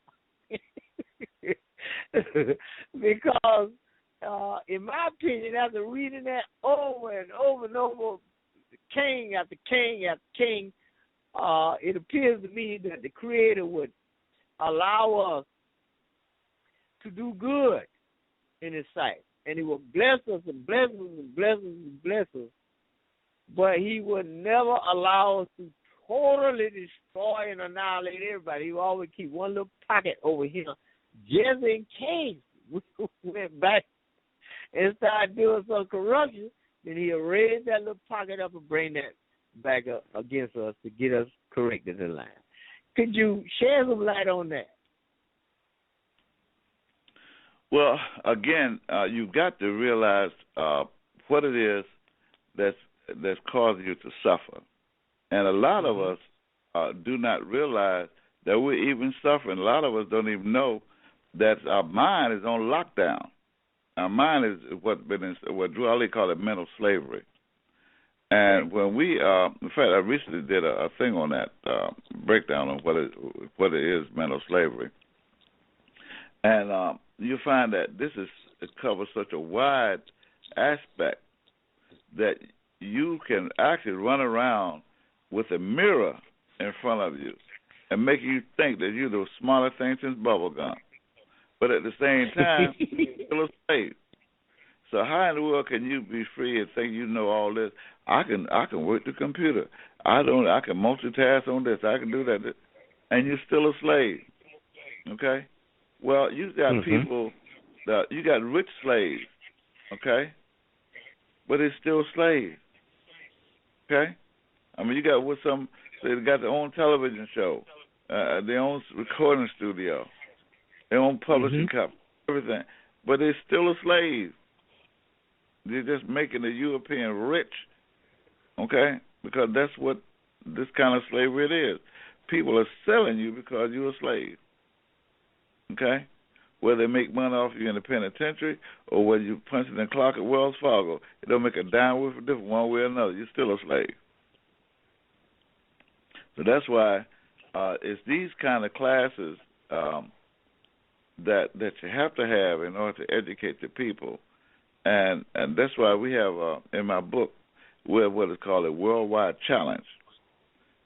Because, in my opinion, after reading that over and over and over, king after king after king, it appears to me that the Creator would allow us to do good in His sight. And He will bless us and bless us and bless us and bless us. But He would never allow us to totally destroy and annihilate everybody. He will always keep one little pocket over here just in case we went back and started doing some corruption. Then He'll raise that little pocket up and bring that back up against us to get us corrected in line. Could you share some light on that? Well, again, you've got to realize what it is that's causing you to suffer. And a lot of us do not realize that we're even suffering. A lot of us don't even know that our mind is on lockdown. Our mind is what Drew Ali called it mental slavery. And when we, in fact, I recently did a thing on that, breakdown on what it is mental slavery. And you find that it covers such a wide aspect that you can actually run around with a mirror in front of you and make you think that you're the smartest thing since bubblegum. But at the same time, you're still a slave. So how in the world can you be free and think you know all this? I can work the computer. I can multitask on this. I can do that. And you're still a slave. Okay? Well, you got people you got rich slaves, okay? But it's still slaves. Okay? I mean, you got they got their own television show, their own recording studio, their own publishing company, everything. But they're still a slave. They're just making the European rich, okay? Because that's what this kind of slavery it is. People are selling you because you're a slave, okay? Whether they make money off you in the penitentiary or whether you punch in the clock at Wells Fargo, it don't make a dime worth of difference one way or another. You're still a slave. So that's why it's these kind of classes that you have to have in order to educate the people, and that's why we have in my book we have what is called a worldwide challenge,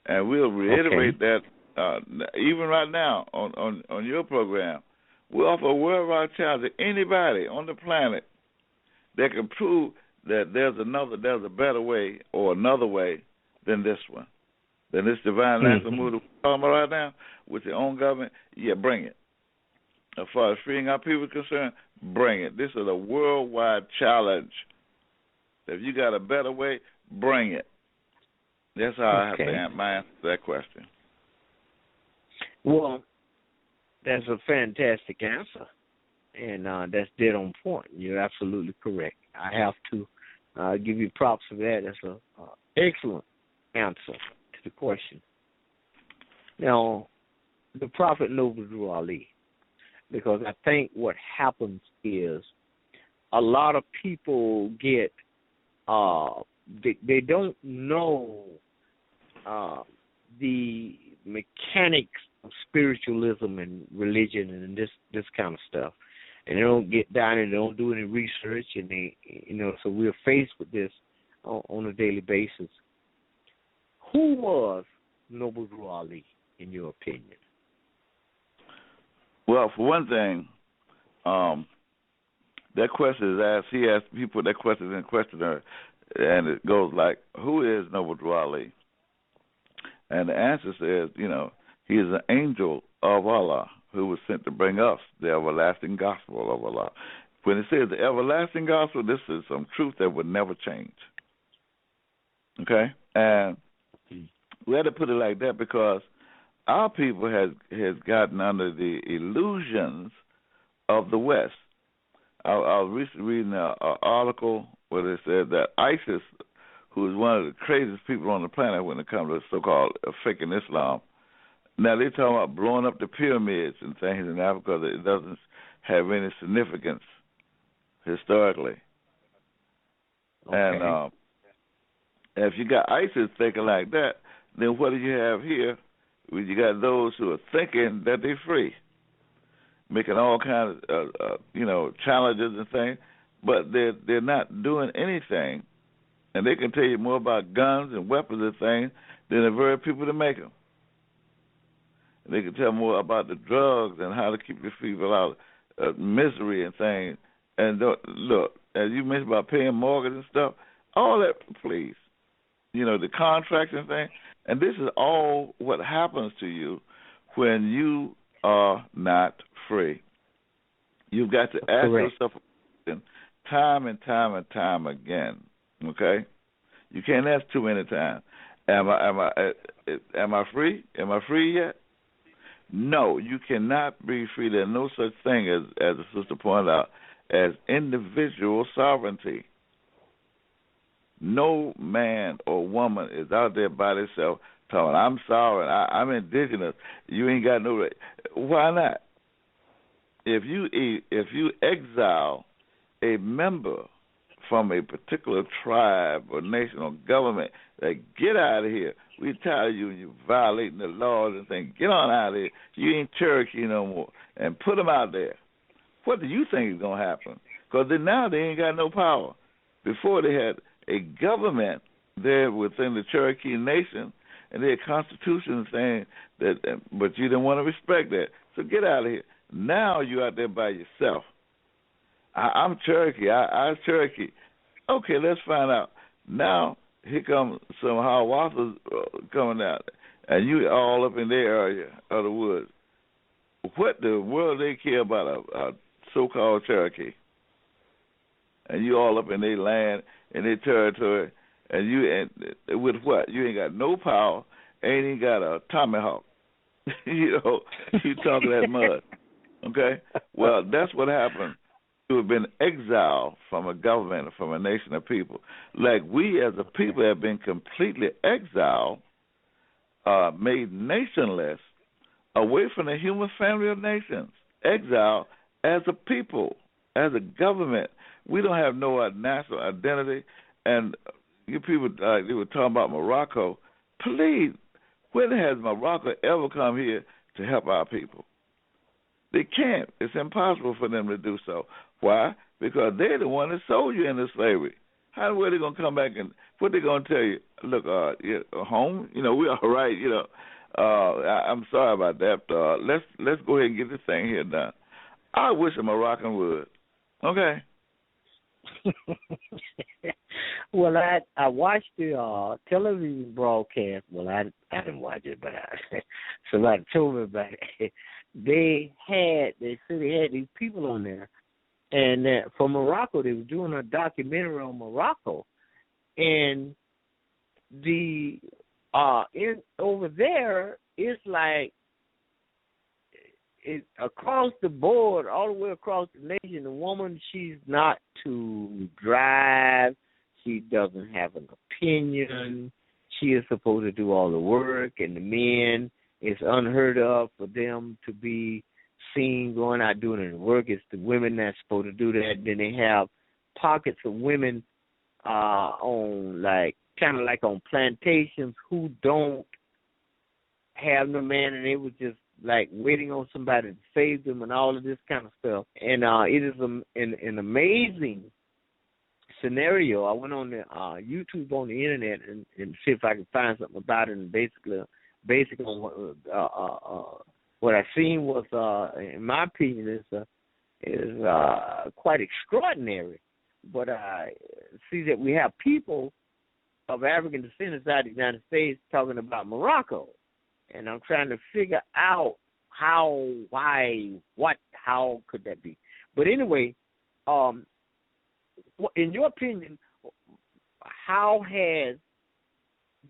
and we'll reiterate that even right now on your program. We offer a worldwide challenge to anybody on the planet that can prove that there's a better way or another way than this one, than this divine national movement we're talking about right now with your own government. Yeah, bring it. As far as freeing our people is concerned, bring it. This is a worldwide challenge. If you got a better way, bring it. That's how I have to answer that question. Well, that's a fantastic answer, and that's dead on point. You're absolutely correct. I have to give you props for that. That's an excellent answer to the question. Now, the Prophet Noble Drew Ali, because I think what happens is a lot of people get they don't know the mechanics of spiritualism and religion and this kind of stuff, and they don't get down and they don't do any research, and they so we're faced with this on a daily basis. Who was Noble Drew Ali, in your opinion? Well, for one thing, that question is asked. He asked people that question in questionnaire, and it goes like, "Who is Noble Drew Ali?" And the answer says, he is an angel of Allah who was sent to bring us the everlasting gospel of Allah. When it says the everlasting gospel, this is some truth that would never change. Okay? And we had to put it like that because our people has gotten under the illusions of the West. I was recently reading an article where it said that ISIS, who is one of the craziest people on the planet when it comes to so-called faking Islam, now they're talking about blowing up the pyramids and things in Africa that it doesn't have any significance historically. Okay. And if you got ISIS thinking like that, then what do you have here? You got those who are thinking that they're free, making all kinds of challenges and things, but they're not doing anything, and they can tell you more about guns and weapons and things than the very people that make them. And they can tell more about the drugs and how to keep the people out of misery and things. And look, as you mentioned about paying mortgage and stuff, all that, please, the contracts and things. And this is all what happens to you when you are not free. You've got to ask yourself time and time and time again. Okay, you can't ask too many times. Am I free? Am I free yet? No, you cannot be free. There's no such thing as the sister pointed out, as individual sovereignty. No man or woman is out there by themselves talking, "I'm sovereign, I'm indigenous. You ain't got no right." Why not? If you exile a member from a particular tribe or nation or government, that get out of here. We tired of you and you violating the laws and things. Get on out of here. You ain't Cherokee no more. And put them out there. What do you think is going to happen? Because now they ain't got no power. Before they had a government there within the Cherokee Nation, and their constitution saying that, but you didn't want to respect that. So get out of here. Now you're out there by yourself. I'm Cherokee. I'm Cherokee. Okay, let's find out. Now, here comes some Hiawatha's coming out, and you all up in their area of the woods. What the world they care about a so-called Cherokee? And you all up in their land, in their territory, and with what? You ain't got no power, ain't even got a tomahawk. You talking that mud. Okay? Well, that's what happened. You have been exiled from a government, from a nation of people. Like we as a people have been completely exiled, made nationless, away from the human family of nations. Exiled as a people, as a government. We don't have no national identity. And you people, they were talking about Morocco. Please, when has Morocco ever come here to help our people? They can't. It's impossible for them to do so. Why? Because they're the one that sold you into slavery. How are they going to come back and what they going to tell you? Look, home, we all right. I'm sorry about that. Let's go ahead and get this thing here done. I wish a Moroccan would. Okay. Well, I watched the television broadcast. Well, I didn't watch it, but somebody told me about it. They said they had these people on there, and from Morocco, they were doing a documentary on Morocco, and the over there, it's like across the board, all the way across the nation, the woman, she's not to drive. She doesn't have an opinion. She is supposed to do all the work, and the men, it's unheard of for them to be seen going out doing the work. It's the women that's supposed to do that. Then they have pockets of women on kind of like on plantations who don't have no man, and they was just like waiting on somebody to save them and all of this kind of stuff. And it is an amazing scenario. I went on the YouTube on the internet and see if I could find something about it. And basically on what I seen was, in my opinion, is quite extraordinary. But I see that we have people of African descent inside the United States talking about Morocco. And I'm trying to figure out how could that be? But anyway, in your opinion, how has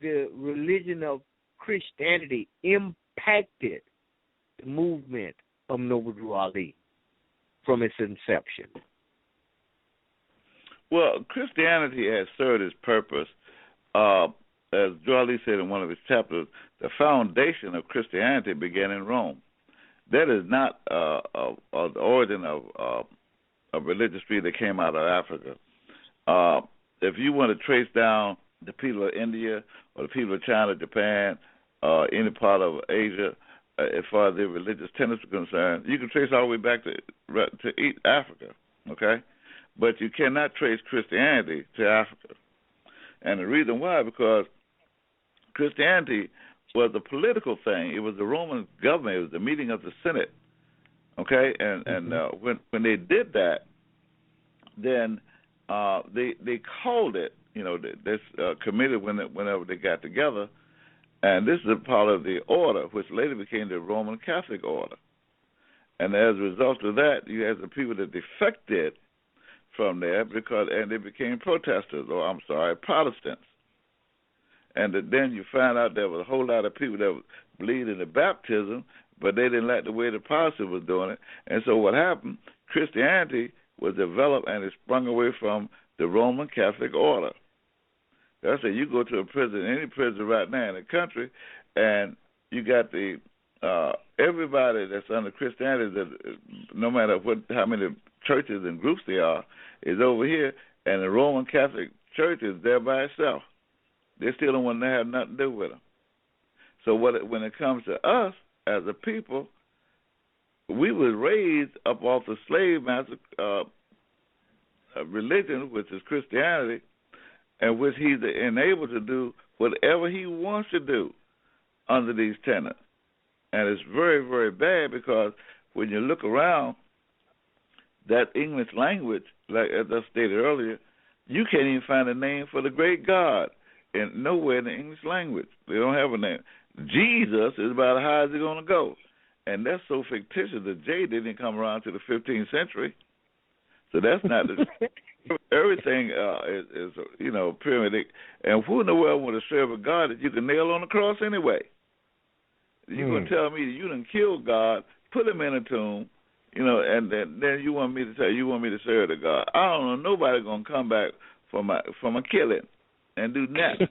the religion of Christianity impacted the movement of Noble Drew Ali from its inception? Well, Christianity has served its purpose. As Drew Ali said in one of his chapters, the foundation of Christianity began in Rome. That is not the origin of a religious stream that came out of Africa. If you want to trace down the people of India or the people of China, Japan, any part of Asia, as far as their religious tenets are concerned, you can trace all the way back to Africa, okay? But you cannot trace Christianity to Africa. And the reason why, because Christianity was a political thing. It was the Roman government. It was the meeting of the Senate. Okay, and when they did that, then they called it. This committee whenever they got together, and this is a part of the order, which later became the Roman Catholic order. And as a result of that, you had the people that defected from there and they became Protestants, Protestants. And then you find out there was a whole lot of people that believed in the baptism, but they didn't like the way the Protestant was doing it. And so what happened, Christianity was developed and it sprung away from the Roman Catholic order. That's it. You go to a prison, any prison right now in the country, and you got everybody that's under Christianity, that no matter how many churches and groups they are, is over here, and the Roman Catholic Church is there by itself. They still don't want to have nothing to do with them. So when it comes to us as a people, we were raised up off the slave master religion, which is Christianity, and which he's enabled to do whatever he wants to do under these tenets. And it's very, very bad because when you look around, that English language, like as I stated earlier, you can't even find a name for the great God nowhere in the English language. They don't have a name. Jesus is about how high as it's going to go. And that's so fictitious. The J didn't come around to the 15th century. So that's not everything is pyramid. And who in the world would serve a God that you can nail on the cross anyway? You're going to tell me that you done killed God, put him in a tomb, and then you want me to serve the God. I don't know nobody going to come back from a killing and do nothing.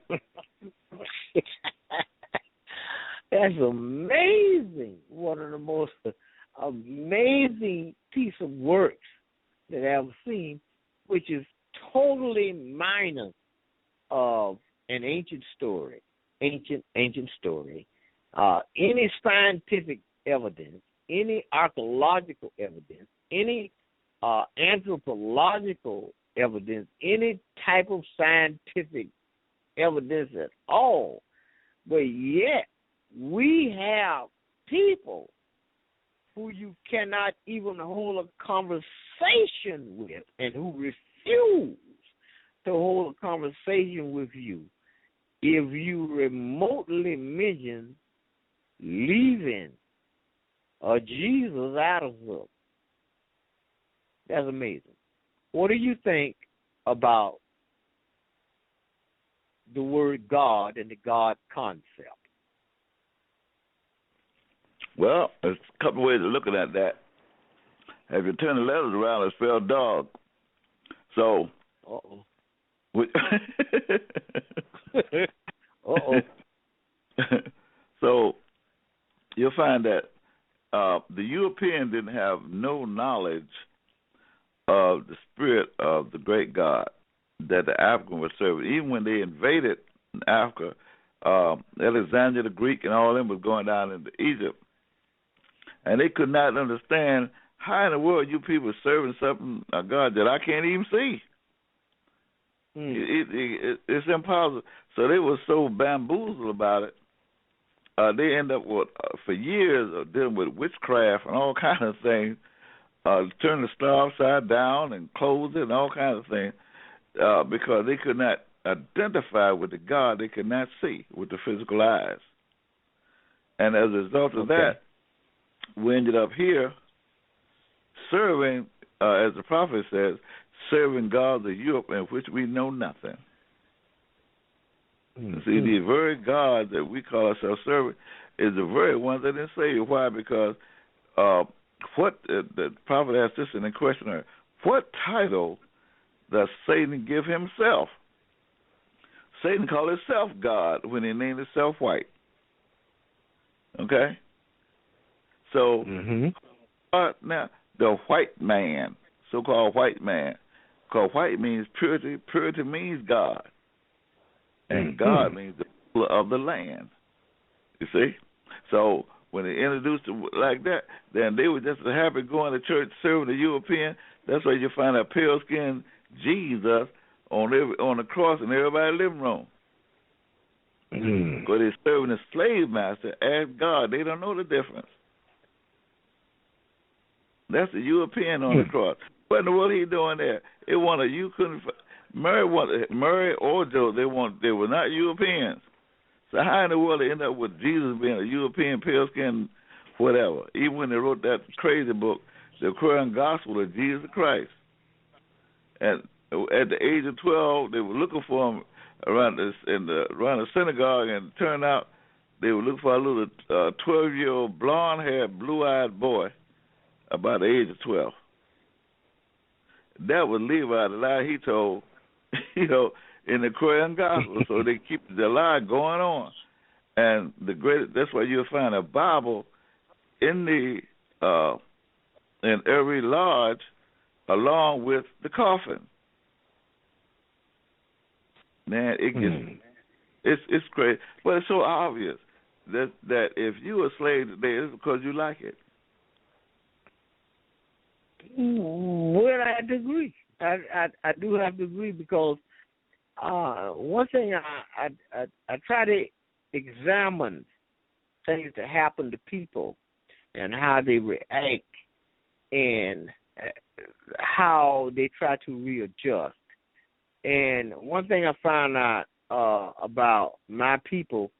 That's amazing. One of the most amazing piece of works that I've seen, which is totally minus of an ancient story. Any scientific evidence any archaeological evidence, any anthropological evidence, any type of scientific evidence at all. But yet, we have people who you cannot even hold a conversation with and who refuse to hold a conversation with you if you remotely mention leaving Jesus out of them. That's amazing. What do you think about the word God and the God concept? Well, there's a couple of ways of looking at that. If you turn the letters around, it's spelled dog. So, so you'll find that the European didn't have no knowledge of the spirit of the great God that the African was serving. Even when they invaded Africa, Alexander the Greek and all of them was going down into Egypt. And they could not understand how in the world you people are serving something, a God that I can't even see. It's impossible. So they were so bamboozled about it. They end up with, for years dealing with witchcraft and all kinds of things, turn the star upside down and close it and all kinds of things, because they could not identify with the God they could not see with the physical eyes. And as a result of that, we ended up here serving, as the prophet says, serving gods of Europe in which we know nothing. See, the very God that we call ourselves serving is the very one that didn't save you. Why? Because what the prophet asked this in the questionnaire, what title does Satan give himself? Satan called himself God when he named himself white. Okay? So, now, the white man, so-called white man, because white means purity. Purity means God. And God means the ruler of the land. You see? So, when they introduced it like that, then they were just happy going to church serving the European. That's why you find a pale-skinned Jesus on the cross in everybody's living room. Because they're serving the slave master as God. They don't know the difference. That's the European on the cross. What in the world are you doing there? It wanted you couldn't. Mary or Joe, they were not Europeans. So how in the world they end up with Jesus being a European, pale-skinned, whatever? Even when they wrote that crazy book, the Korean Gospel of Jesus Christ. And at the age of 12, they were looking for him around the synagogue, and it turned out they were looking for a little 12-year-old, blonde-haired, blue-eyed boy about the age of 12. That was Levi, the lie he told, in the Korean Gospel. So they keep the lie going on. And that's why you'll find a Bible in every lodge along with the coffin. Man, it gets it's crazy. But it's so obvious that if you're a slave today, it's because you like it. Well, I have to agree. I do have to agree because one thing I try to examine things that happen to people and how they react and how they try to readjust. And one thing I found out about my people,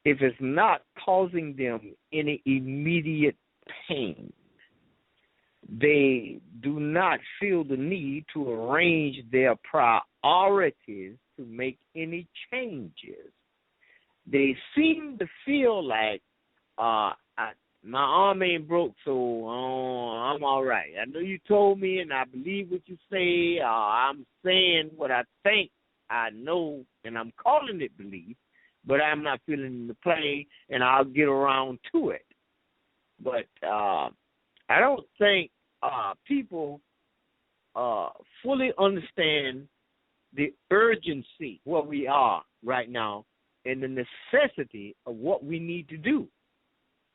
if it's not causing them any immediate pain, they do not feel the need to arrange their priorities to make any changes. They seem to feel like my arm ain't broke, so I'm all right. I know you told me, and I believe what you say. I'm saying what I think I know, and I'm calling it belief, but I'm not feeling the pain, and I'll get around to it. But I don't think people fully understand the urgency where we are right now and the necessity of what we need to do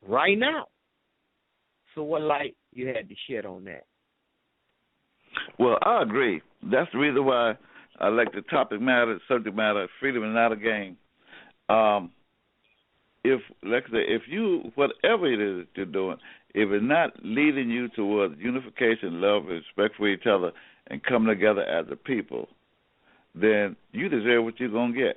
right now. So what light you had to shed on that? Well, I agree. That's the reason why I like the subject matter, freedom is not a game. If, like I say, if you, whatever it is that you're doing, if it's not leading you towards unification, love, and respect for each other, and coming together as a people, then you deserve what you're going to get.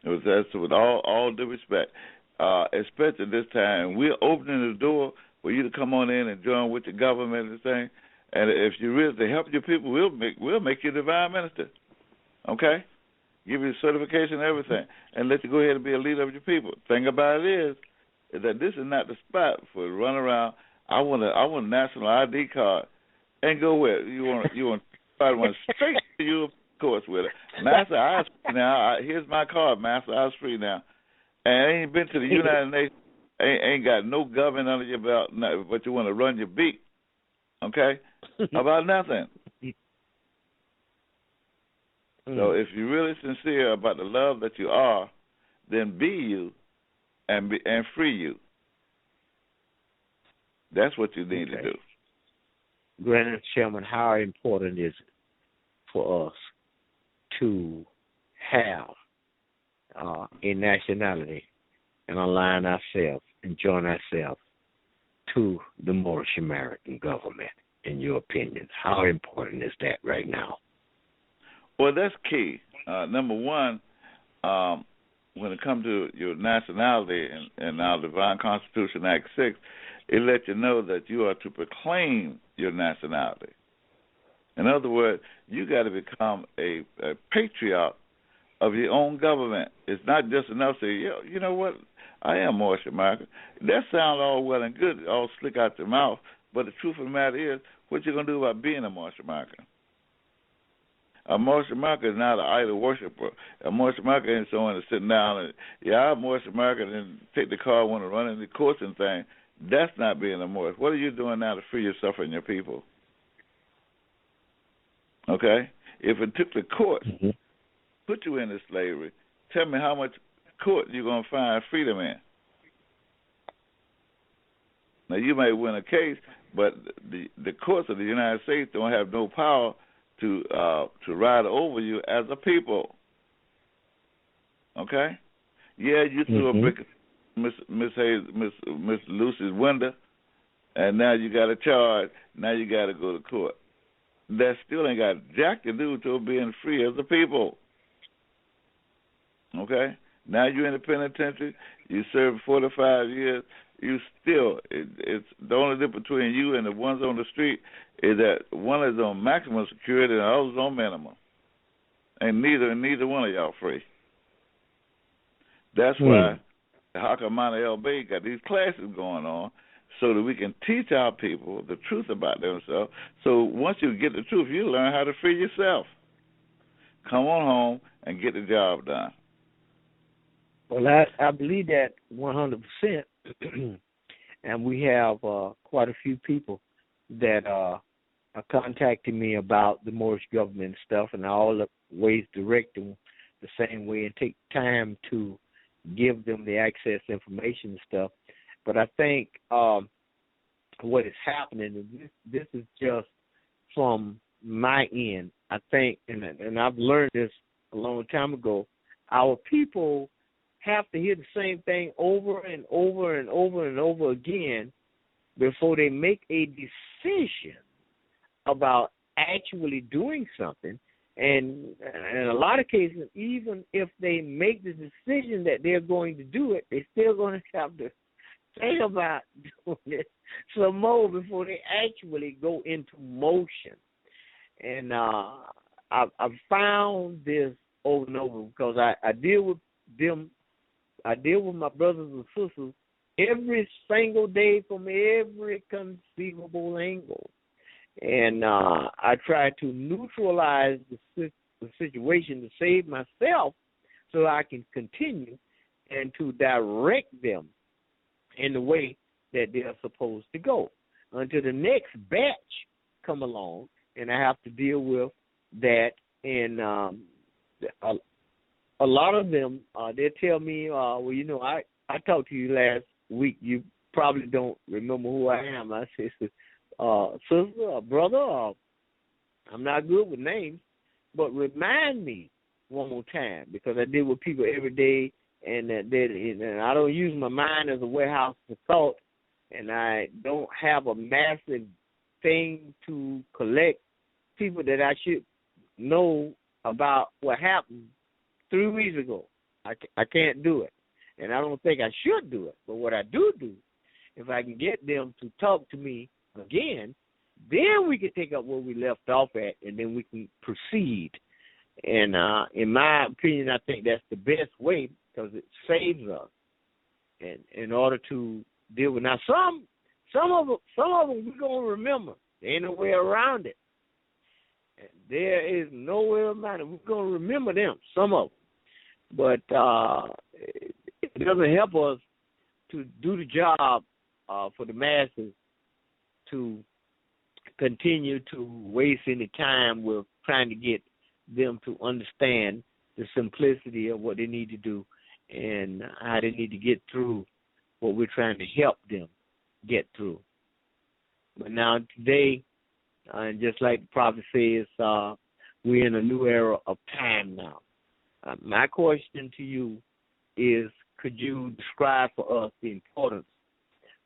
That's with all due respect, especially this time. We're opening the door for you to come on in and join with the government and thing. And if you really to help your people, we'll make you divine minister. Okay? Give you certification and everything, and let you go ahead and be a leader of your people. Thing about it is that this is not the spot for run around. I want a national ID card, and go where you want straight to you, of course, with it. Master, I was free now. Here's my card, Master. I was free now, and I ain't been to the United Nations. Ain't got no government under your belt, but you want to run your beak. Okay, about nothing. So if you're really sincere about the love that you are, then be you and free you. That's what you need to do. Grand Chairman, how important is it for us to have a nationality and align ourselves and join ourselves to the Moorish American government, in your opinion? How important is that right now? Well, that's key. Number one, when it comes to your nationality and our Divine Constitution Act 6, it lets you know that you are to proclaim your nationality. In other words, you got to become a patriot of your own government. It's not just enough to say, you know what, I am Moorish American. That sounds all well and good, all slick out your mouth, but the truth of the matter is, what you going to do about being a Moorish American? A Moorish American is not an idol worshiper. A Moorish American ain't someone that's sitting down and, I'm Moorish American and take the car, want to run in the courts and things. That's not being a Moorish. What are you doing now to free yourself and your people? Okay? If it took the court, put you into slavery, tell me how much court you're going to find freedom in. Now, you may win a case, but the courts of the United States don't have no power to ride over you as a people. Okay? Yeah, you threw a brick at Miss Lucy's window, and now you got a charge. Now you got to go to court. That still ain't got jack to do to being free as a people. Okay? Now you're in the penitentiary. You served 45 years. You still, it's the only difference between you and the ones on the street is that one is on maximum security and the other's on minimum. And neither one of y'all free. That's why the Tarhaka El Bay got these classes going on so that we can teach our people the truth about themselves. So once you get the truth, you learn how to free yourself. Come on home and get the job done. Well, I believe that 100%. And we have quite a few people that are contacting me about the Moorish government stuff, and I always direct them the same way and take time to give them the access information and stuff. But I think what is happening, and this is just from my end, I think, and I've learned this a long time ago, our people have to hear the same thing over and over and over and over again before they make a decision about actually doing something. And in a lot of cases, even if they make the decision that they're going to do it, they're still going to have to think about doing it some more before they actually go into motion. And I've found this over and over because I deal with them. I deal with my brothers and sisters every single day from every conceivable angle. And I try to neutralize the situation to save myself so I can continue and to direct them in the way that they're supposed to go until the next batch come along, and I have to deal with that. And a lot of them, they tell me, well, I talked to you last week. You probably don't remember who I am. I say, sister, or brother, I'm not good with names, but remind me one more time, because I deal with people every day, and I don't use my mind as a warehouse for thought, and I don't have a massive thing to collect people that I should know about what happened 3 weeks ago. I can't do it, and I don't think I should do it. But what I do, if I can get them to talk to me again, then we can take up where we left off at, and then we can proceed. And in my opinion, I think that's the best way, because it saves us. And in order to deal with now, some of them we're gonna remember. There ain't no way around it. And there is no way around it. We're gonna remember them, some of them, but it doesn't help us to do the job for the masses to continue to waste any time with trying to get them to understand the simplicity of what they need to do and how they need to get through what we're trying to help them get through. But now today, and just like the prophet says, we're in a new era of time now. My question to you is, could you describe for us the importance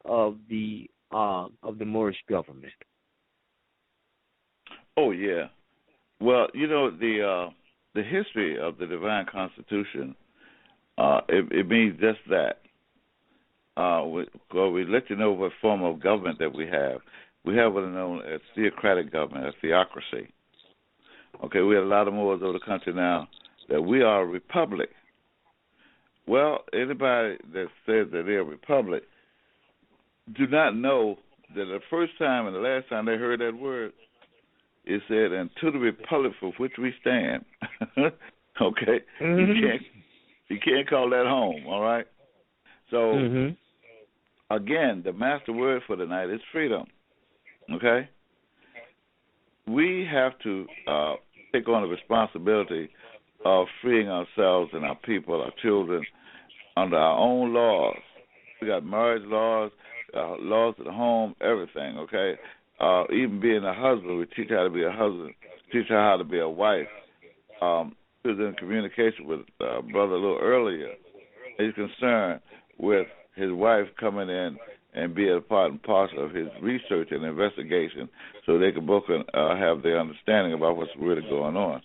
of the Moorish government? Oh yeah. Well, you know, the history of the divine constitution, it means just that. We let you know what form of government that we have. We have what is known as theocratic government, a theocracy. Okay, we have a lot of Moors over the country now that we are a republic. Well, anybody that says that they're a republic do not know that the first time and the last time they heard that word, it said, "And to the republic for which we stand." Okay, you can't call that home. All right. So again, the master word for tonight is freedom. Okay, we have to take on the responsibility of freeing ourselves and our people, our children, under our own laws. We got marriage laws, laws of the home, everything. Okay. Even being a husband, we teach how to be a husband, teach her how to be a wife. He was in communication with brother a little earlier. He's concerned with his wife coming in and be a part and parcel of his research and investigation, so they can both have their understanding about what's really going on.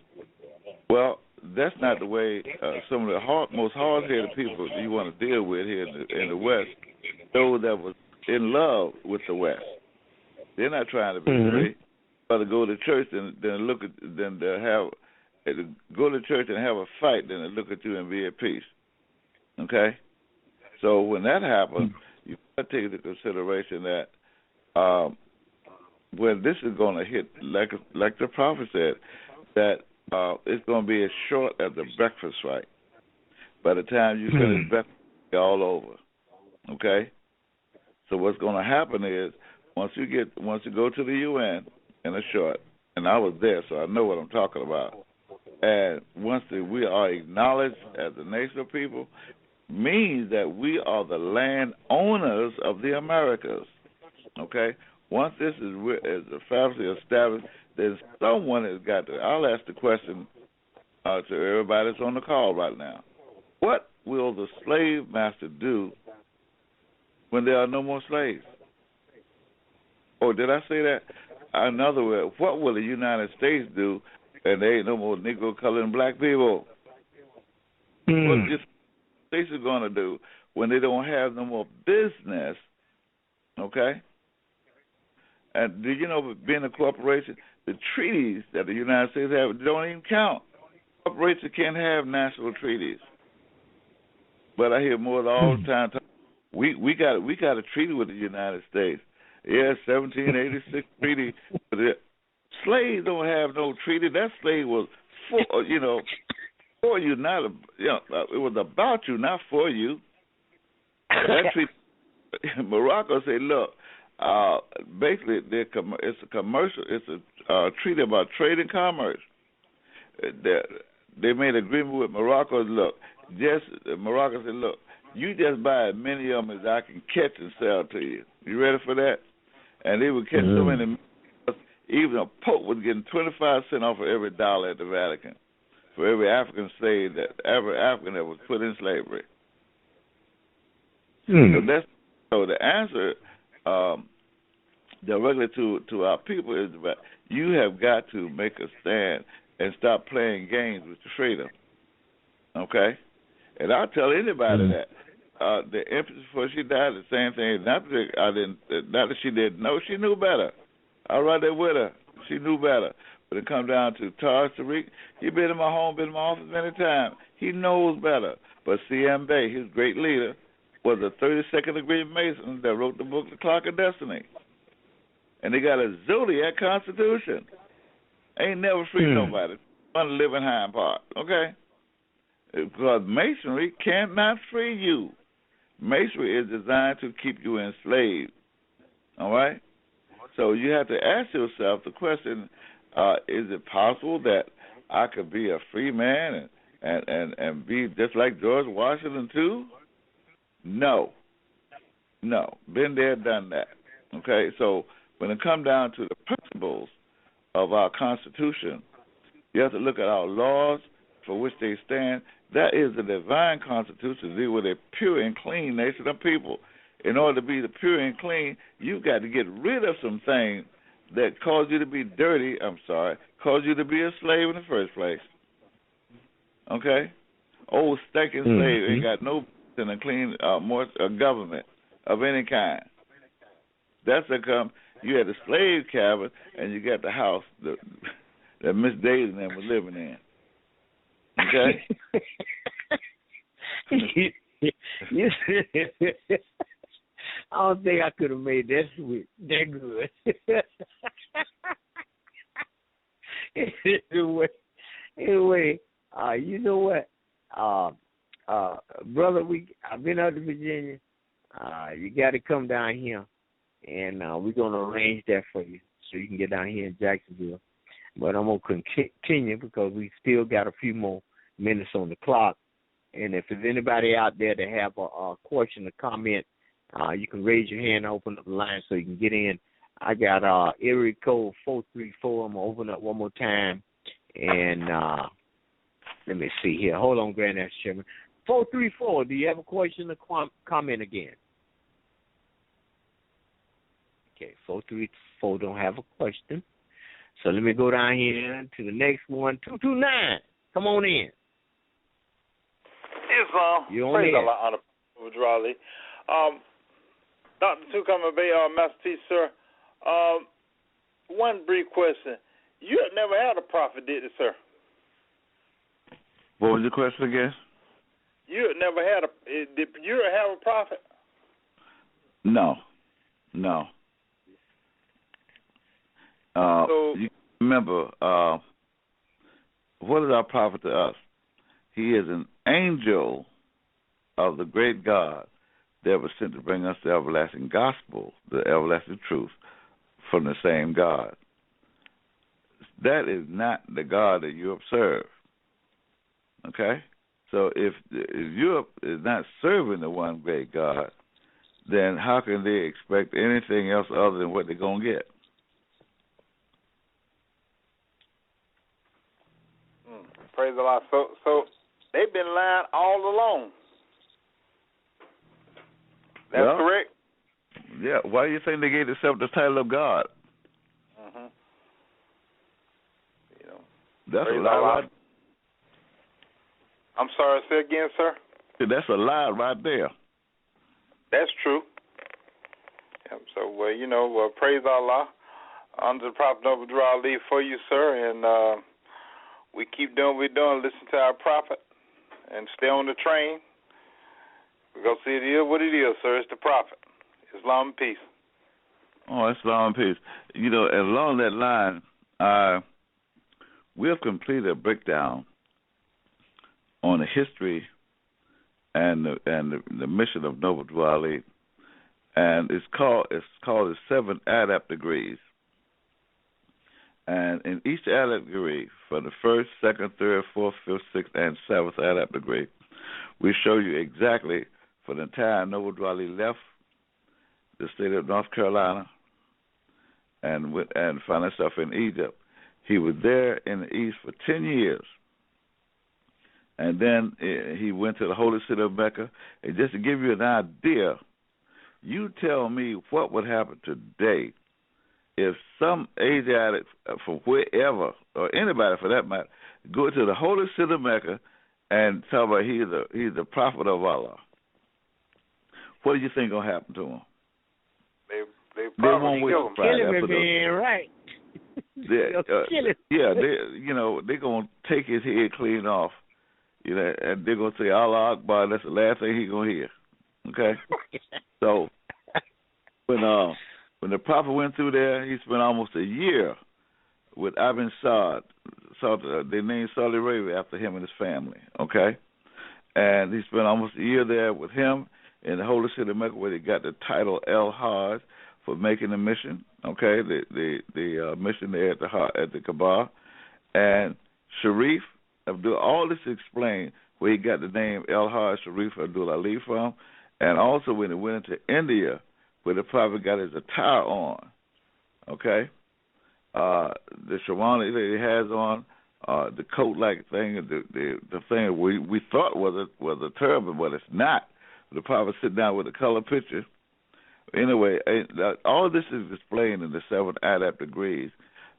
Well, that's not the way some of the most hard-headed people you want to deal with here in the West, those that was in love with the West. They're not trying to be free, but to go to church and then go to church and have a fight, then to look at you and be at peace. Okay, so when that happens, you got to take into consideration that when this is going to hit, like the prophet said, that it's going to be as short as the breakfast right. By the time you finish breakfast, it's all over. Okay, so what's going to happen is, once you go to the UN in a short, and I was there, so I know what I'm talking about. And once we are acknowledged as a nation of people, means that we are the landowners of the Americas. Okay? Once this is officially established, then someone has got to. I'll ask the question to everybody that's on the call right now. What will the slave master do when there are no more slaves? Oh, did I say that? In other words, what will the United States do and there ain't no more Negro, color, and black people? What the States are going to do when they don't have no more business, okay? And do you know, being a corporation, the treaties that the United States have don't even count. Corporations can't have national treaties. But I hear more all the time, we got a treaty with the United States. Yeah, 1786 treaty. But slaves don't have no treaty. That slave was for you, not it was about you, not for you. That treaty, Morocco said, look, basically it's a commercial. It's a treaty about trade and commerce. They made an agreement with Morocco. Look, Morocco said, look, You just buy as many of them as I can catch and sell to you. You ready for that? And they would catch so many. Even a pope was getting 25 cents off of every dollar at the Vatican for every African slave every African that was put in slavery. So the answer directly to our people is that you have got to make a stand and stop playing games with your freedom. Okay? And I'll tell anybody that. The Empress, before she died, the same thing. Not that she didn't know, she knew better. I was right there with her. She knew better. But it comes down to Tarhaka. He been in my home, been in my office many times. He knows better. But C.M. Bay, his great leader, was a 32nd degree Mason that wrote the book The Clock of Destiny. And they got a Zodiac Constitution. Ain't never free nobody. One living hind part, okay? Because Masonry cannot free you. Masonry is designed to keep you enslaved, all right? So you have to ask yourself the question, is it possible that I could be a free man and be just like George Washington too? No. Been there, done that, okay? So when it comes down to the principles of our Constitution, you have to look at our laws for which they stand. That is the divine Constitution to deal with a pure and clean nation of people. In order to be the pure and clean, you've got to get rid of some things that cause you to be dirty, cause you to be a slave in the first place. Okay? Old stinking slave ain't got no in a clean government of any kind. That's you had the slave cabin and you got the house that Miss Daisy and them was living in. Okay? I don't think I could have made that sweet, that good. Anyway, you know what, brother, I've been out to Virginia. You got to come down here, and we're gonna arrange that for you so you can get down here in Jacksonville. But I'm gonna continue because we still got a few more minutes on the clock. And if there's anybody out there that have a question or comment, you can raise your hand and open up the line so you can get in. I got area code 434. I'm going to open up one more time. And let me see here. Hold on, Grand National Chairman. 434, do you have a question or comment again? Okay, 434 don't have a question. So let me go down here to the next one, 229. Come on in. Islam. Praise Allah, Honorable Raleigh. Dr. Tukama Bay, Master Teacher, sir. One brief question. You have never had a prophet, did you, sir? What was your question again? You have never had did you have a prophet? No. You remember, what is our prophet to us? He is an angel of the great God that was sent to bring us the everlasting gospel, the everlasting truth from the same God. That is not the God that you observe. Okay? So if Europe is not serving the one great God, then how can they expect anything else other than what they're going to get? Praise Allah. So they've been lying all along. That's correct? Yeah. Why do you think they gave themselves the title of God? Mm-hmm. That's a lie. Right. I'm sorry, say again, sir? That's a lie right there. That's true. So, praise Allah. Under the Prophet Noble Ali for you, sir, and we keep doing what we're doing. Listen to our prophet and stay on the train. We're going to see it is what it is, sir. It's the prophet. Islam and peace. Oh, Islam and peace. Along that line, we have completed a breakdown on the history and the mission of Noble Drew Ali, and it's called the 7 Adept degrees. And in each adept degree, for the 1st, 2nd, 3rd, 4th, 5th, 6th, and 7th adept degree, we show you exactly for the entire Noble Drew Ali left the state of North Carolina and found himself in Egypt. He was there in the East for 10 years. And then he went to the holy city of Mecca. And just to give you an idea, you tell me what would happen today if some Asiatic from wherever, or anybody for that matter, go to the holy city of Mecca and tell about he's the prophet of Allah. What do you think going to happen to him? They probably won't kill him, man, right? They're going to take his head clean off. And they're going to say, Allah Akbar, that's the last thing he's going to hear. Okay? So, when the prophet went through there, he spent almost a year with Ibn Saud. They named Saudi Arabia after him and his family. Okay? And he spent almost a year there with him in the holy city of Mecca, where he got the title El Hajj for making the mission. Okay? The mission there at the Kaaba. And Sharif, all this explained where he got the name El Hajj Sharif Abdul Ali from, and also when he went into India, where the prophet got his attire on. Okay, the sherwani that he has on, the coat-like thing, the thing we thought was a turban, but it's not. The prophet sit down with a color picture. Anyway, all this is explained in the 7 Adab degrees,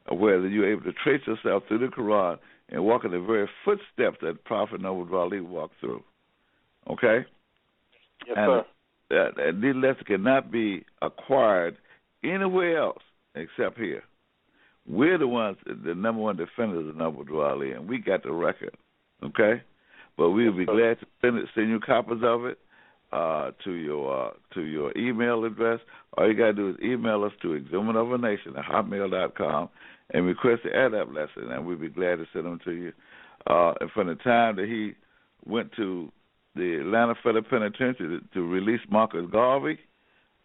where you're able to trace yourself through the Quran and walk in the very footsteps that Prophet Noble Drew Ali walked through. Okay? Yes, sir. And these lessons cannot be acquired anywhere else except here. We're the ones, the number one defenders of Noble Drew Ali, and we got the record. Okay? But we'll be glad to send you copies of it to your email address. All you got to do is email us to exhumanoffanation@hotmail.com and request the adab lesson, and we'll be glad to send them to you. And from the time that he went to the Atlanta Federal Penitentiary to release Marcus Garvey,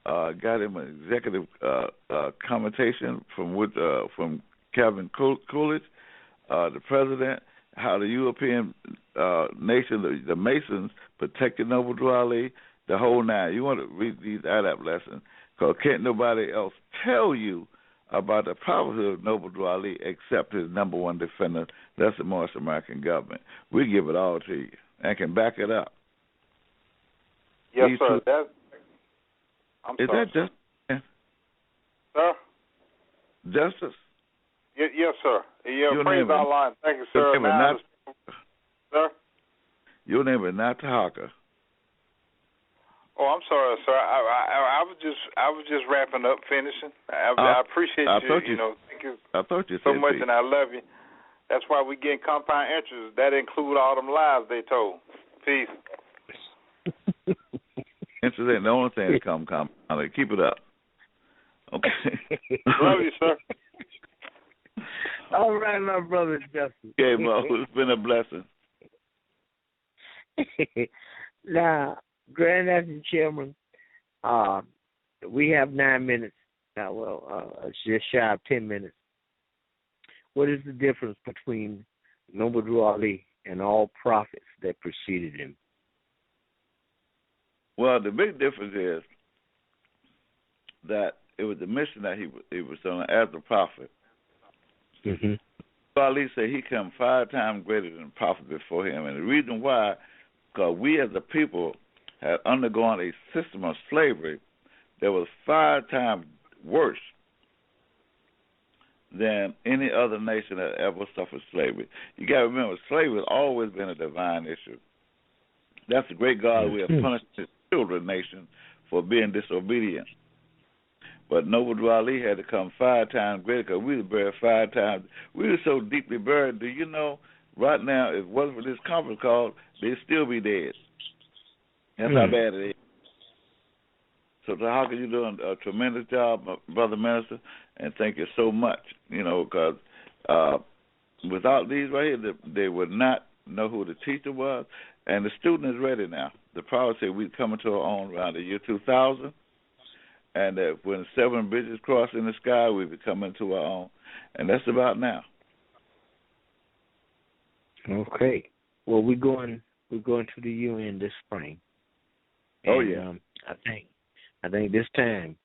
got him an executive commentation from Calvin Coolidge, the president, how the European nation, the Masons, protected Noble Drew Ali, the whole nine. You want to read these adab lessons, because can't nobody else tell you about the prophethood of Noble Drew Ali except his number one defender. That's the Moorish American government. We give it all to you and can back it up. Yes, These sir. Is sorry. that just Sir? justice? Yes, sir. Yeah, Your praise name is- Allah. Thank you, sir. Your name is Now, not- sir? Your name is not Tarhaka. Oh, I'm sorry, sir. I was just wrapping up, finishing. I appreciate you. Thank you I thought you so said much, peace. and I love you. That's why we getting compound interest. That include all them lies they told. Peace. Interest ain't the only thing that come compounded. Keep it up. Okay. Love you, sir. All right, my brother Justin. Okay, Mo, it's been a blessing. Now, Grand National Chairman, we have 9 minutes. It's just shy of 10 minutes. What is the difference between Noble Drew Ali and all prophets that preceded him? Well, the big difference is that it was the mission that he was on as a prophet. Mm-hmm. Ali said he come 5 times greater than the prophet before him. And the reason why, because we as a people had undergone a system of slavery that was 5 times worse than any other nation that ever suffered slavery. You got to remember, slavery has always been a divine issue. That's the great God we have punished his children nation for being disobedient. But Noble Drew Ali had to come 5 times greater because we were buried 5 times. We were so deeply buried. Do you know, right now, if it wasn't for this conference call, they'd still be dead. That's how bad it is. So, Tarhaka, you're doing a tremendous job, Brother Minister, and thank you so much, because without these right here, they would not know who the teacher was, and the student is ready now. The prophet said we'd come into our own around the year 2000, and that when 7 bridges cross in the sky, we would come into our own, and that's about now. Okay. Well, we're going to the UN this spring. And, oh yeah. I think this time,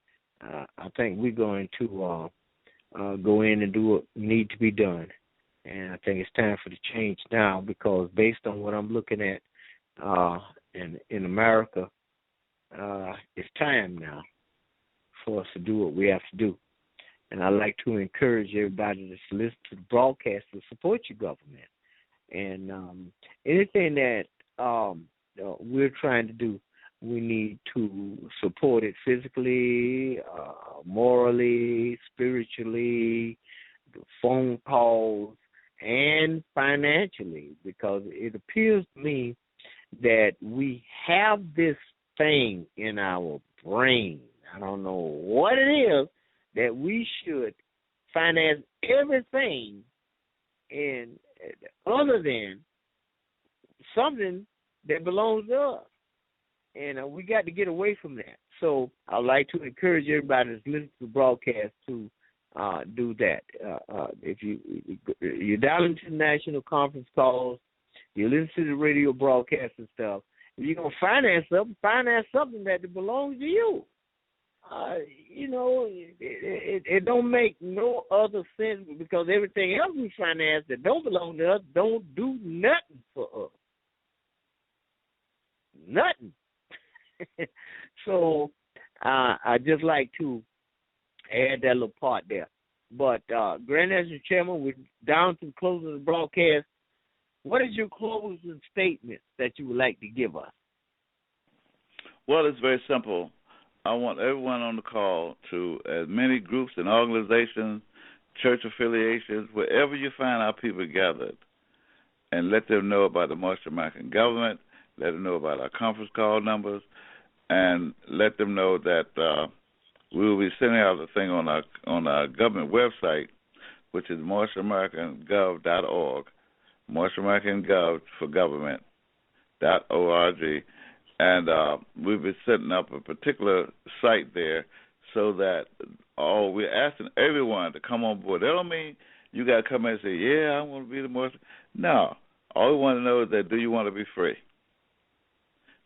I think we're going to go in and do what need to be done. And I think it's time for the change now, because based on what I'm looking at in America, it's time now for us to do what we have to do. And I'd like to encourage everybody to listen to the broadcast to support your government. And anything that we're trying to do, we need to support it physically, morally, spiritually, phone calls, and financially, because it appears to me that we have this thing in our brain, I don't know what it is, that we should finance everything and other than something that belongs to us. And we got to get away from that. So I'd like to encourage everybody that's listening to the broadcast to do that. If you dial into the national conference calls, you listen to the radio broadcast and stuff, if you're going to finance something that belongs to you. It don't make no other sense, because everything else we finance that don't belong to us don't do nothing for us. Nothing. So I just like to add that little part there. But Grand National Chairman, we're down to the close of the broadcast. What is your closing statement that you would like to give us? Well, it's very simple. I want everyone on the call to, as many groups and organizations, church affiliations, wherever you find our people gathered, and let them know about the Moorish American government, let them know about our conference call numbers, and let them know that we will be sending out a thing on our government website, which is MoorishAmericanGov.org, MoorishAmericanGov for government.org. And we'll be setting up a particular site there so that we're asking everyone to come on board. That don't mean you got to come in and say, yeah, I want to be the most. No. All we want to know is that, do you want to be free?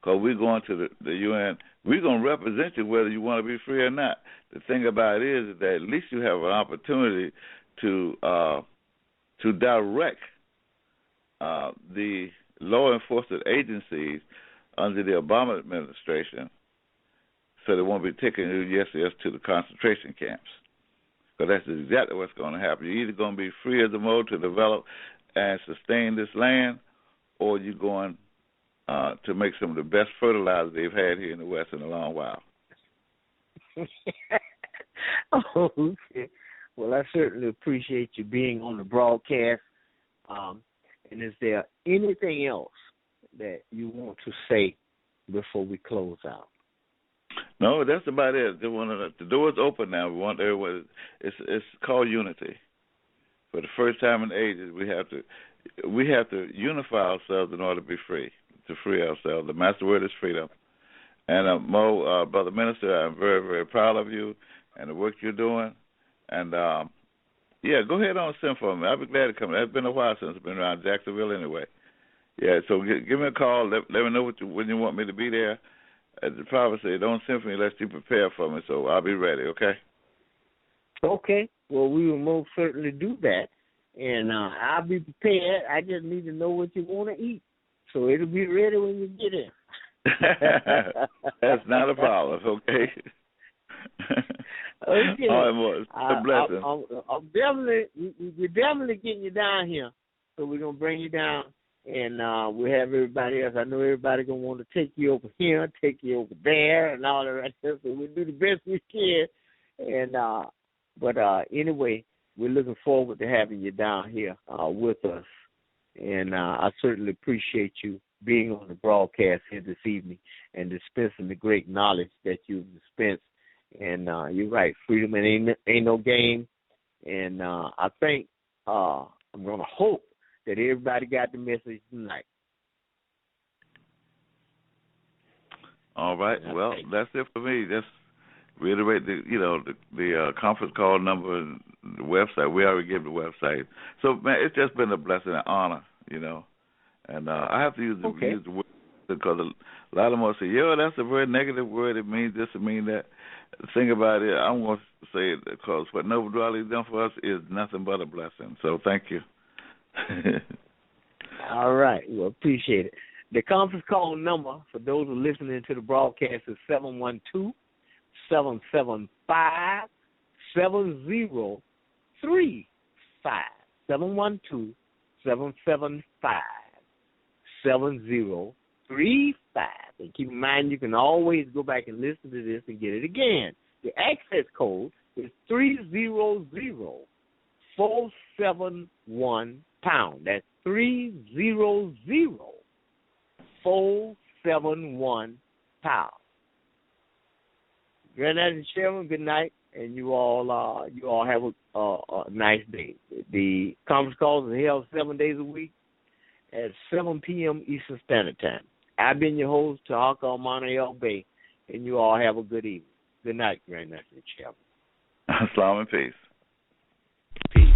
Because we're going to the UN. We're going to represent you whether you want to be free or not. The thing about it is that at least you have an opportunity to direct the law enforcement agencies under the Obama administration, so they won't be taking you yes to the concentration camps. Because that's exactly what's going to happen. You're either going to be free as a mode to develop and sustain this land, or you're going to make some of the best fertilizer they've had here in the West in a long while. Okay. Well, I certainly appreciate you being on the broadcast. And is there anything else that you want to say before we close out? No, that's about it. The door's open now. We want everyone. It's called unity. For the first time in ages, we have to unify ourselves in order to be free, to free ourselves. The master word is freedom. And Mo, Brother Minister, I'm very, very proud of you and the work you're doing. And yeah, go ahead on and send for me. I'll be glad to come. It's been a while since I've been around Jacksonville anyway. Yeah, so give me a call. Let me know when you want me to be there. As the prophet said, don't send for me unless you prepare for me, so I'll be ready, okay? Okay. Well, we will most certainly do that, and I'll be prepared. I just need to know what you want to eat, so it'll be ready when you get in. That's not a problem, okay? Okay. All right, boys. A blessing. We're definitely getting you down here, so we're going to bring you down. And we'll have everybody else. I know everybody going to want to take you over here, take you over there, and all that right there. So we'll do the best we can. And but anyway, we're looking forward to having you down here with us. And I certainly appreciate you being on the broadcast here this evening and dispensing the great knowledge that you've dispensed. And you're right, freedom ain't no game. And I think I'm going to hope that everybody got the message tonight. All right. Well, that's it for me. Just reiterate the conference call number and the website. We already gave the website. So, man, it's just been a blessing and honor, And I have to use the word because a lot of them will say, yo, that's a very negative word. It means this, it means that. The thing about it, I'm going to say it because what Noble Drew Ali has done for us is nothing but a blessing. So thank you. All right. Well, appreciate it. The conference call number for those who are listening to the broadcast is 712-775-7035. 712-775-7035. And keep in mind, you can always go back and listen to this and get it again. The access code is 300-471-pound. That's 300-471-pound. Grandmaster Chairman, good night, and you all have a nice day. The conference calls are held 7 days a week at 7 p.m. Eastern Standard Time. I've been your host, Tarhaka Monreal Bay, and you all have a good evening. Good night, Grandmaster Chairman. Salam and peace. Peace.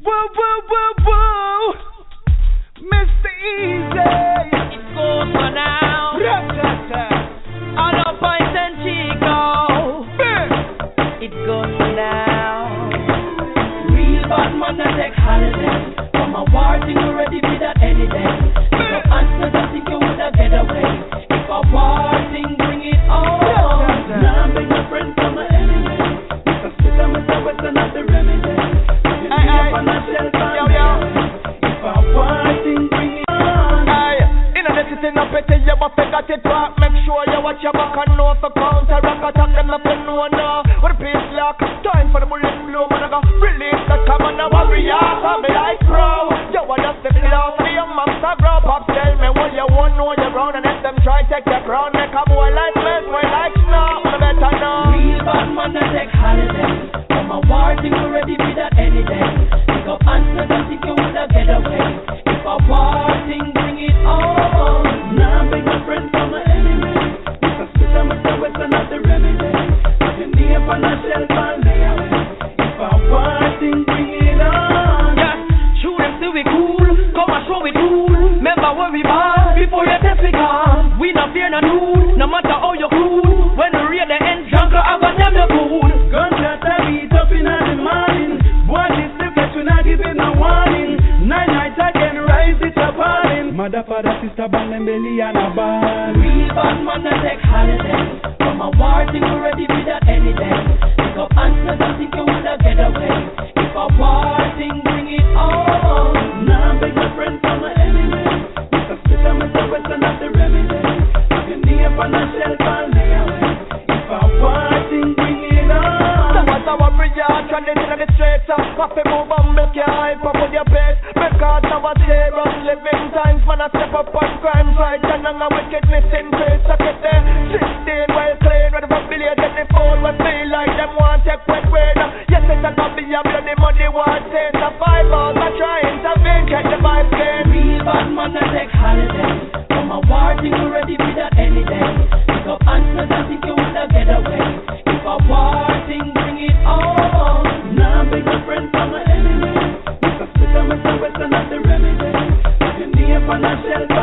Whoa, whoa, whoa, whoa, Mr. Easy. It goes for now. All up Point and Chico. It goes for now. Real bad man that take holiday. From a war thing already be that any day. If you answer that think you woulda get away. If a war thing bring it on. Now I'm bring a friend from my enemy. If I sit on myself with another remedy. If a war thing bring it on. In a city no petty you must got it back. Make sure you watch your back and know for counter rock attack them up and know now. What a peace lock. Time for the bullet blow man I go release the come on a warrior. I'm like pro. You want just the flow for your master grow up. Tell me what you want know you're brown and let them try take your crown. Make a boy like mess, boy like snow. I better know. Real bad man that take holiday. From a war thing already be that any day. Pick up answer that think you woulda get away. If a war thing bring it on. Now I'm big my friend from my enemy. If I spit on myself with another remedy. I've been near for a shelter and lay away. If a war thing bring it on. Yeah, shoot them till we cool. Come and show we cool. Remember where we bad before you test we gone. We not fear no dude, no matter how you cool. When we read the end, jungle I got them the food. Gunshot I beat up in the morning. Boy this the flesh we not giving no warning. 9 nights I can rise it up falling. Mother, father, sister, band and belly and a band. Real bad man that take holiday. From a war thing already be that any day. Pick up answers and think you woulda get away. If a war thing bring it on. Now I'm beg my friend from my enemy. If I spit on myself with another remedy. I've been near for a shelter and lay away. If a war thing bring it on. So what's our yard trending in the streets? Coffee move and milk your hype up with your pace. Because now I say run living times. Man I step up on crime fight and on a wickedness increase. I get there 16 well clean. Ready for billion then they fall. We feel like them want take wet weather. Yes it's a copy of bloody money want taste. The 5 hours I try intervene. Check the vibe clean. Real bad man I take holiday. From a war thing already be that any day. Pick up answers and think you woulda get away. If a war thing bring it on. Now I'm big my friend from my enemy. If I spit on myself with another remedy. If you near for a shelter